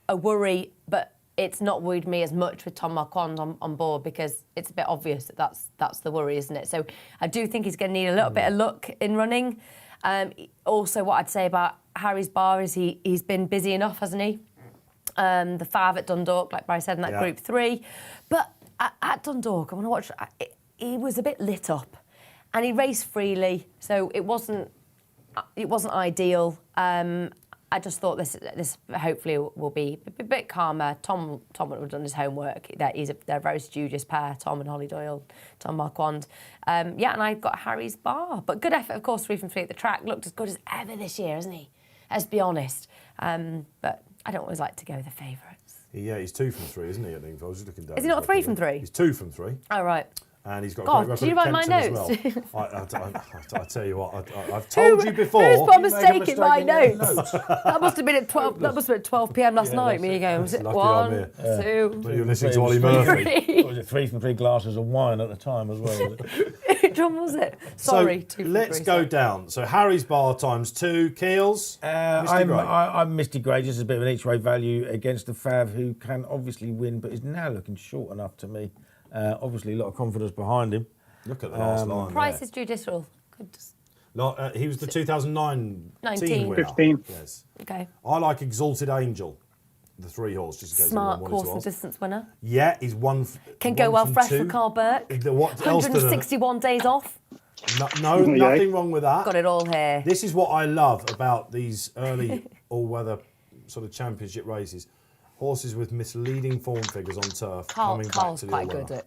a worry, but it's not worried me as much with Tom Marquand on board because it's a bit obvious that that's the worry, isn't it? So I do think he's going to need a little bit of luck in running. Also, what I'd say about Harry's Bar is he's been busy enough, hasn't he? The Fav at Dundalk, like Barry said, in that Group 3. But at Dundalk, I want to watch. He was a bit lit up, and he raced freely, so it wasn't ideal. I just thought this hopefully will be a bit calmer. Tom would have done his homework. They're a very studious pair, Tom and Holly Doyle, Tom Marquand. And I've got Harry's Bar. But good effort, of course, 3 from 3 at the track. Looked as good as ever this year, hasn't he? Let's be honest. But I don't always like to go with the favourites. Yeah, he's 2 from 3, isn't he? I think I was just looking down. Is he not 3 from 3? He's 2 from 3. Oh, right. And he's got God, a great record did you write my at notes? Kempton as well. I tell you what, I've told you before. Who's put a You made a mistake in my mistake in your notes? That must have been at 12. That must have been at 12 p.m. last night. Me going, was it Lucky I'm 1, here. 2, When you're listening to Ollie Murphy. 3? What was it, 3 from 3 glasses of wine at the time as well? Was it? Which one was it? Sorry, 2 from Let's 3, go sorry. down. So Harry's Bar times 2, Keels. I'm Misty Gray, just a bit of an each-way value against the Fav, who can obviously win, but is now looking short enough to me. Obviously, a lot of confidence behind him. Look at the last line. Price there. is judicial. Good. He was the 2019 winner. 15. Yes. Okay. I like Exalted Angel, the 3 horse. Just in case Smart anyone course wanted and to ask. distance winner. Yeah, he's one. Can go well fresh for Carl Burke. What else? 161 days off. No, nothing wrong with that. Got it all here. This is what I love about these early all-weather sort of championship races. Horses with misleading form figures on turf coming back Carl's to the quite all-weather. good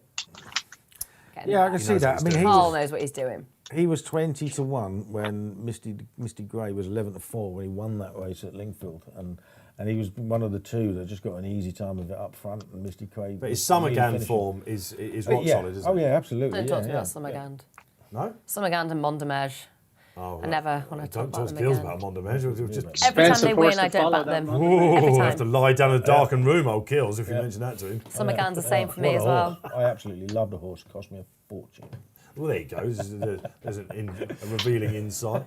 at Yeah, I can see knows that. what I mean, he's Carl knows what he's doing. he was 20-1 when Misty Gray was 11-4 when he won that race at Lingfield, and he was one of the 2 that just got an easy time of it up front. And Misty Gray. But his Summergan form is rock solid, isn't it? Oh yeah, absolutely. Don't talk to me yeah. about Summergand. No? Summergand and Mondemege. Oh, I never want to talk don't about talk them skills again. about Mondemege. Just Every time Expensive they horse win, to I don't follow back that them. one. Every have to time. lie down in a darkened room, old Kills, if you mention that to him. Summergand's the same for me as well. I absolutely love the horse. It cost me a fortune. Well, there you go. There's a revealing insight.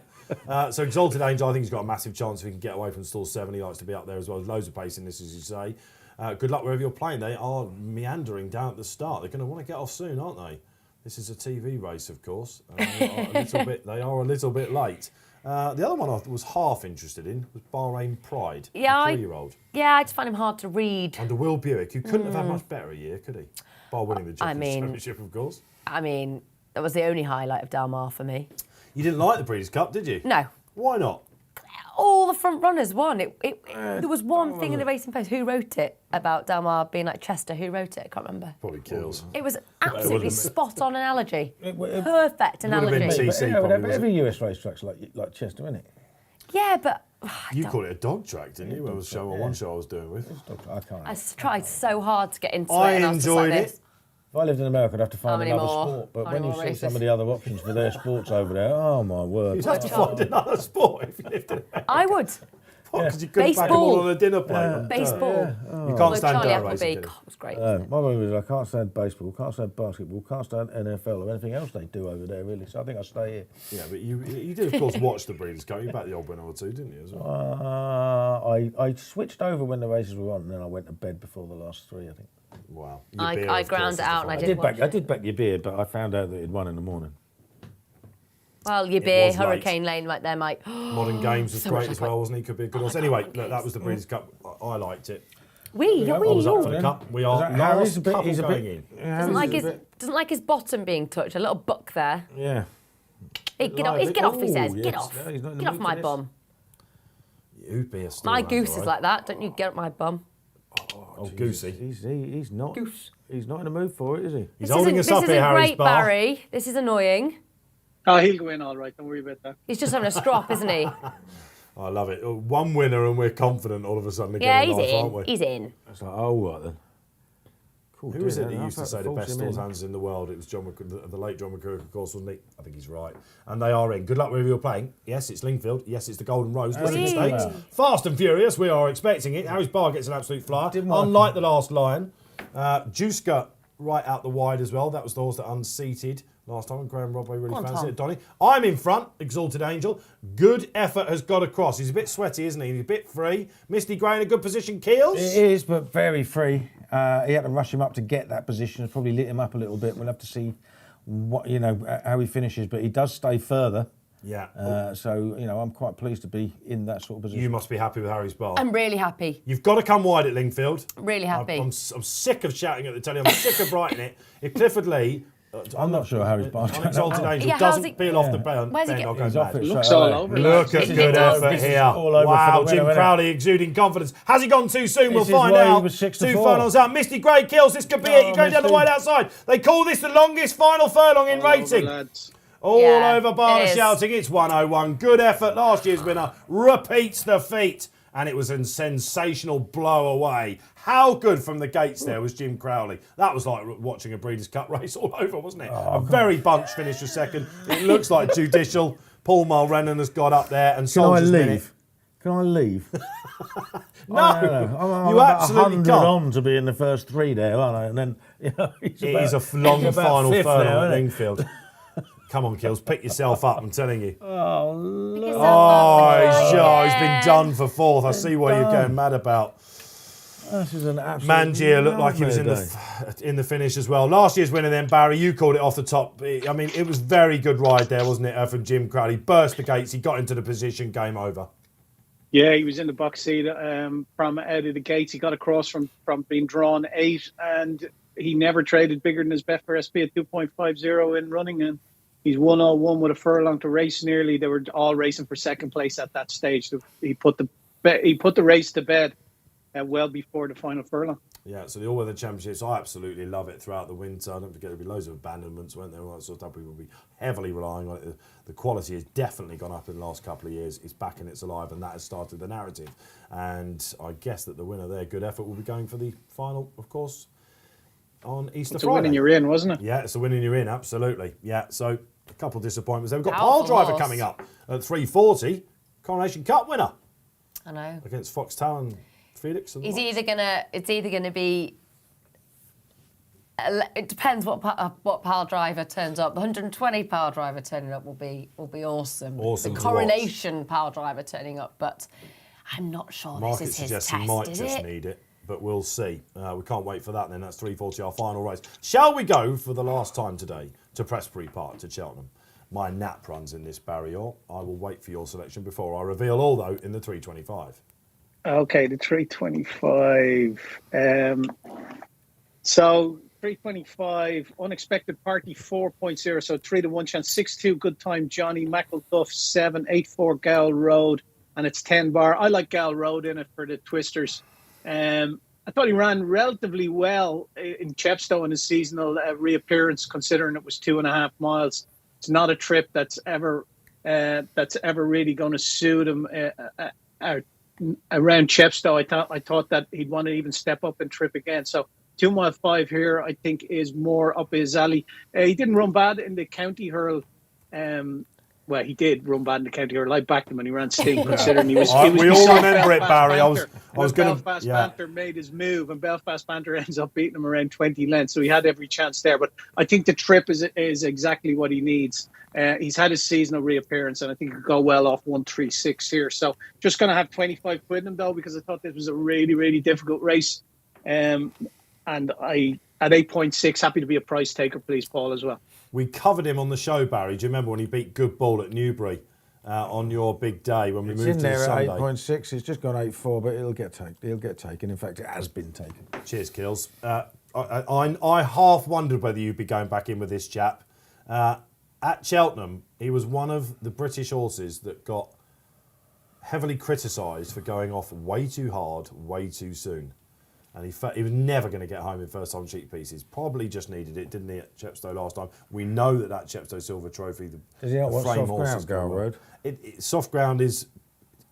So Exalted Angel, I think he's got a massive chance if he can get away from stall 7. He likes to be up there as well. There's loads of pace in this, as you say. Good luck wherever you're playing. They are meandering down at the start. They're going to want to get off soon, aren't they? This is a TV race, of course. They are a little bit late. The other one I was half interested in was Bahrain Pride, the 3-year-old. Yeah, I just find him hard to read. Under Will Buick, who couldn't have had much better a year, could he? Bar winning the championship, of course. I mean, that was the only highlight of Del Mar for me. You didn't like the Breeders' Cup, did you? No. Why not? All the front runners won. There was one thing in the Racing Post. Who wrote it about Del Mar being like Chester? Who wrote it? I can't remember. Probably Kills. It was absolutely spot on analogy. It Perfect would have been analogy. TC But probably, was every US racetrack's like Chester, isn't it? Yeah, but You called it a dog track, didn't you? There was one show I was doing with. I can't. I tried so hard to get into I it. And I was just enjoyed like it. this. If I lived in America, I'd have to find many another more? sport. But How when many you more see races? some of the other options for their sports over there, oh my word! You'd have to find another sport if you lived in it. I would. Because you couldn't pack them all on a dinner plate. Baseball. You can't Although stand Charlie dirt Appleby, racing. God, it was great. My mum was, I can't stand baseball, can't stand basketball, can't stand NFL or anything else they do over there, really. So I think I'll stay here. Yeah, but you did, of course, watch the Breeders' Cup. You backed the old winner or 2, didn't you, as well? I switched over when the races were on, and then I went to bed before the last 3, I think. Wow. I ground it out and I I did did watch back your beer, but I found out that it won in the morning. Well, your beer, was late. Hurricane Lane, right there, Mike. Modern Games was So great much as like- well, wasn't he? Could be a good horse. Anyway, look, that was the Breeders' Cup. I liked it. I was up for the cup. We are Harry's last couple going in. Doesn't like his bottom being touched. A little buck there. Yeah. Hey, get off! Get off! He says, yes. "Get off! No, he's not in the Get off mood my for this. bum." You'd be a My still goose hand, is all like that. Don't you get up my bum? Oh, Goosey. He's not. Goose. He's not in the mood for it, is he? He's holding us up This here, isn't Harry's great, bar. Barry. This is annoying. Oh, he'll go in all right. Don't worry about that. He's just having a strop, isn't he? I love it. One winner and we're confident all of a sudden Yeah, again in he's life, aren't we? in. He's in. It's like, oh, what then? Cool, Who was it that I'll used to have say the force best him in. stores hands in the world? It was the late John McCurk, of course, wasn't he? I think he's right. And they are in. Good luck wherever you're playing. Yes, it's Lingfield. Yes, it's the Golden Rose. Western Stakes. Fast and furious. We are expecting it. Harry's bar gets an absolute flyer. Unlike the last Lion. Juicer right out the wide as well. That was the horse that unseated last time. And Graham Rodway really fancied it. Donny. I'm in front. Exalted Angel. Good effort has got across. He's a bit sweaty, isn't he? He's a bit free. Misty Gray in a good position. Keels. It is, but very free. He had to rush him up to get that position. It's probably lit him up a little bit. We'll have to see what how he finishes, but he does stay further. Yeah. So I'm quite pleased to be in that sort of position. You must be happy with Harry's bar. I'm really happy. You've got to come wide at Lingfield. Really happy. I'm sick of shouting at the telly. I'm sick of writing it. If Clifford Lee, I'm not sure Harry's bar. on Exalted Angel, Yeah, how's doesn't it- peel off the bend, Where's he I'll get- go He's off mad. it Looks straight all away. over. Look at It good does. effort This is here. all over Wow, for the Jim winner, Crowley exuding confidence. Has he gone too soon? We'll This is find why he out. was 6 to 2 4. furlongs out. Misty Gray kills. This could be it. You're going down the Misty. wide outside. They call this the longest final furlong in All over, rating. lads. All Yeah, over Barla it is. shouting. It's 101. Good effort. Last year's winner repeats the feat. And it was a sensational blow away. How good from the gates there was Jim Crowley. That was like watching a Breeders' Cup race all over, wasn't it? A very bunched finish for second. It looks like judicial. Paul Mulrennan has got up there and Can I Soldier's Minute. leave? Can I leave? No, I'm you about absolutely 100 can't. on to be in the first 3 there, aren't I? And then It is a long he's about final fifth furlong now, at isn't Lingfield. Come on, Kills, pick yourself up, I'm telling you. Oh, look. He's been done for fourth. I see what you're going mad about. This is an absolute Mangier looked like he was nightmare in the finish as well. Last year's winner then, Barry, you called it off the top. I mean, it was very good ride there, wasn't it, from Jim Crowley. Burst the gates, he got into the position, game over. Yeah, he was in the box seat from out of the gates. He got across from being drawn 8, and he never traded bigger than his Betfair SP at 2.50 in running, and he's 101 with a furlong to race nearly. They were all racing for second place at that stage. So he put the race to bed well before the final furlong. Yeah, so the All-Weather Championships, I absolutely love it throughout the winter. Don't forget there'll be loads of abandonments, won't there? All that sort of stuff. People will be heavily relying on it. The quality has definitely gone up in the last couple of years. It's back and it's alive, and that has started the narrative. And I guess that the winner there, Good Effort, will be going for the final, of course, on Easter It's a Friday. winning you're in, wasn't it? Yeah, it's a winning you're in, absolutely. Yeah, so a couple of disappointments there. We've got Powerful Pile Driver horse. coming up at 3:40. Coronation Cup winner I know. against Foxtel and Felix. And It's the likes. either gonna be. It depends what pile driver turns up. The 120 pile driver turning up will be awesome. Awesome The to watch. coronation pile driver turning up, but I'm not sure Market this is his suggests test. he might is just it? need it, but we'll see. We can't wait for that then. That's 3:40, our final race. Shall we go for the last time today to Prestbury Park, to Cheltenham? My nap runs in this barrier. I will wait for your selection before I reveal all, though, in the 3:25. Okay, the 325. So 325, unexpected party 4.0, so 3-1 chance, 6-2 good time, Johnny McElduff, 7-8-4 Gal Road, and it's 10 bar. I like Gal Road in it for the twisters. I thought he ran relatively well in Chepstow in his seasonal reappearance, considering it was 2.5 miles. It's not a trip that's ever really going to suit him around Chepstow. I thought that he'd want to even step up and trip again. So 2 mile 5 here, I think, is more up his alley. He didn't run bad in the county hurl. Well, he did run bad in the county hurl. I backed him when he ran stink, considering he was. We all beside remember it, Belfast Barry. I Banter. was When going to. Belfast Yeah. Banter made his move, and Belfast Banter ends up beating him around 20 lengths, so he had every chance there. But I think the trip is exactly what he needs. He's had his seasonal reappearance, and I think he'll go well off 136 here. So just going to have 25 quid in him, though, because I thought this was a really, really difficult race. And I, at 8.6, happy to be a price taker, please, Paul, as well. We covered him on the show, Barry. Do you remember when he beat Good Ball at Newbury? on your big day when we It's move in to there at Sunday. 8.6. It's just gone 8.4, but it'll get taken. In fact, it has been taken. Cheers, Kills. I half wondered whether you'd be going back in with this chap. At Cheltenham, he was one of the British horses that got heavily criticised for going off way too hard, way too soon. And he was never going to get home in first-time cheek pieces. Probably just needed it, didn't he, at Chepstow last time? We know that Chepstow Silver Trophy, Does he not want frame soft horse ground, has gone Garl well. Road? Soft ground is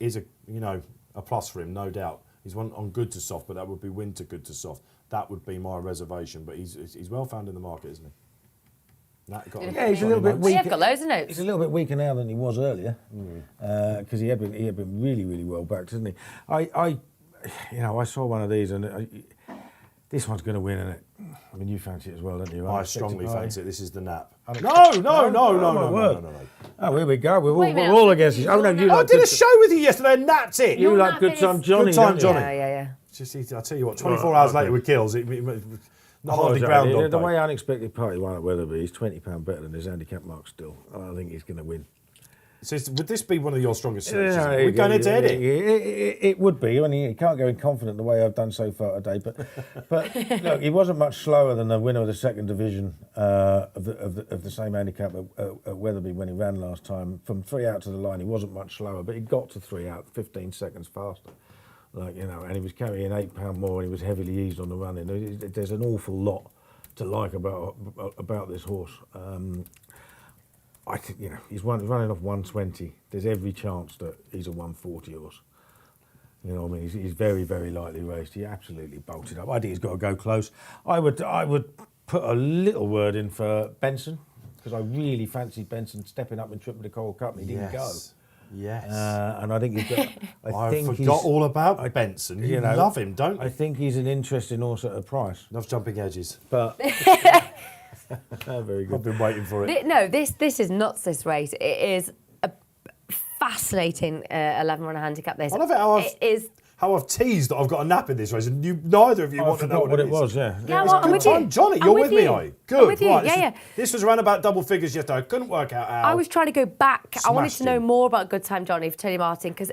a plus for him, no doubt. He's one on good to soft, but that would be winter good to soft. That would be my reservation. But he's well found in the market, isn't he? Yeah, he's a little bit weaker. I've got loads of notes. He's a little bit weaker now than he was earlier, because he had been really, really well backed, hasn't he? I saw one of these, and this one's going to win, isn't it? I mean, you fancy it as well, don't you? I strongly fancy it. This is the nap. No. No. Oh, here we go. Wait a We're minute, all I against think it. Oh no, you I like did a good. show with you yesterday and napped it. You Your like nap Good is- Time Johnny, Good Time don't you? Johnny. Yeah. Just, I'll tell you what, 24 hours later with Kills, hardly Groundhog The Day. way Unexpected Party won at Weatherby, he's £20 better than his handicap mark still. I think he's going to win. So would this be one of your strongest searches? Yeah, We're going to edit. It would be. I mean, you can't go in confident the way I've done so far today. But look, he wasn't much slower than the winner of the second division of the same handicap at Weatherby when he ran last time. From 3 out to the line, he wasn't much slower, but he got to 3 out 15 seconds faster. And he was carrying £8 more, and he was heavily eased on the running. There's an awful lot to like about this horse. I think he's running off 120. There's every chance that he's a 140 horse. You know what I mean? He's very, very lightly raced. He absolutely bolted up. I think he's got to go close. I would put a little word in for Benson, because I really fancied Benson stepping up and tripping the Coral Cup, and he didn't go. Yes. And I think he's got. I forgot all about Benson. You love him, don't you? I think he's an interesting horse at a price. Loves jumping edges. But very good. I've been waiting for it. No, this is nuts, this race. It is a fascinating 11-runner handicap, this. I love how I've teased that I've got a nap in this race, and neither of you want to know what it was. Yeah. Yeah, well, I'm Good with you. time, Johnny. I'm You're with with me, you. are you? I'm Good. with you, Right. yeah. This was around about double figures yesterday. I couldn't work out how. I was trying to go back. I wanted to Smashed know him. more about Good Time Johnny for Tony Martin, because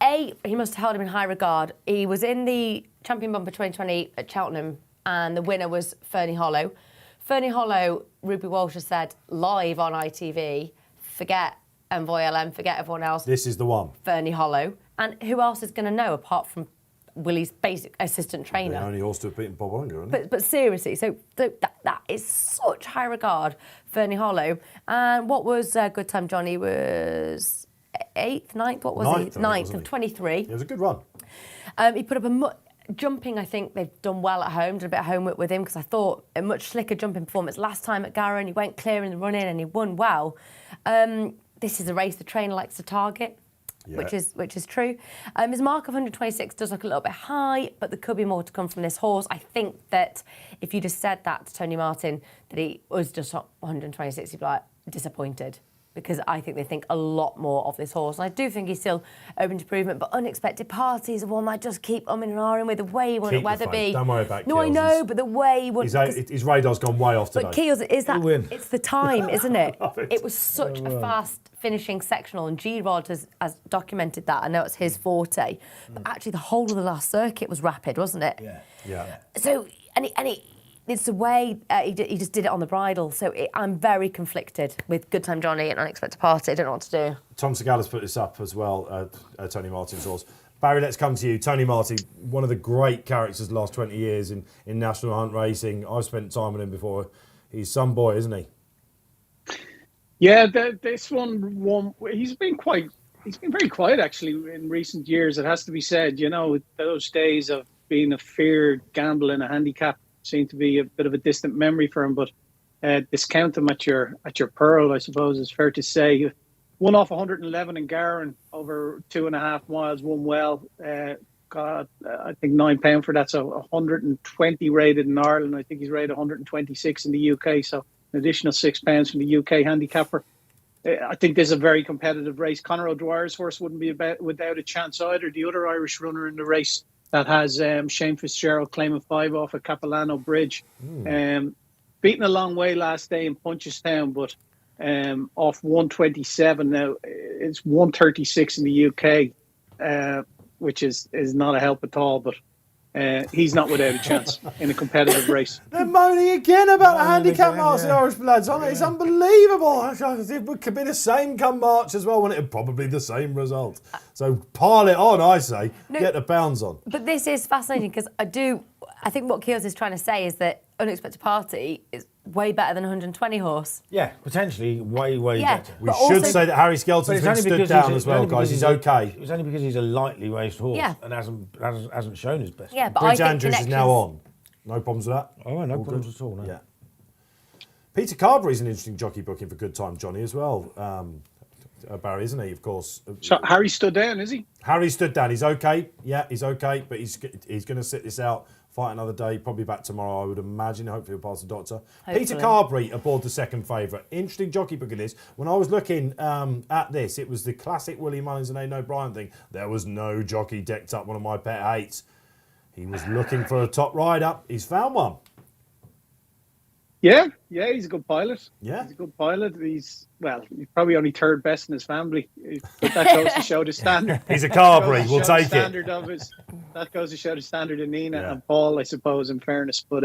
he must have held him in high regard. He was in the Champion Bumper 2020 at Cheltenham, and the winner was Fernie Hollow. Fernie Hollow, Ruby Walsh has said live on ITV, forget Envoy LM, forget everyone else. This is the one. Fernie Hollow. And who else is going to know apart from Willie's basic assistant trainer? The only horse to have beaten Bob Unger, isn't it? But seriously, so that is such high regard, Fernie Hollow. And what was Good Time Johnny was 8th, 9th? What was Ninth, he? I think, 9th wasn't of he? 23. It was a good run. He put up jumping, I think they've done well at home, did a bit of homework with him, because I thought a much slicker jumping performance last time at Garran. He went clear in the run-in and he won well. This is a race the trainer likes to target. Yeah. Which is true. His mark of 126 does look a little bit high, but there could be more to come from this horse. I think that if you just said that to Tony Martin, that he was just 126, he'd be like, disappointed. Because I think they think a lot more of this horse. And I do think he's still open to improvement, but Unexpected Party is the one I just keep umming and ahhing with. The way he won at Keep the Weatherby. faith. Don't worry about No, I Keels. know, but the way he won. His radar's gone way off today. But Keels, He'll win. it's the time, isn't it? Love it. It was such a fast finishing sectional, and G-Rod has documented that. I know it's his forte. But actually, the whole of the last circuit was rapid, wasn't it? Yeah. So, it's the way he just did it on the bridle. So I'm very conflicted with Good Time Johnny and Unexpected Party. I don't know what to do. Tom Segala's put this up as well, Tony Martin's horse. Barry, let's come to you. Tony Martin, one of the great characters of the last 20 years in national hunt racing. I've spent time with him before. He's some boy, isn't he? Yeah, this one, he's been very quiet actually in recent years. It has to be said. Those days of being a feared gamble in a handicap seem to be a bit of a distant memory for him. But discount him at your pearl, I suppose, is fair to say. Won off 111 in Garran over 2.5 miles. Won well. Got I think £9 for that. So 120 rated in Ireland. I think he's rated 126 in the UK. So an additional £6 from the UK handicapper. I think this is a very competitive race. Conor O'Dwyer's horse wouldn't be without a chance either. The other Irish runner in the race that has Shane Fitzgerald claiming 5 off at Capilano Bridge. Beaten a long way last day in Punchestown, but off 127. Now it's 136 in the UK, which is not a help at all. But he's not without a chance in a competitive race. They're moaning again about the handicap again, marks, the yeah. Irish lads. It's unbelievable. It could be the same come March as well, wouldn't it? Probably the same result. So pile it on, I say. Get the pounds on. But this is fascinating because I think what Keels is trying to say is that Unexpected Party is way better than 120 horse. Yeah, potentially way Yeah. better. We But should also- say that Harry Skelton's been stood down as well, guys. He's okay. It's only because he's a lightly raced horse Yeah. and hasn't shown his best. Yeah, but Bridge I think Andrews is now on. No problems with that? Oh, no All problems good? at all. No. Yeah. Peter Carberry's an interesting jockey booking for Good Time Johnny as well. Barry, isn't he? Of course. So Harry stood down, is he? Harry stood down. He's okay. Yeah, he's okay, but he's going to sit this out, fight another day, probably back tomorrow, I would imagine. Hopefully he'll pass the doctor. Hopefully. Peter Carberry aboard the second favourite. Interesting jockey booking this. When I was looking at this, it was the classic Willie Mullins and Aidan O'Brien thing. There was no jockey decked up, one of my pet hates. He was looking for a top rider. He's found one. Yeah, he's a good pilot. Yeah. He's a good pilot. He's probably only third best in his family. But that goes to show the standard. He's a Carberry. Goes to We'll show the take it. standard of his. That goes to show the standard of Nina Yeah. and Paul, I suppose, in fairness. But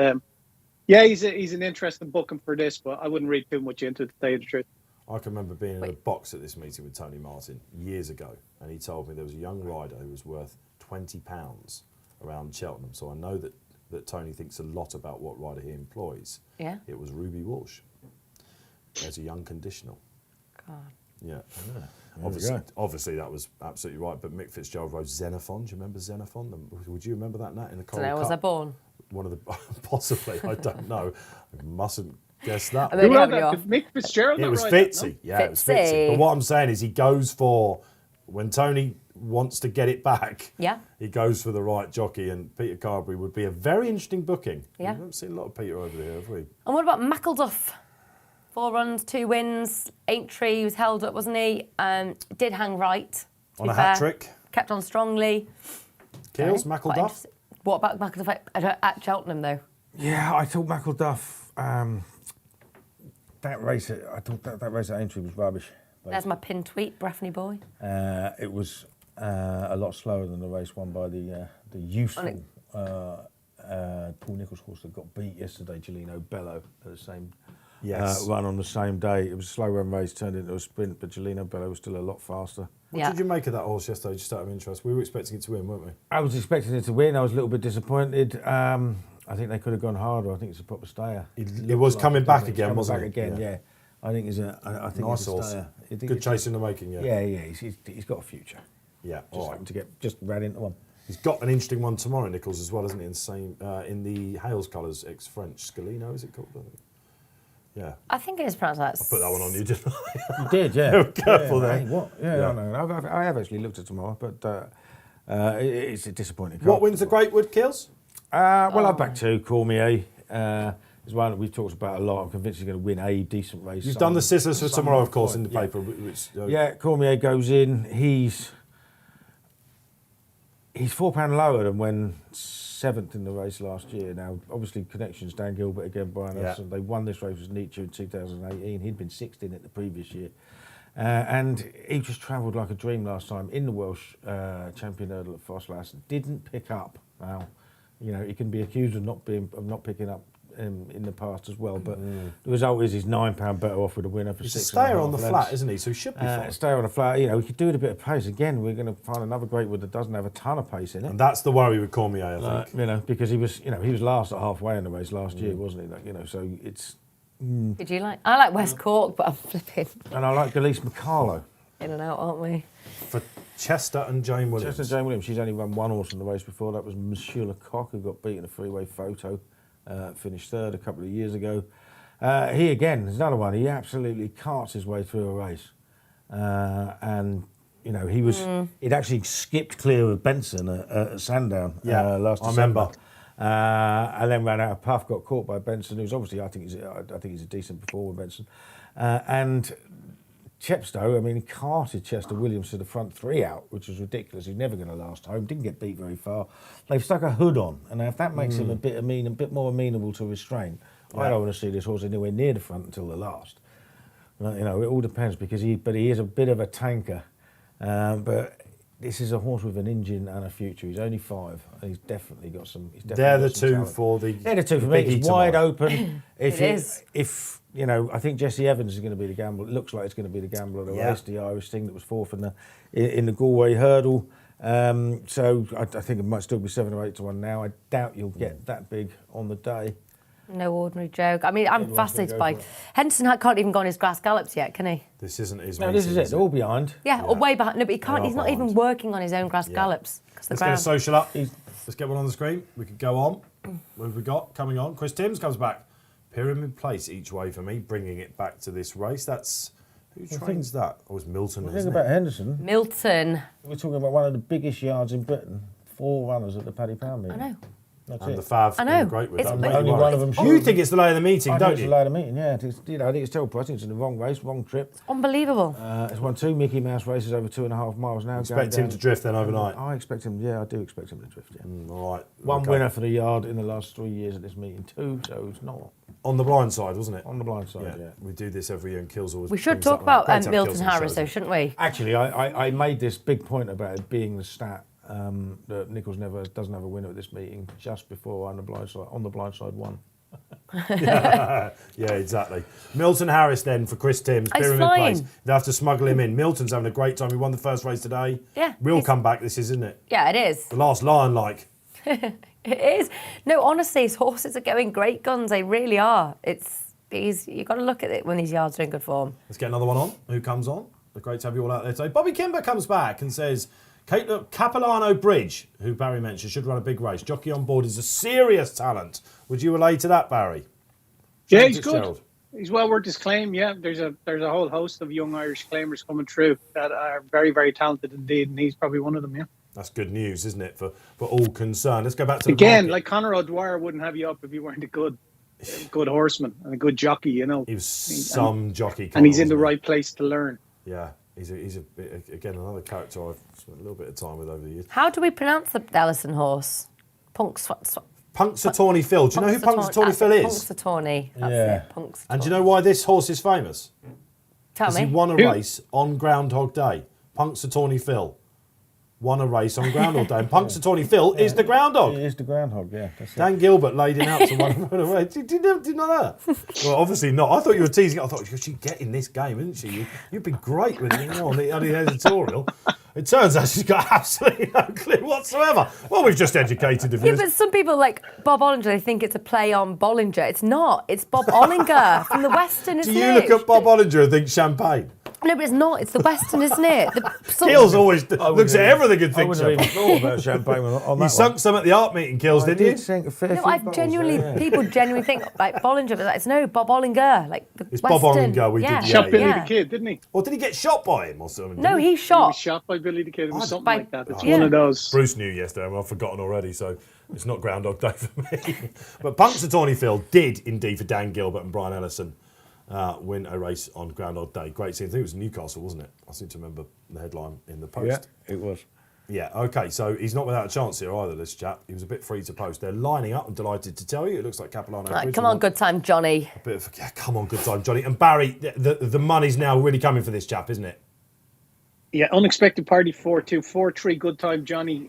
he's an interesting booking for this, but I wouldn't read too much into it, to tell you the truth. I can remember being in a box at this meeting with Tony Martin years ago, and he told me there was a young rider who was worth £20 around Cheltenham. So I know that Tony thinks a lot about what rider he employs. Yeah. It was Ruby Walsh as a young conditional. God. Yeah. we Obviously that was absolutely right. But Mick Fitzgerald rode Xenophon. Do you remember Xenophon? Would you remember that, Nat, in the Coral So was I Cup? born? One of the possibly. I don't know. I mustn't guess that. I one. mean, Who having wrote you that? off. Did Mick Fitzgerald It not was write that, Fitzy. no? Yeah, it was Fitzy. Fitzy. But what I'm saying is he goes for, when Tony wants to get it back, Yeah. he goes for the right jockey, and Peter Carberry would be a very interesting booking. Yeah. We haven't seen a lot of Peter over here, have we? And what about Mackleduff? 4 runs, 2 wins. Aintree, he was held up, wasn't he? Did hang right. to On be a fair. hat-trick. Kept on strongly. Keels, Quite Mackleduff. interesting. What about Mackleduff at Cheltenham, though? Yeah, I thought Mackleduff. That race, I thought that race at Aintree was rubbish. There's my pinned tweet, Breffney boy. It was a lot slower than the race won by the useful Paul Nicholls horse that got beat yesterday, Gelino Bello, at the same run on the same day. It was a slow run race, turned into a sprint, but Gelino Bello was still a lot faster. What did you make of that horse yesterday, just out of interest? We were expecting it to win, weren't we? I was expecting it to win. I was a little bit disappointed. I think they could have gone harder. I think it's a proper stayer. It was coming back again, wasn't it? Yeah. I think I think Nice it's a horse. stayer. I think Good it's- chase in the making, yeah. Yeah. He's got a future. Yeah, Just all right. happened to get just ran into one. He's got an interesting one tomorrow, Nichols, as well, isn't he? In the Hales colours, ex-French. Scalino, is it called? Yeah. I think it is pronounced that. I put that one on you, didn't I? You did, yeah. Careful there. mate, what? Yeah, Yeah. I know. I have actually looked at tomorrow, but it's a disappointing. What card. wins the Greatwood, Kills? Well, I've back to Cormier. Is one that we've talked about a lot. I'm convinced he's going to win a decent race. You've done the scissors for tomorrow, of course, in the paper. Which, Yeah, Cormier goes in. He's £4 lower than when 7th in the race last year. Now, obviously, connections, Dan Gilbert again, Brian Yeah. Elson. They won this race with Nietzsche in 2018. He'd been 16th the previous year. And he just travelled like a dream last time in the Welsh champion hurdle at Fosslas. Didn't pick up. Now, you know, he can be accused of not picking up in the past as well. But the result is he's £9 better off with a winner for He's a 6.5 stayer on the lengths. flat, isn't he? So he should be fine. Stay on the flat, you know, we could do it a bit of pace. Again, we're going to find another Greatwood that doesn't have a ton of pace in it. And that's the worry with Cormier, I think. You know, because he was last at halfway in the race last year, wasn't he? Like, you know, so it's. Did you like? I like West Cork, but I'm flipping And I like Elise McCarlow. in and out, aren't we? For Chester and Jane Williams. Chester Jane Williams, she's only run one horse in the race before. That was Monsieur Lecoq, who got beat in a freeway photo, finished third a couple of years ago. He again is another one. He absolutely carts his way through a race, and you know he was. He'd actually skipped clear of Benson at Sandown last I December. remember. And then ran out of puff, got caught by Benson, who's obviously I think he's a decent performer, Benson, and. Chepstow, I mean, he carted Chester Williams to the front 3 out, which was ridiculous. He's never going to last home. Didn't get beat very far. They've stuck a hood on, and if that makes him a bit more amenable to restraint, I don't want to see this horse anywhere near the front until the last. You know, it all depends because he is a bit of a tanker. But this is a horse with an engine and a future. He's only 5. And he's definitely got some. They're the two for the. They're the two for me. It's wide open. If you know, I think Jesse Evans is going to be the gamble. It looks like it's going to be the gamble of the race. The Irish thing that was 4th in the Galway hurdle. So I think it might still be 7 or 8 to 1 now. I doubt you'll get that big on the day. No ordinary joke. I mean, I'm fascinated by Henderson can't even go on his grass gallops yet, can he? This isn't his. No, this is it. They're all behind. Yeah, or way behind. No, but he can't. He's not even working on his own grass gallops. Let's get a social up. Let's get one on the screen. We could go on. What have we got coming on? Chris Timms comes back. Pyramid Place each way for me, bringing it back to this race. That's who trains that? Oh, it's Milton. The thing about Henderson. Milton. We're talking about one of the biggest yards in Britain. 4 runners at the Paddy Pound meeting. I know. That's and it. the Fav I know. great with that. Only one of them. You think it's the lay of the meeting, don't you? It's the lay of the meeting, yeah. I think it's terrible. I think it's in the wrong race, wrong trip. Unbelievable. It's won 2 Mickey Mouse races over 2.5 miles now. Expect him to drift then overnight. I expect him. Yeah, I do expect him to drift. Yeah. All right. One winner for the yard in the last 3 years at this meeting too. So it's not on the blind side, wasn't it? On the blind side. Yeah. We do this every year, and Kills always. We should talk about Milton Harris, though, shouldn't we? Actually, I made this big point about it being the stat. That Nichols doesn't have a winner at this meeting just before on the blind side won. yeah, exactly. Milton Harris then for Chris Timms, Pyramid Place. They have to smuggle him in. Milton's having a great time. He won the first race today. Yeah. We'll come back, this isn't it? Yeah, it is. The last lion like. It is. No, honestly, his horses are going great guns. They really are. You've got to look at it when these yards are in good form. Let's get another one on. Who comes on? Great to have you all out there today. Bobby Kimber comes back and says, Capilano Bridge, who Barry mentioned, should run a big race. Jockey on board is a serious talent. Would you relate to that, Barry? Yeah, he's good. He's well worth his claim. Yeah, there's a whole host of young Irish claimers coming through that are very, very talented indeed, and he's probably one of them. Yeah, that's good news, isn't it, for all concerned? Let's go back to again. Like Conor O'Dwyer wouldn't have you up if you weren't a good horseman and a good jockey. You know, he was some jockey, and he's in the right place to learn. Yeah. He's again another character I've spent a little bit of time with over the years. How do we pronounce the Ellison horse? Punxsutawney Phil. Do you know who Punxsutawney Phil is? Punxsutawney. That's it. Punxsutawney. And do you know why this horse is famous? Tell me. He won a race on Groundhog Day. Punxsutawney Phil won a race on Groundhog Day. And Punxsutawney Phil is the groundhog. He is the groundhog, yeah. That's Dan Gilbert laid him out to run away. Did you not know that? Well, obviously not. I thought you were teasing. I thought she'd get in this game, isn't she? You'd be great with it on the editorial. It turns out she's got absolutely no clue whatsoever. Well, we've just educated the viewers. Yeah, but some people like Bob Ollinger, they think it's a play on Bollinger. It's not. It's Bob Ollinger from the Western, isn't it? Do you look at Bob Ollinger and think champagne? No, but it's not. It's the Western, isn't it? Kills always looks at everything and thinks champagne. I wouldn't have even thought about champagne on that. You sunk some at the art meeting, Kills, didn't you? No, I've genuinely, people genuinely think like Bollinger, but it's no, Bob Ollinger. Like the it's Western. Bob Ollinger. We did. Shot Billy the Kid, didn't he? Or did he get shot by him or something? No, he shot. He was shot by Billy the Kid. It was something like that. It's one of those. Bruce knew yesterday, and I've forgotten already, so it's not Groundhog Day for me. But Punxsutawney Phil did indeed for Dan Gilbert and Brian Ellison win a race on Groundhog Day. Great scene. I think it was Newcastle, wasn't it? I seem to remember the headline in the Post. Yeah, it was. Yeah, okay, so he's not without a chance here either, this chap. He was a bit free to post. They're lining up, I'm delighted to tell you. It looks like Capilano. Right, come on, good time, Johnny. A bit of, come on, good time, Johnny. And Barry, the money's now really coming for this chap, isn't it? Yeah, unexpected party 4-2, 4-3, good time, Johnny.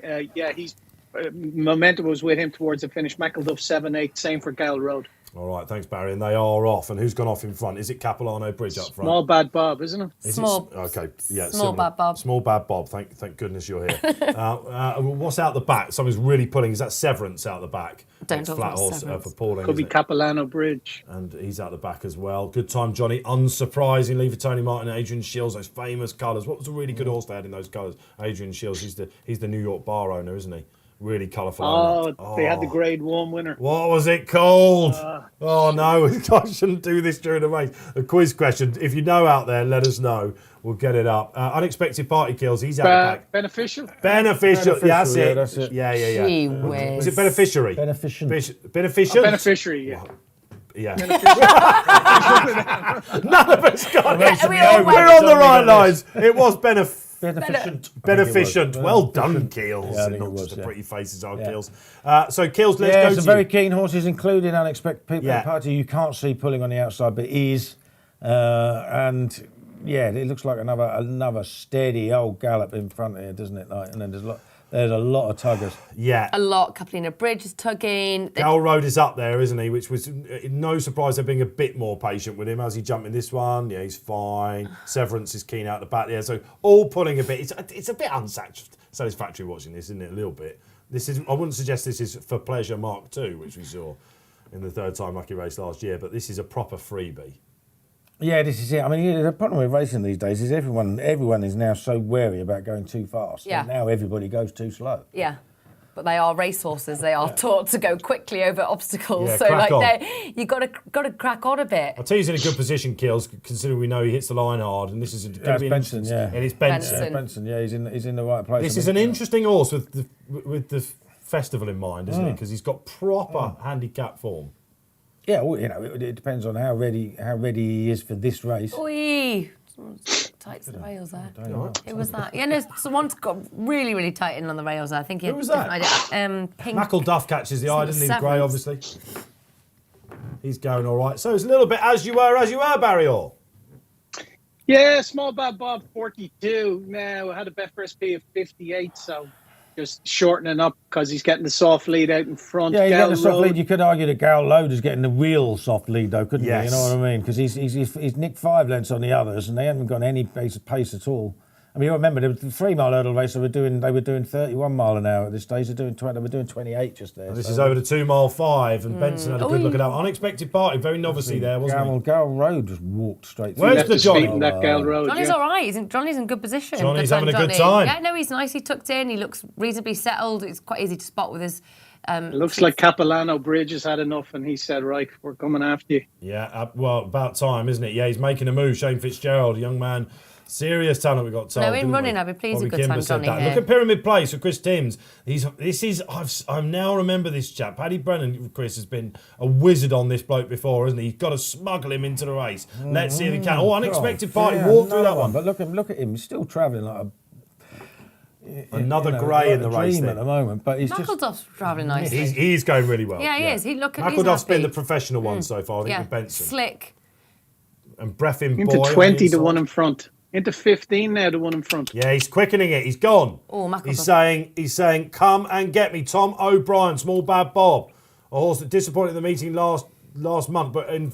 He's momentum was with him towards the finish. Mackleduff 7-8, same for Gale Road. All right, thanks, Barry. And they are off. And who's gone off in front? Is it Capilano Bridge up front? Small Bad Bob, isn't it? Small Bad Bob. Small Bad Bob. Thank goodness you're here. What's out the back? Something's really pulling. Is that Severance out the back? Don't talk flat about horse Severance. for Pauling. Could be Capilano Bridge. And he's out the back as well. Good time, Johnny. Unsurprisingly for Tony Martin and Adrian Shields, those famous colours. What was a really good horse they had in those colours? Adrian Shields, he's the New York bar owner, isn't he? Really colourful. They had the Grade 1 winner. What was it called? Oh, no. I shouldn't do this during the race. A quiz question. If you know out there, let us know. We'll get it up. Unexpected Party Kills. He's out the back. Beneficial. Yeah, that's it. That's it. Yeah. Gee Was it Beneficiary? Beneficent. Beneficient? Beneficiary, yeah. Yeah. None of us got it. We're on the right lines. It was Beneficent. Yeah. Well done, Keels. Yeah, I think Not it was, just the yeah. pretty faces are Yeah. Keels. So, Keels, let's go some to very you. keen horses, including unexpected people. Yeah. Party you can't see pulling on the outside, but is And yeah, it looks like another steady old gallop in front here, doesn't it? Like, and then there's a lot of tuggers. Yeah. A lot. Kaplina Bridge is tugging. Gamble Road is up there, isn't he? Which was no surprise they're being a bit more patient with him. How's he jumping this one? Yeah, he's fine. Severance is keen out the back there. So all pulling a bit. It's a bit unsatisfactory watching this, isn't it? A little bit. I wouldn't suggest this is for pleasure Mark II, which we saw in the third time lucky race last year, but this is a proper freebie. Yeah, this is it. I mean, the problem with racing these days is everyone is now so wary about going too fast. Yeah. And now everybody goes too slow. Yeah. But they are racehorses. They are taught to go quickly over obstacles. Yeah, so crack on. you got to crack on a bit. I'll tell you he's in a good position, Keels, considering we know he hits the line hard, and this is going to be Benson, yeah. And it's Benson. Yeah, Benson, yeah, he's in the right place. This is an interesting horse with the festival in mind, isn't it? Because he's got proper handicap form. Yeah, well, it depends on how ready he is for this race. Oi! Someone's tight to the rails there. Who was that? Yeah, no, someone's got really, really tight in on the rails there. I think Who was that? Pink. Mackle-Duff catches the eye, doesn't he? Severance. Gray, obviously. He's going all right. So it's a little bit as you were, Barry Orr. Yeah, Small Bad Bob 42 now. I had a Betfair SP of 58, so just shortening up because he's getting the soft lead out in front. Yeah, he's Gal getting the soft Road. lead. You could argue that Gal Load is getting the real soft lead, though, couldn't Yes. you? You know what I mean? Because he's nicked 5 lengths on the others, and they haven't got any pace at all. I mean, you remember the 3 mile hurdle race. They were doing 31 mile an hour at this stage. They were doing 28 just there. This is over the 2 mile 5, and Benson had a good look at that. Unexpected party, very novice-y there, wasn't he? Gal Road just walked straight through. Where's Left the his feet Johnny? in that Gal Road. Johnny's yeah. all right. Johnny's in good position. Johnny's Good time, having a good Johnny. time. Yeah, no, he's nicely tucked in. He looks reasonably settled. It's quite easy to spot with his... It looks like Capilano Bridge has had enough, and he said, right, we're coming after you. Yeah, well, about time, isn't it? Yeah, he's making a move. Shane Fitzgerald, a young man, serious talent. We got told. No, in didn't running, we? I'd be pleased Bobby with good Kimber time, said Johnny, that. here. Look at Pyramid Place for Chris Timms. I now remember this chap. Paddy Brennan, Chris, has been a wizard on this bloke before, hasn't he? He's got to smuggle him into the race. Let's see if he can. Oh, unexpected party. Walk through that one. But look at him. He's still travelling like Another grey in the race dream there. at the moment. But he's just Mackleduff's travelling nicely. He's going really well. Yeah, he is. He look. he's Mackleduff's been happy. the professional one so far, I think, Yeah, with Benson. slick. And Breffin Into Boy on 20, the the one inside. in front. Into 15 now, the one in front. Yeah, he's quickening it. He's gone. Oh, Mackleduff. He's saying, come and get me. Tom O'Brien, Small Bad Bob. A horse that disappointed in the meeting last month, but in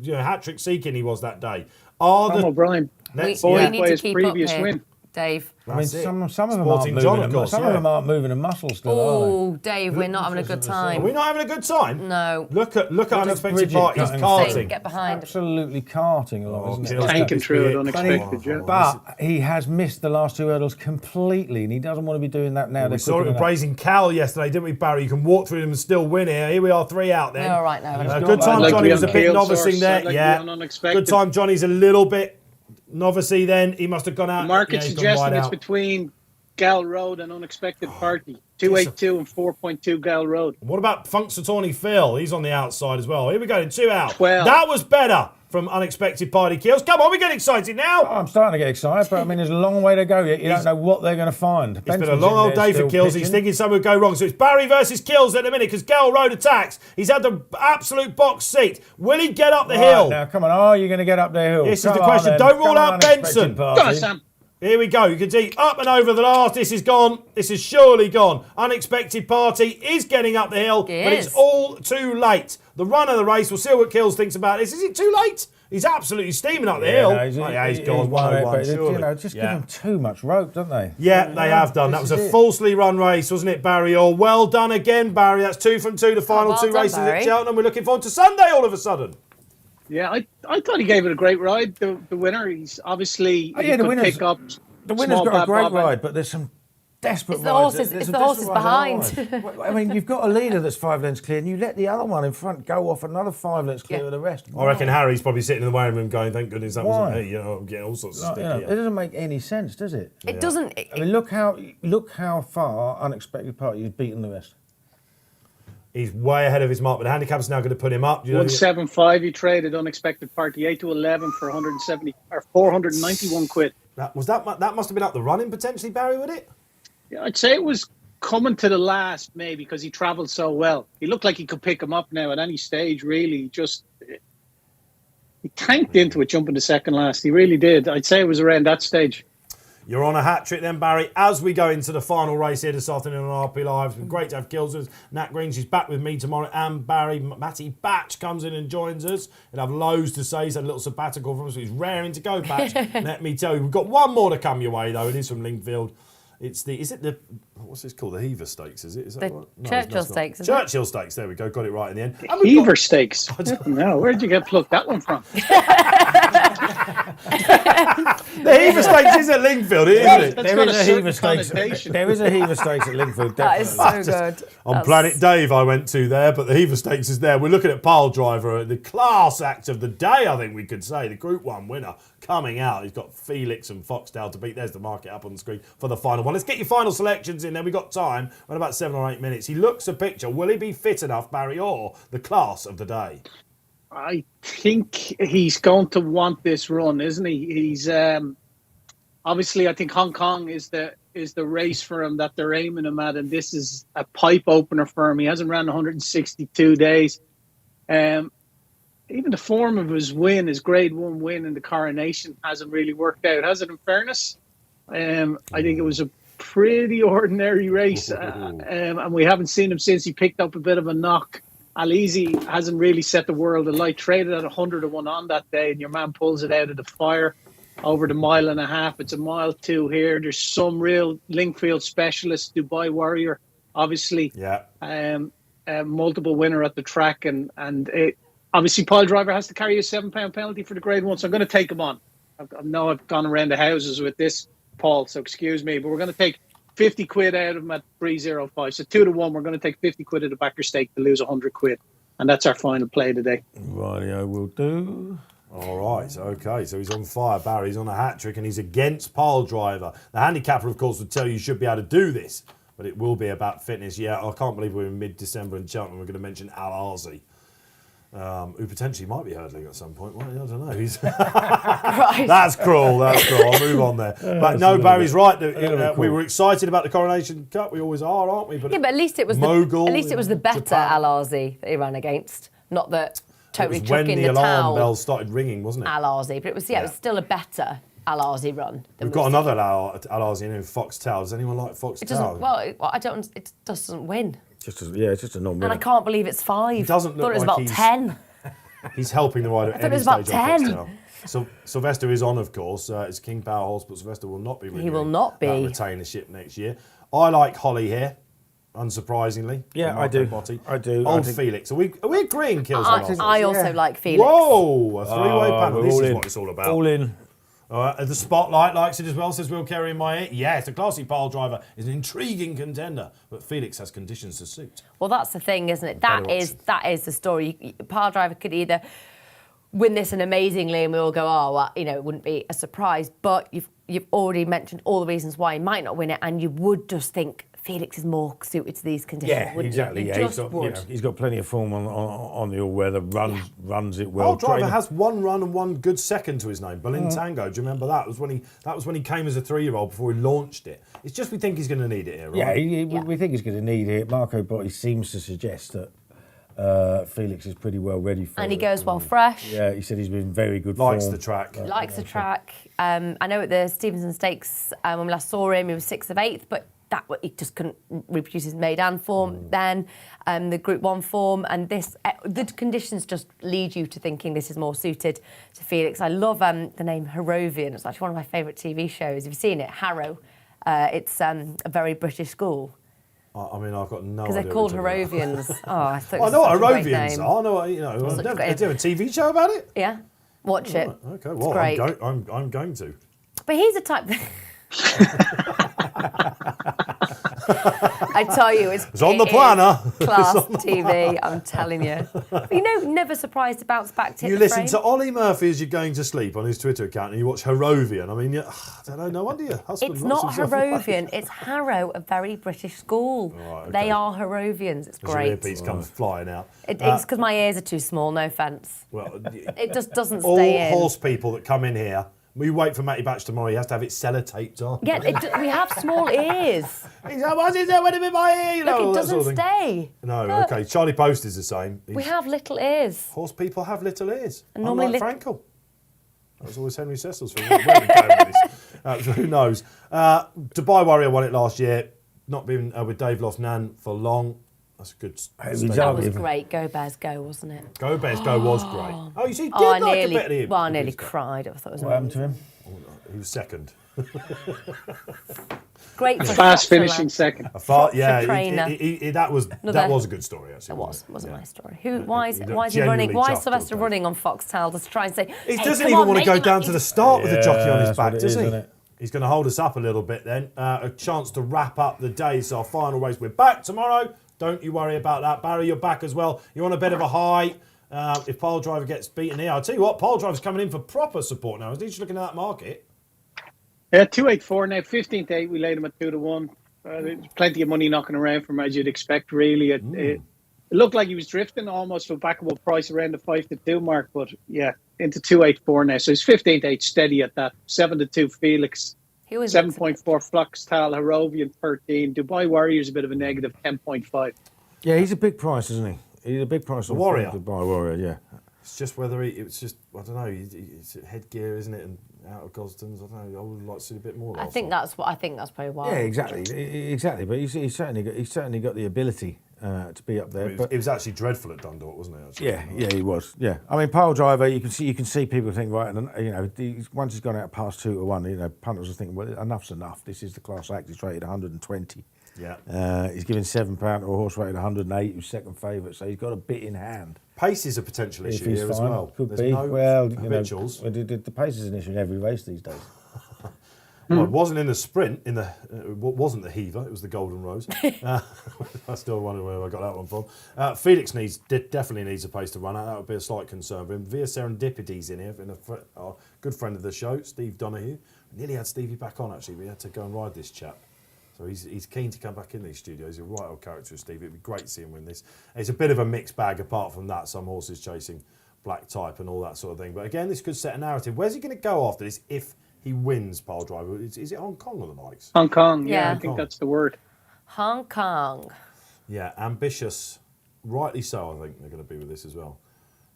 hat-trick seeking he was that day. Tom O'Brien. We Buoyed need by to his keep previous up here, win. Dave. I mean, That's it. some of them aren't Sporting moving. John, of course, Some yeah. of them aren't moving a muscle still, are Oh, Dave, we're not having a good Are time. we not having a good time? No. Look at Unexpected Bridget Party. He's cutting carting. Get they? behind. Absolutely carting along, isn't it? Keels Tanking got through this it bit. unexpected, yeah. But he has missed the last 2 hurdles completely, and he doesn't want to be doing that now. We saw it with Brazen Cal yesterday, didn't we, Barry? You can walk through them and still win here. Here we are, 3 out then. We're all right now. He's Good got time, that. Johnny I'd was a like bit to be on novice Field there. source. I'd like to be Yeah. on Unexpected. Good time, Johnny's a little bit novice then. He must have gone out. Market yeah, he's gone suggesting wide it's out. between Gal Road and Unexpected Party. 282 and 4.2 Gal Road. What about Funksatawny Phil? He's on the outside as well. Here we go, 2 out. 12. That was better from Unexpected Party Kills. Come on, we get excited now. I'm starting to get excited, but I mean, there's a long way to go yet. You don't know what they're going to find. It's been a long old day for Kills. He's thinking something would go wrong. So it's Barry versus Kills at the minute because Gal Road attacks. He's had the absolute box seat. Will he get up the hill? Now, come on. Are you going to get up the hill? This is Come the on, question. then. Don't rule Come on, out Benson. Unexpected Party. Go on, Sam. Here we go. You can see up and over the last. This is gone. This is surely gone. Unexpected Party is getting up the hill, but it's all too late. The run of the race. We'll see what Kills thinks about this. Is it too late? He's absolutely steaming up the hill. No, he's gone 101, surely. You know, just give him too much rope, don't they? Yeah, they have done. That was a falsely run race, wasn't it, Barry? Or well done again, Barry. That's 2 from 2. The final well 2 done, races Barry. at Cheltenham. We're looking forward to Sunday all of a sudden. Yeah, I thought he gave it a great ride. The winner, he's obviously Oh, yeah, he the could winner's- pick up. The winner's Small got a Bad great Bob. ride, but there's some desperate It's the rides. horses- There's it's some the horses desperate rides behind. otherwise. I mean, you've got a leader that's 5 lengths clear, and you let the other one in front go off another 5 lengths clear of the rest. I reckon Harry's probably sitting in the weighing room going, thank goodness that Why? wasn't me. You know, I'm getting all sorts of You stick know, here. it doesn't make any sense, does it? It doesn't. I mean, look how far Unexpected Party has beaten the rest. He's way ahead of his mark, but the handicap's now going to put him up. You know, 175. He traded Unexpected Party 8 to 11 for 170 or 491 quid. that must have been up the running potentially, Barry, would it? Yeah, I'd say it was coming to the last maybe because he travelled so well. He looked like he could pick him up now at any stage. Really, tanked into it jumping to second last. He really did. I'd say it was around that stage. You're on a hat-trick then, Barry, as we go into the final race here this afternoon on RP Live. It's been great to have Kills. Nat Green, she's back with me tomorrow, and Barry. Matty Batch comes in and joins us. He'll have loads to say. He's had a little sabbatical from us, so he's raring to go, Batch. Let me tell you, we've got one more to come your way, though. It is from Lingfield. What's this called? The Heaver Stakes, is it? Is that The right? No, Churchill it's not. Stakes, isn't it? Churchill Stakes, there we go. Got it right in the end. And we've Heaver got- Stakes. No, where'd you get plucked that one from? The Heaver Stakes is at Lingfield, isn't it? That's There got is a a certain Heaver Stakes. connotation. There is a Heaver Stakes at Lingfield. That is Definitely. so good. On That's- Planet Dave I went to there, but the Heaver Stakes is there. We're looking at Pile Driver, the class act of the day, I think we could say. The Group 1 winner coming out. He's got Felix and Foxdale to beat. There's the market up on the screen for the final one. Let's get your final selections in there. We've got time. We're in about 7 or 8 minutes. He looks a picture. Will he be fit enough, Barry, or the class of the day? I think he's going to want this run, isn't he? He's obviously, I think Hong Kong is the race for him that they're aiming him at, and this is a pipe opener for him. He hasn't ran 162 days. Even the form of his win, his Grade 1 win in the Coronation, hasn't really worked out, has it? In fairness, I think it was a pretty ordinary race, and we haven't seen him since he picked up a bit of a knock. Alizi hasn't really set the world alight. Traded at 100-1 on that day, and your man pulls it out of the fire over the 1.5 miles. It's 1.2 miles here. There's some real Lingfield specialists. Dubai Warrior, obviously, multiple winner at the track, and obviously Pile Driver has to carry a £7 penalty for the Grade 1. So I'm going to take him on. I know I've gone around the houses with this, Paul, so excuse me, but we're going to take 50 quid out of him at 3.05. So 2-1, we're going to take 50 quid at the backer stake to lose 100 quid. And that's our final play today. Rightio, will do. All right, okay, so he's on fire, Barry. He's on a hat-trick and he's against Pile Driver. The handicapper, of course, would tell you should be able to do this, but it will be about fitness. Yeah, I can't believe we're in mid-December in Cheltenham. We're going to mention Al-Arzi, who potentially might be hurdling at some point. Well, I don't know. He's That's cruel. I'll move on there. But no, Barry's right. We were excited about the Coronation Cup. We always are, aren't we? But at least it was the better Al-Arzi that he ran against, not that totally chucking the when the alarm towel. bell started ringing, wasn't it? Al-Arzi, but it was it was still a better Al-Arzi run. We've got another Al-Arzi in Foxtel. Does anyone like Foxtel? It doesn't. Well, I don't. It doesn't win. It's just a non-winner. And I can't believe it's 5. He doesn't look I thought it was like about he's- 10. He's helping the rider at thought it any was about stage on 10. Foxtel. So Sylvester is on, of course. It's King Power Horse, but Sylvester will not be renewing will not be. that retainership next year. I like Holly here, unsurprisingly. Yeah, from I do. Marco Botti. I do. Old I think- Felix. Are we agreeing, Kills? I also like Felix. Whoa, a three-way panel. we're This all is in. what it's all about. All in. All right, the Spotlight likes it as well, says Will Carey in my ear. Yes, the classy Pile Driver is an intriguing contender, but Felix has conditions to suit. Well, that's the thing, isn't it? Better That is the story. Pile Driver could either win this and amazingly, and we all go, oh, well, it wouldn't be a surprise. But you've already mentioned all the reasons why he might not win it, and you would just think Felix is more suited to these conditions. Yeah, wouldn't exactly. You? Yeah, You just would. he's got plenty of form on the all-weather. Runs it well. Pile Driver Training- has one run and one good second to his name. Berlin Tango. Do you remember that? That was when he came as a 3-year-old before he launched it. It's just we think he's going to need it here, right? Yeah, we think he's going to need it. Marco Botti seems to suggest that Felix is pretty well ready for it. And he goes well fresh. Yeah, he said he's been very good Likes form. the track. Likes the track. I know at the Stevenson Stakes, when we last saw him, he was 6th of 8th, but he just couldn't reproduce his Maidan form then, the Group 1 form, and the conditions just lead you to thinking this is more suited to Felix. I love the name Harrovian. It's actually one of my favourite TV shows. Have you seen it? Harrow. It's a very British school. I mean, I've got no idea. Because they're called Harrovians. Oh, I thought it I was know what such a great Harrovians name. are. I know, they do a TV show about it? Yeah, watch it. Okay, It's well, great. I'm going to. But he's the type that... I tell you, it's on the planner. Class TV, I'm telling you. But never surprised to bounce back to You the listen frame. to Ollie Murphy as you're going to sleep on his Twitter account and you watch Harrovian. I mean, I don't know, no wonder your husband It's lots not of stuff Harrovian, it's Harrow, a very British school. Right, okay. They are Harrovians, it's as your great. earpiece comes flying out. It's because my ears are too small, no offence. Well, It just doesn't all stay in. horse people that come in here We wait for Matty Batch tomorrow. He has to have it sellotaped on. Yeah, we have small ears. He's like, what is that? What in my ear? You know, Look, all it that doesn't sort of thing. stay. No, Look. okay. Charlie Post is the same. We have little ears. Horse people have little ears. And normally Unlike Frankel. That was always Henry Cecil's thing. Where are we going with this? Who knows? Dubai Warrior won it last year. Not been with Dave Lost Nan for long. That's a good statement. That was great. Go Bears Go, wasn't it? Go Bears Go was great. Oh, you see, he did I like nearly, a bit of him. well, I nearly cried. I thought it was What happened to amazing. him? He was second. Great for Fast Foster finishing lad. second. Yeah, trainer. that was a good story actually. It was a Yeah. nice story. Why is he Genuinely running? Why is chuffed Sylvester with running on Foxtel to try and say? He "Hey, doesn't come even on, want to mate, go you down might to the need-" start with the jockey on his that's back, what it does is, he? isn't it? He's going to hold us up a little bit then. A chance to wrap up the day. So our final race. We're back tomorrow. Don't you worry about that. Barry, you're back as well. You're on a bit of a high. If Pile Driver gets beaten here, I'll tell you what, Pile Driver's coming in for proper support now. Isn't he? Just looking at that market. Yeah, 284 now, 15-8. We laid him at 2-1. There's plenty of money knocking around from as you'd expect, really. It looked like he was drifting almost for a backable price around the 5-2 mark, but yeah, into 284 now. So he's 15-8 steady at that. 7-2 Felix. He always 7.4 Fluxtal, Harovian 13. Dubai Warriors a bit of a negative 10.5. Yeah, he's a big price, isn't he? He's a big price. The Warrior. Dubai Warrior, yeah. It's just whether it's just, I don't know, it's headgear, isn't it? And out of Gosden's, I don't know, I would like to see a bit more. I think that's probably why. Yeah, exactly. But he's certainly got the ability to be up there. But It was actually dreadful at Dundalk, wasn't it? Actually? yeah, he was. Yeah, I mean, Pile Driver, you can see people think, right, and you know, once he's gone out past 2-1, you know, punters are thinking, well, enough's enough. This is the class act. He's rated 120. Yeah. He's given £7 to a horse rated 108, who's second favourite, so he's got a bit in hand. Pace is a potential If issue he's here as fine, well. could There's be. no Well, you know, habituals. the pace is an issue in every race these days. Well, it wasn't in the sprint. It wasn't the Heaver. It was the Golden Rose. I still wonder where I got that one from. Felix definitely needs a pace to run at. That would be a slight concern for him. Via Serendipity's in here. Our good friend of the show, Steve Donahue. We nearly had Stevie back on actually. We had to go and ride this chap. So he's keen to come back in these studios. He's a right old character, Steve. It'd be great to see him win this. It's a bit of a mixed bag apart from that. Some horses chasing black type and all that sort of thing. But again, this could set a narrative. Where's he going to go after this if he wins, Pile Driver? Is it Hong Kong or the likes? Hong Kong, Yeah. I think that's the word. Hong Kong. Yeah, ambitious. Rightly so, I think they're going to be with this as well.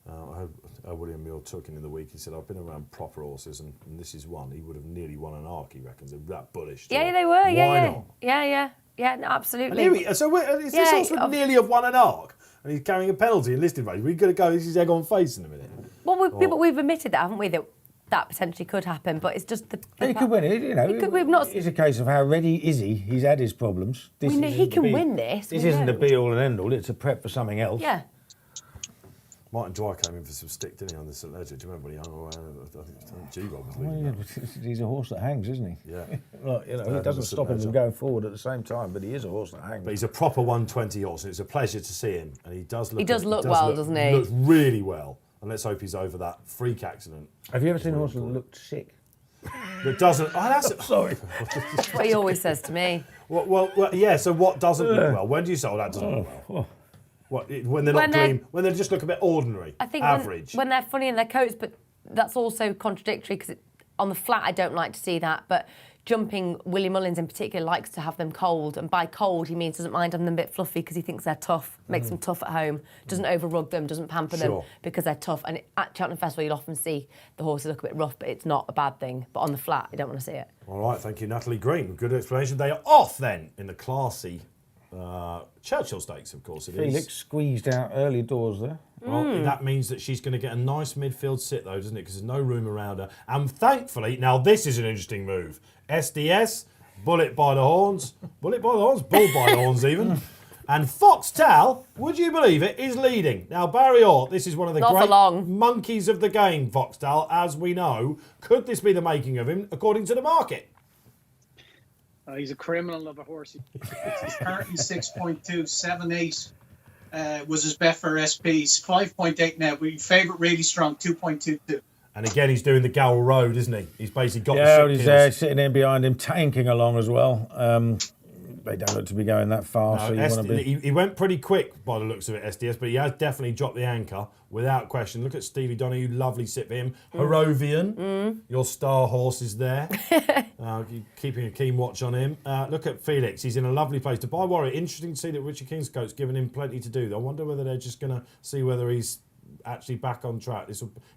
I heard William Muir talking in the week. He said, I've been around proper horses, and this is one. He would have nearly won an arc, he reckons. They're that bullish. Yeah, they were. Why Yeah, not? yeah, no, And absolutely. here is this Yeah, horse would nearly have won an arc, and he's carrying a penalty in listed race. We're going to go, this is egg on face in a minute. Well, we've admitted that, haven't we? That potentially could happen, but it's just the. He could win it, you know. we've not. It's a case of how ready is he? He's had his problems. We know he can win this. This we isn't know. the be all and end all. It's a prep for something else. Yeah. Martin Dwyer came in for some stick, didn't he, on the St Leger? Do you remember when he hung around? I think G-Rob was Well, leading yeah, that. but he's a horse that hangs, isn't he? Yeah. Well, you know, Yeah, he doesn't St stop him Leger. from going forward at the same time, but he is a horse that hangs. But he's a proper 120 horse, and it's a pleasure to see him. And he does look. Well, doesn't he? Looks really well. And let's hope he's over that freak accident. Have you ever seen a horse that looked sick? That doesn't. Oh, that's Sorry. That's what he always says to me. well, yeah. So what doesn't look well? When do you say, that doesn't look well? What, when they're not dream? When they just look a bit ordinary, I think average. when they're funny in their coats, but that's also contradictory because on the flat I don't like to see that. But jumping, Willie Mullins in particular likes to have them cold, and by cold he means doesn't mind having them a bit fluffy because he thinks they're tough, makes them tough at home, doesn't over rug them, doesn't pamper them because they're tough. And at Cheltenham Festival you'll often see the horses look a bit rough, but it's not a bad thing. But on the flat you don't want to see it. All right, thank you, Natalie Green. Good explanation. They are off then in the classy Churchill Stakes, of course it is. Felix squeezed out early doors there. Well, that means that she's going to get a nice midfield sit, though, doesn't it? Because there's no room around her. And thankfully, now this is an interesting move. SDS, bullet by the horns. Bullet by the horns? Bull by the horns, even. And Foxtel, would you believe it, is leading. Now, Barry Orr, this is one of the Not for great long. monkeys of the game, Foxtel, as we know. Could this be the making of him, according to the market? He's a criminal of a horse. He's currently 6.2, 7.8 was his Betfair SPs, 5.8 now. We favourite really strong, 2.22. And again, he's doing the Gamble Road, isn't he? He's basically got Yeah, the he's ship killers. sitting in behind him, tanking along as well. they don't look to be going that far. No, so you want to be. he went pretty quick by the looks of it, SDS, but he has definitely dropped the anchor without question. Look at Stevie Donahue, lovely sit for him. Harrovian, your star horse is there. Keeping a keen watch on him. Look at Felix, he's in a lovely place. To buy Warrior, interesting to see that Richard Kingscote's given him plenty to do. I wonder whether they're just going to see whether he's actually back on track.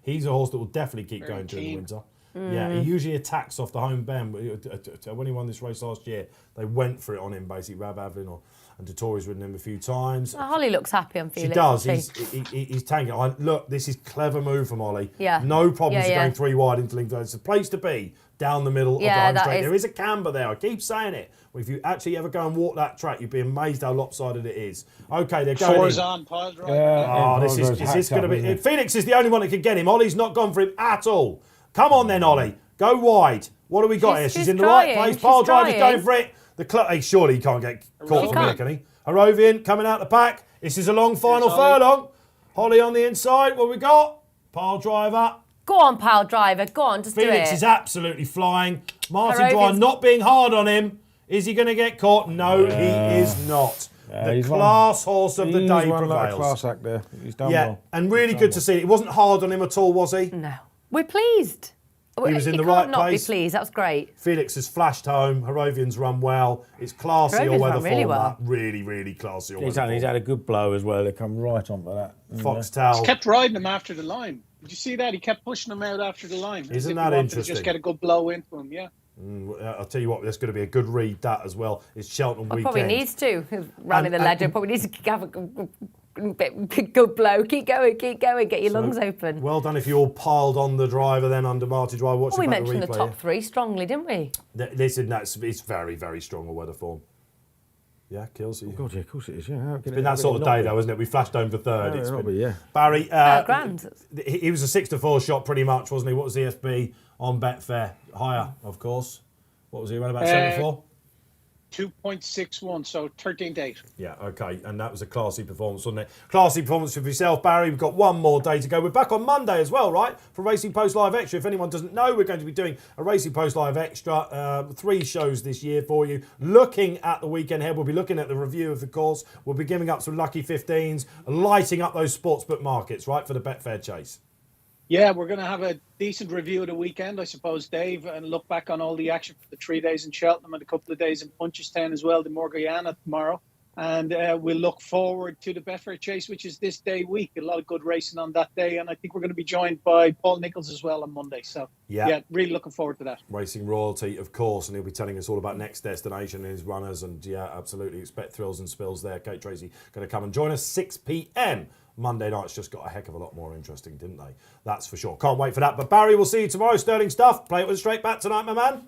He's a horse that will definitely keep going during the winter. Yeah, he usually attacks off the home bend. When he won this race last year, they went for it on him, basically. Rab Avlin and Dettori's ridden him a few times. Holly looks happy on Felix. She does. He's tanking. Look, this is clever move from Ollie. Yeah. No problems going 3 wide into Lincoln. It's a place to be down the middle of the home straight. There is a camber there. I keep saying it. If you actually ever go and walk that track, you'd be amazed how lopsided it is. Okay, they're going Four's in. on, pile drive. This is going to be... Felix is the only one that can get him. Ollie's not gone for him at all. Come on then, Ollie. Go wide. What do we got here? She's in the right place. Pile drive is going for it. Surely he can't get caught from here, can he? Harrovian coming out the pack. This is a long final furlong. Holly on the inside. What we got? Pile driver. Go on, pile driver. Go on, just do it. Felix is absolutely flying. Martin Dwyer not being hard on him. Is he going to get caught? No, he is not. The class horse of the day prevails. Like a class act there. He's done well. And really good to see. It wasn't hard on him at all, was he? No. We're pleased. He was in the right not place. Be pleased. That was great. Felix has flashed home. Harrovian's run well. It's classy all weather really form. well. Really, really classy all weather He's had a good blow as well. They come right onto that. Foxtel. He's kept riding him after the line. Did you see that? He kept pushing him out after the line. Isn't that interesting? Just get a good blow into him, yeah. I'll tell you what, there's going to be a good read, that as well. It's Cheltenham weekend. Probably needs to. Running the ledger. Probably needs to have a good blow. Keep going. Get your lungs open. Well done if you all piled on the driver then under Marty Driver. Well, we mentioned the top 3 strongly, didn't we? Listen, it's very, very strong all weather form. Yeah, Keels. Oh, God, yeah, of course it is. Yeah. It's been that sort of day, though, isn't it? We flashed home for third. Yeah. Barry, grand. He was a 6-4 shot pretty much, wasn't he? What was the SB on Betfair? Higher, of course. What was he around about 7-4? 2.61, so 13.8. Yeah, okay, and that was a classy performance, wasn't it? Classy performance for yourself, Barry. We've got one more day to go. We're back on Monday as well, right? For Racing Post Live Extra. If anyone doesn't know, we're going to be doing a Racing Post Live Extra, 3 shows this year for you. Looking at the weekend ahead, we'll be looking at the review of the course. We'll be giving up some lucky 15s, lighting up those sportsbook markets, right, for the Betfair Chase. Yeah, we're going to have a decent review of the weekend, I suppose, Dave, and look back on all the action for the 3 days in Cheltenham and a couple of days in Punchestown as well, the Morgana tomorrow. And we'll look forward to the Betfair Chase, which is this day week. A lot of good racing on that day. And I think we're going to be joined by Paul Nichols as well on Monday. So, yeah, really looking forward to that. Racing royalty, of course, and he'll be telling us all about Next Destination and his runners. And, yeah, absolutely expect thrills and spills there. Kate Tracy going to come and join us 6 p.m. Monday night's just got a heck of a lot more interesting, didn't they? That's for sure. Can't wait for that. But Barry, we'll see you tomorrow. Sterling stuff. Play it with a straight bat tonight, my man.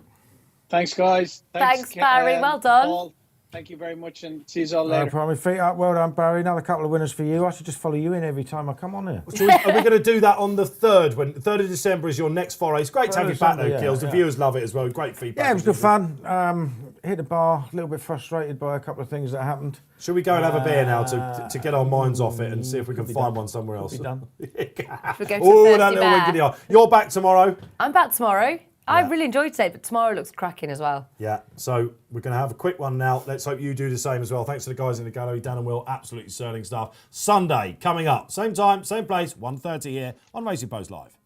Thanks, guys. Thanks Barry. Well done. Paul. Thank you very much, and see you all later. No problem. Feet up. Well done, Barry. Another couple of winners for you. I should just follow you in every time I come on here. Are we going to do that on the 3rd? When 3rd of December is your next foray. It's great to have you back, though, Kills. The viewers love it as well. Great feedback. Yeah, it was good fun. Hit the bar. A little bit frustrated by a couple of things that happened. Should we go and have a beer now to get our minds off it and see if we can find one somewhere else? Be done. Oh, that little wink in the eye. You're back tomorrow. I'm back tomorrow. I really enjoyed today, but tomorrow looks cracking as well. Yeah, so we're going to have a quick one now. Let's hope you do the same as well. Thanks to the guys in the gallery, Dan and Will, absolutely sterling stuff. Sunday coming up, same time, same place, 1:30 here on Racing Post Live.